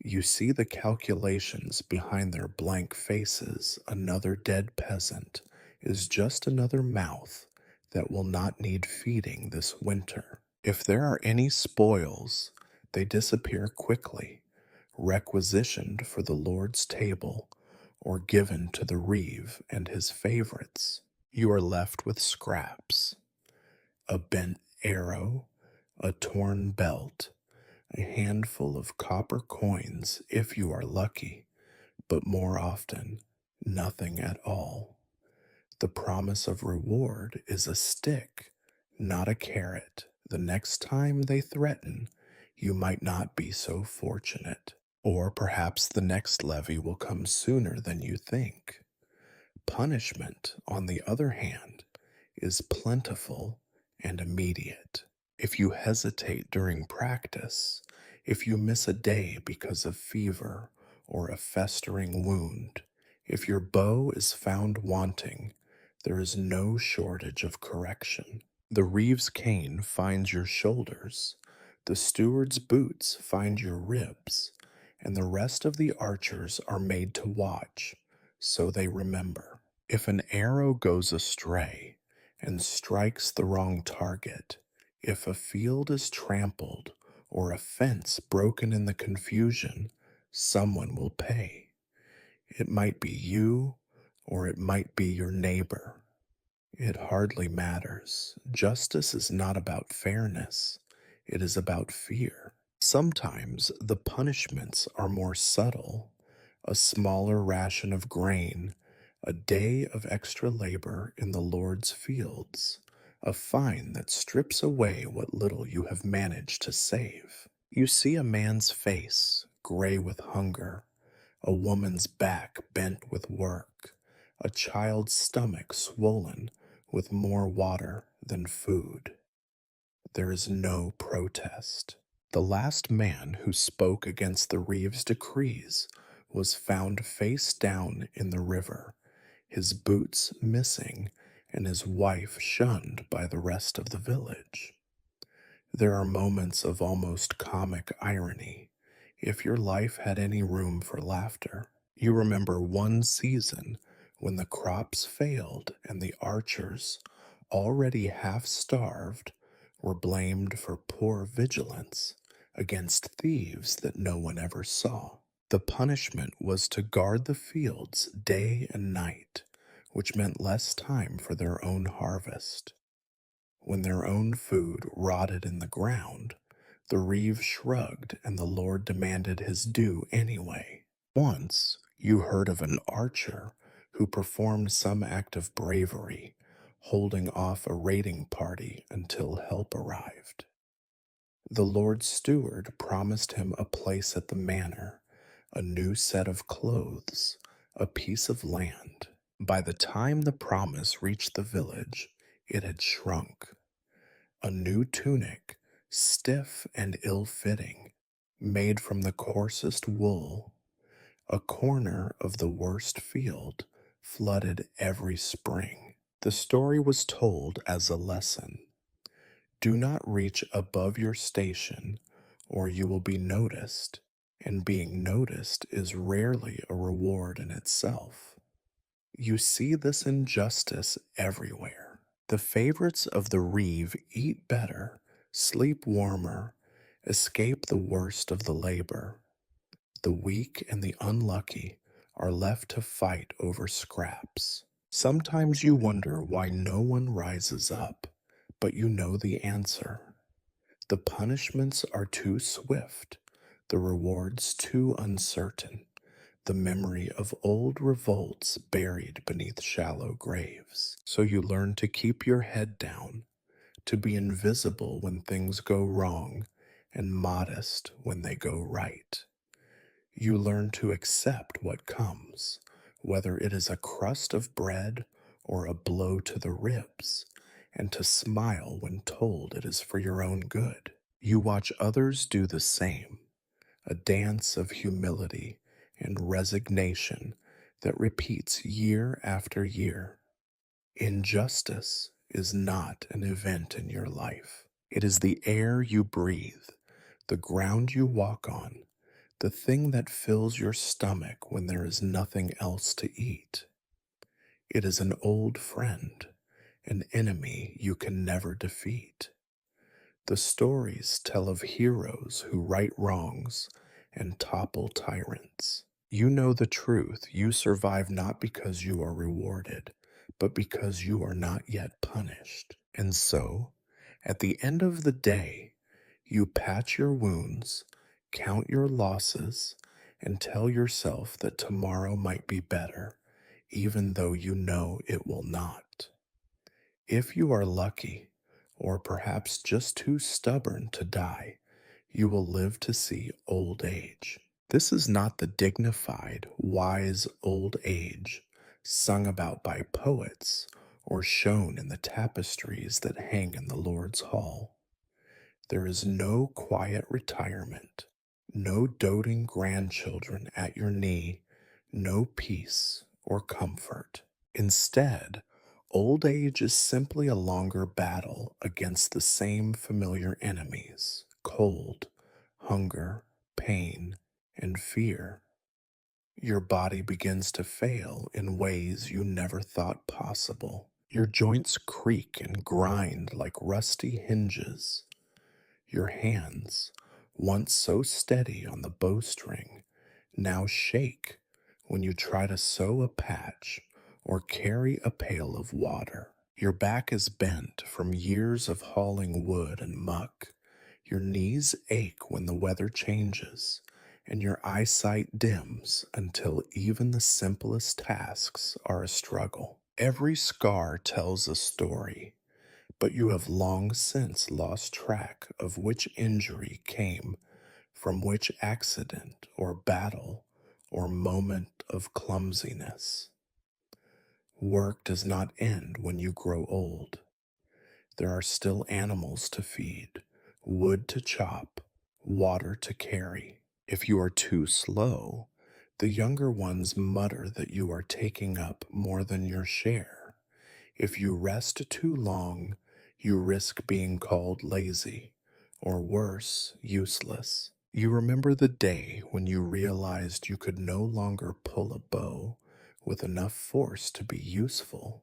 You see the calculations behind their blank faces. Another dead peasant is just another mouth that will not need feeding this winter. If there are any spoils, they disappear quickly, requisitioned for the Lord's table or given to the reeve and his favorites. You are left with scraps, a bent arrow, a torn belt, a handful of copper coins if you are lucky, but more often, nothing at all. The promise of reward is a stick, not a carrot. The next time they threaten, you might not be so fortunate. Or perhaps the next levy will come sooner than you think. Punishment, on the other hand, is plentiful and immediate. If you hesitate during practice, if you miss a day because of fever or a festering wound, if your bow is found wanting, there is no shortage of correction. The reeve's cane finds your shoulders, the steward's boots find your ribs, and the rest of the archers are made to watch, so they remember. If an arrow goes astray and strikes the wrong target, if a field is trampled or a fence broken in the confusion, someone will pay. It might be you, or it might be your neighbor. It hardly matters. Justice is not about fairness, it is about fear. Sometimes the punishments are more subtle: a smaller ration of grain, a day of extra labor in the Lord's fields, a fine that strips away what little you have managed to save. You see a man's face, gray with hunger, a woman's back bent with work, a child's stomach swollen with more water than food. There is no protest. The last man who spoke against the reeve's decrees was found face down in the river, his boots missing and his wife shunned by the rest of the village. There are moments of almost comic irony, if your life had any room for laughter. You remember one season when the crops failed and the archers, already half starved, were blamed for poor vigilance against thieves that no one ever saw. The punishment was to guard the fields day and night, which meant less time for their own harvest. When their own food rotted in the ground, the reeve shrugged and the Lord demanded his due anyway. Once you heard of an archer who performed some act of bravery, holding off a raiding party until help arrived. The Lord's steward promised him a place at the manor, a new set of clothes, a piece of land. By the time the promise reached the village, it had shrunk. A new tunic, stiff and ill fitting, made from the coarsest wool, a corner of the worst field, flooded every spring. The story was told as a lesson. Do not reach above your station, or you will be noticed, and being noticed is rarely a reward in itself. You see this injustice everywhere. The favorites of the reeve eat better, sleep warmer, escape the worst of the labor. The weak and the unlucky are left to fight over scraps. Sometimes you wonder why no one rises up, but you know the answer. The punishments are too swift, the rewards too uncertain, the memory of old revolts buried beneath shallow graves. So you learn to keep your head down, to be invisible when things go wrong, and modest when they go right. You learn to accept what comes, whether it is a crust of bread or a blow to the ribs, and to smile when told it is for your own good. You watch others do the same, a dance of humility and resignation that repeats year after year. Injustice is not an event in your life. It is the air you breathe, the ground you walk on, the thing that fills your stomach when there is nothing else to eat. It is an old friend, an enemy you can never defeat. The stories tell of heroes who right wrongs and topple tyrants. You know the truth. You survive not because you are rewarded, but because you are not yet punished. And so, at the end of the day, you patch your wounds, count your losses, and tell yourself that tomorrow might be better, even though you know it will not. If you are lucky, or perhaps just too stubborn to die, you will live to see old age. This is not the dignified, wise old age sung about by poets or shown in the tapestries that hang in the Lord's hall. There is no quiet retirement, no doting grandchildren at your knee, no peace or comfort. Instead, old age is simply a longer battle against the same familiar enemies: cold, hunger, pain, and fear. Your body begins to fail in ways you never thought possible. Your joints creak and grind like rusty hinges. Your hands, once so steady on the bowstring, now shake when you try to sew a patch or carry a pail of water. Your back is bent from years of hauling wood and muck. Your knees ache when the weather changes, and your eyesight dims until even the simplest tasks are a struggle. Every scar tells a story, but you have long since lost track of which injury came from which accident or battle or moment of clumsiness. Work does not end when you grow old. There are still animals to feed, wood to chop, water to carry. If you are too slow, the younger ones mutter that you are taking up more than your share. If you rest too long, you risk being called lazy, or worse, useless. You remember the day when you realized you could no longer pull a bow with enough force to be useful.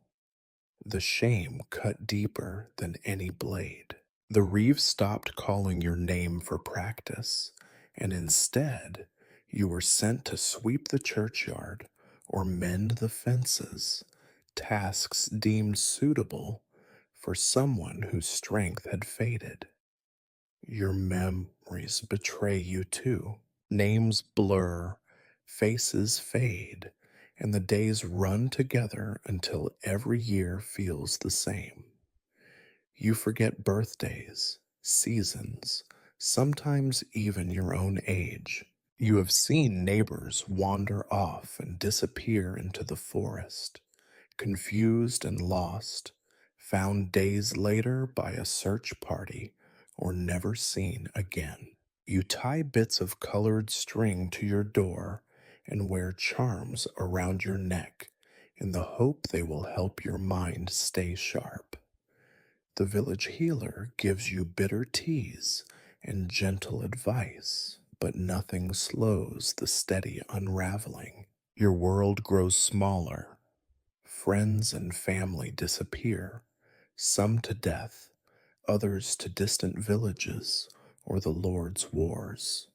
The shame cut deeper than any blade. The reeve stopped calling your name for practice, and instead, you were sent to sweep the churchyard or mend the fences, tasks deemed suitable for someone whose strength had faded. Your memories betray you too. Names blur, faces fade, and the days run together until every year feels the same. You forget birthdays, seasons, sometimes even your own age. You have seen neighbors wander off and disappear into the forest, confused and lost, found days later by a search party, or never seen again. You tie bits of colored string to your door and wear charms around your neck in the hope they will help your mind stay sharp. The village healer gives you bitter teas and gentle advice, but nothing slows the steady unraveling. Your world grows smaller, friends and family disappear, some to death, others to distant villages or the Lord's wars.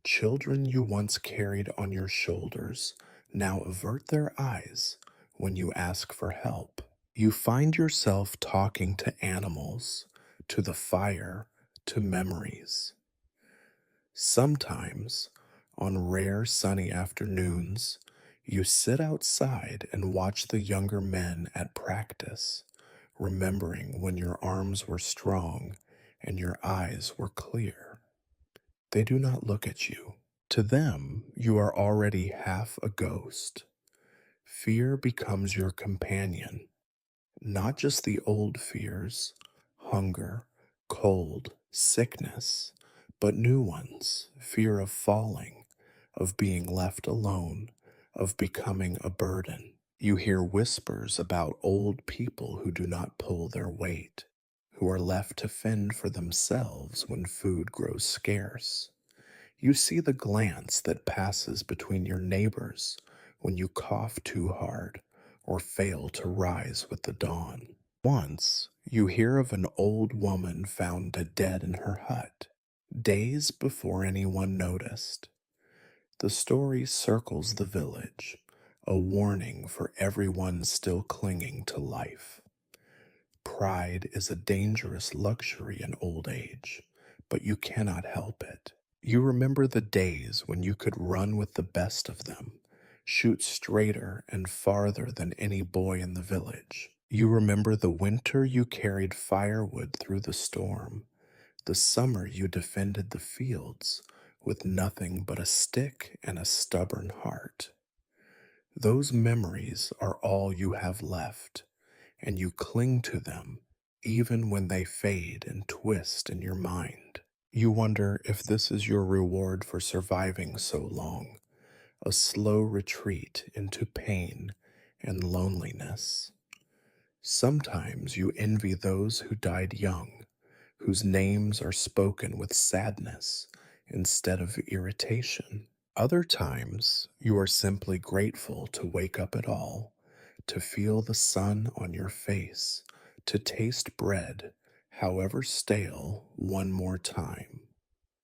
Children you once carried on your shoulders now avert their eyes when you ask for help. You find yourself talking to animals, to the fire, to memories. Sometimes, on rare sunny afternoons, you sit outside and watch the younger men at practice, remembering when your arms were strong and your eyes were clear. They do not look at you. To them, you are already half a ghost. Fear becomes your companion, not just the old fears, hunger, cold, sickness, but new ones, fear of falling, of being left alone, of becoming a burden. You hear whispers about old people who do not pull their weight, who are left to fend for themselves when food grows scarce. You see the glance that passes between your neighbors when you cough too hard or fail to rise with the dawn. Once, you hear of an old woman found dead in her hut, days before anyone noticed. The story circles the village, a warning for everyone still clinging to life. Pride is a dangerous luxury in old age, but you cannot help it. You remember the days when you could run with the best of them, shoot straighter and farther than any boy in the village. You remember the winter you carried firewood through the storm, the summer you defended the fields with nothing but a stick and a stubborn heart. Those memories are all you have left, and you cling to them even when they fade and twist in your mind. You wonder if this is your reward for surviving so long, a slow retreat into pain and loneliness. Sometimes you envy those who died young, whose names are spoken with sadness instead of irritation. Other times, you are simply grateful to wake up at all, to feel the sun on your face, to taste bread, however stale, one more time.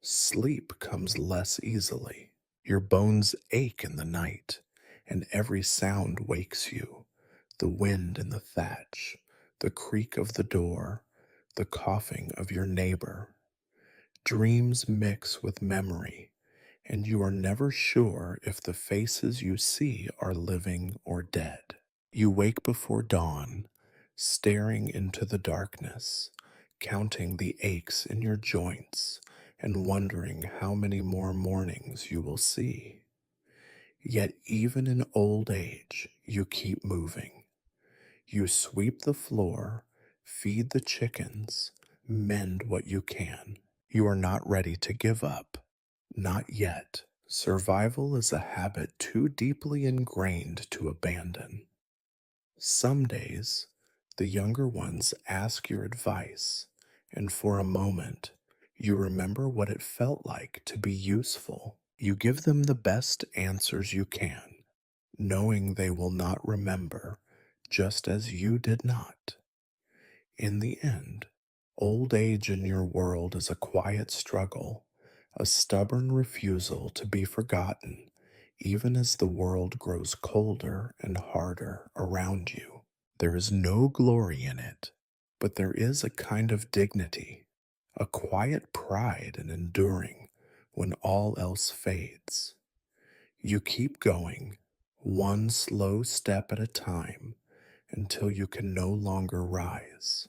Sleep comes less easily. Your bones ache in the night, and every sound wakes you: the wind in the thatch, the creak of the door, the coughing of your neighbor. Dreams mix with memory, and you are never sure if the faces you see are living or dead. You wake before dawn, staring into the darkness, counting the aches in your joints and wondering how many more mornings you will see. Yet even in old age, you keep moving. You sweep the floor, feed the chickens, mend what you can. You are not ready to give up. Not yet. Survival is a habit too deeply ingrained to abandon. Some days, the younger ones ask your advice, and for a moment, you remember what it felt like to be useful. You give them the best answers you can, knowing they will not remember, just as you did not. In the end, old age in your world is a quiet struggle, a stubborn refusal to be forgotten, even as the world grows colder and harder around you. There is no glory in it, but there is a kind of dignity, a quiet pride in enduring when all else fades. You keep going, one slow step at a time, until you can no longer rise.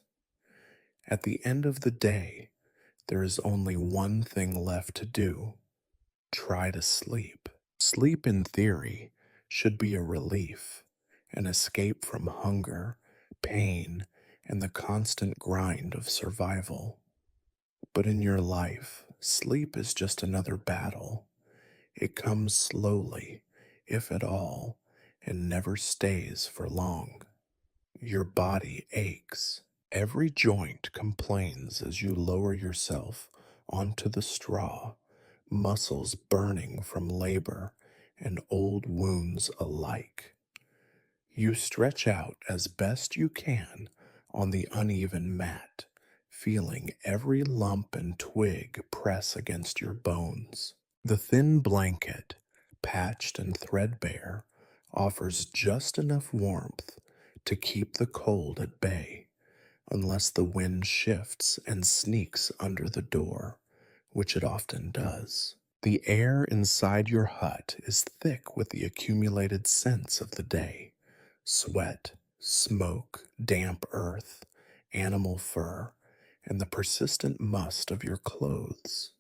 At the end of the day, there is only one thing left to do: try to sleep. Sleep, in theory, should be a relief, an escape from hunger, pain, and the constant grind of survival. But in your life, sleep is just another battle. It comes slowly, if at all, and never stays for long. Your body aches. Every joint complains as you lower yourself onto the straw, muscles burning from labor and old wounds alike. You stretch out as best you can on the uneven mat, feeling every lump and twig press against your bones. The thin blanket, patched and threadbare, offers just enough warmth to keep the cold at bay, unless the wind shifts and sneaks under the door, which it often does. The air inside your hut is thick with the accumulated scents of the day: sweat, smoke, damp earth, animal fur, and the persistent must of your clothes.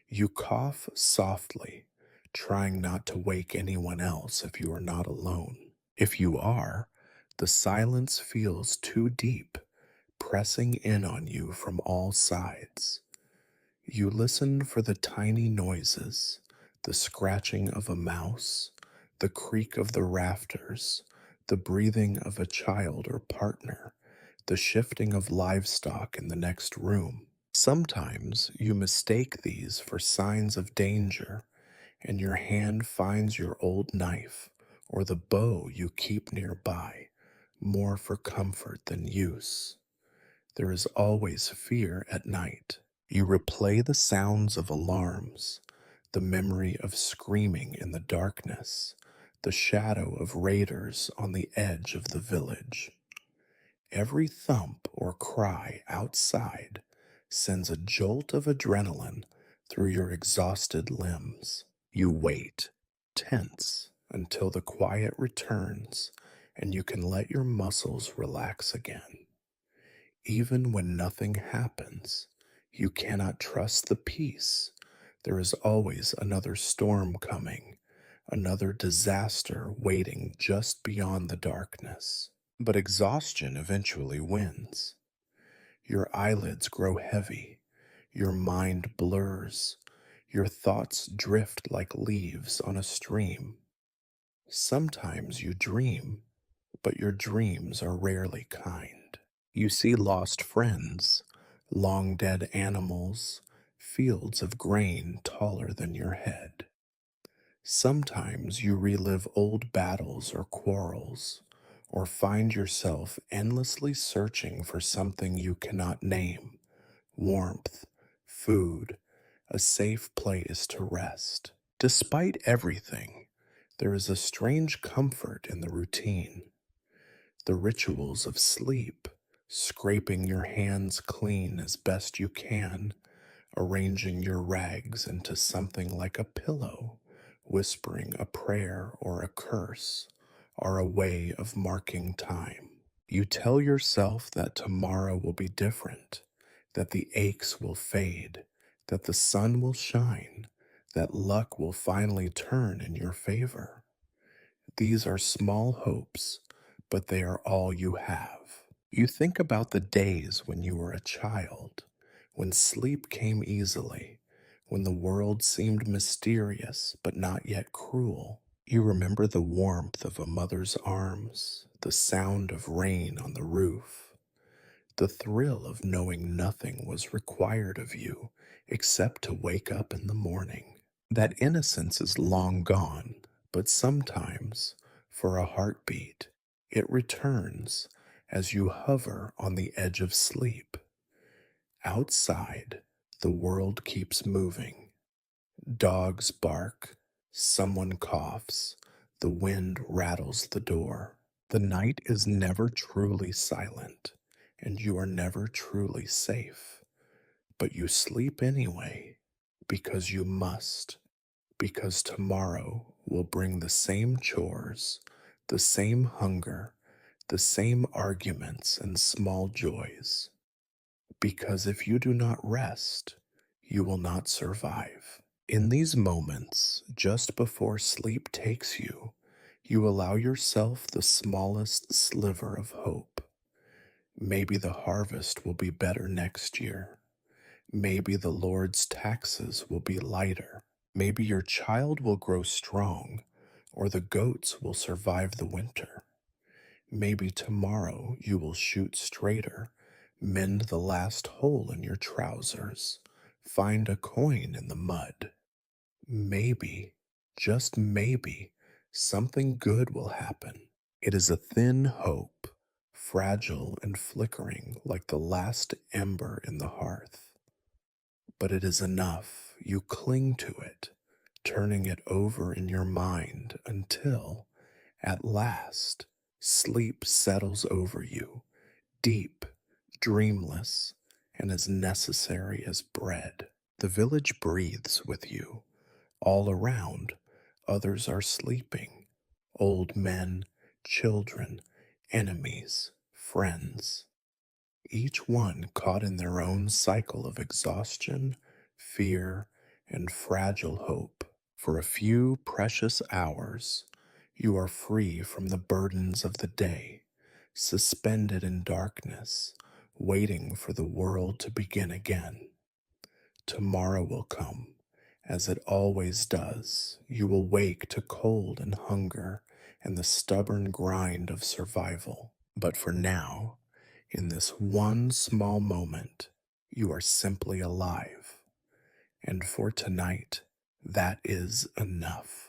You cough softly, trying not to wake anyone else if you are not alone. If you are, the silence feels too deep, pressing in on you from all sides. You listen for the tiny noises, the scratching of a mouse, the creak of the rafters, the breathing of a child or partner, the shifting of livestock in the next room. Sometimes you mistake these for signs of danger, and your hand finds your old knife or the bow you keep nearby, more for comfort than use. There is always fear at night. You replay the sounds of alarms, the memory of screaming in the darkness, the shadow of raiders on the edge of the village. Every thump or cry outside sends a jolt of adrenaline through your exhausted limbs. You wait, tense, until the quiet returns and you can let your muscles relax again. Even when nothing happens, you cannot trust the peace. There is always another storm coming, another disaster waiting just beyond the darkness. But exhaustion eventually wins. Your eyelids grow heavy, your mind blurs, your thoughts drift like leaves on a stream. Sometimes you dream, but your dreams are rarely kind. You see lost friends, long dead animals, fields of grain taller than your head. Sometimes you relive old battles or quarrels, or find yourself endlessly searching for something you cannot name: warmth, food, a safe place to rest. Despite everything, there is a strange comfort in the routine. The rituals of sleep, scraping your hands clean as best you can, arranging your rags into something like a pillow, whispering a prayer or a curse, are a way of marking time. You tell yourself that tomorrow will be different, that the aches will fade, that the sun will shine, that luck will finally turn in your favor. These are small hopes, but they are all you have. You think about the days when you were a child, when sleep came easily, when the world seemed mysterious but not yet cruel. You remember the warmth of a mother's arms, the sound of rain on the roof, the thrill of knowing nothing was required of you except to wake up in the morning. That innocence is long gone, but sometimes, for a heartbeat, it returns as you hover on the edge of sleep. Outside, the world keeps moving. Dogs bark, someone coughs, the wind rattles the door. The night is never truly silent, and you are never truly safe. But you sleep anyway, because you must, because tomorrow will bring the same chores, the same hunger, the same arguments and small joys. Because if you do not rest, you will not survive. In these moments, just before sleep takes you, you allow yourself the smallest sliver of hope. Maybe the harvest will be better next year. Maybe the Lord's taxes will be lighter. Maybe your child will grow strong, or the goats will survive the winter. Maybe tomorrow you will shoot straighter, mend the last hole in your trousers, find a coin in the mud. Maybe, just maybe, something good will happen. It is a thin hope, fragile and flickering like the last ember in the hearth. But it is enough. You cling to it, turning it over in your mind until, at last, sleep settles over you, deep, dreamless, and as necessary as bread. The village breathes with you. All around, others are sleeping. Old men, children, enemies, friends. Each one caught in their own cycle of exhaustion, fear, and fragile hope. For a few precious hours, you are free from the burdens of the day, suspended in darkness, waiting for the world to begin again. Tomorrow will come, as it always does. You will wake to cold and hunger and the stubborn grind of survival. But for now, in this one small moment, you are simply alive. And for tonight, that is enough.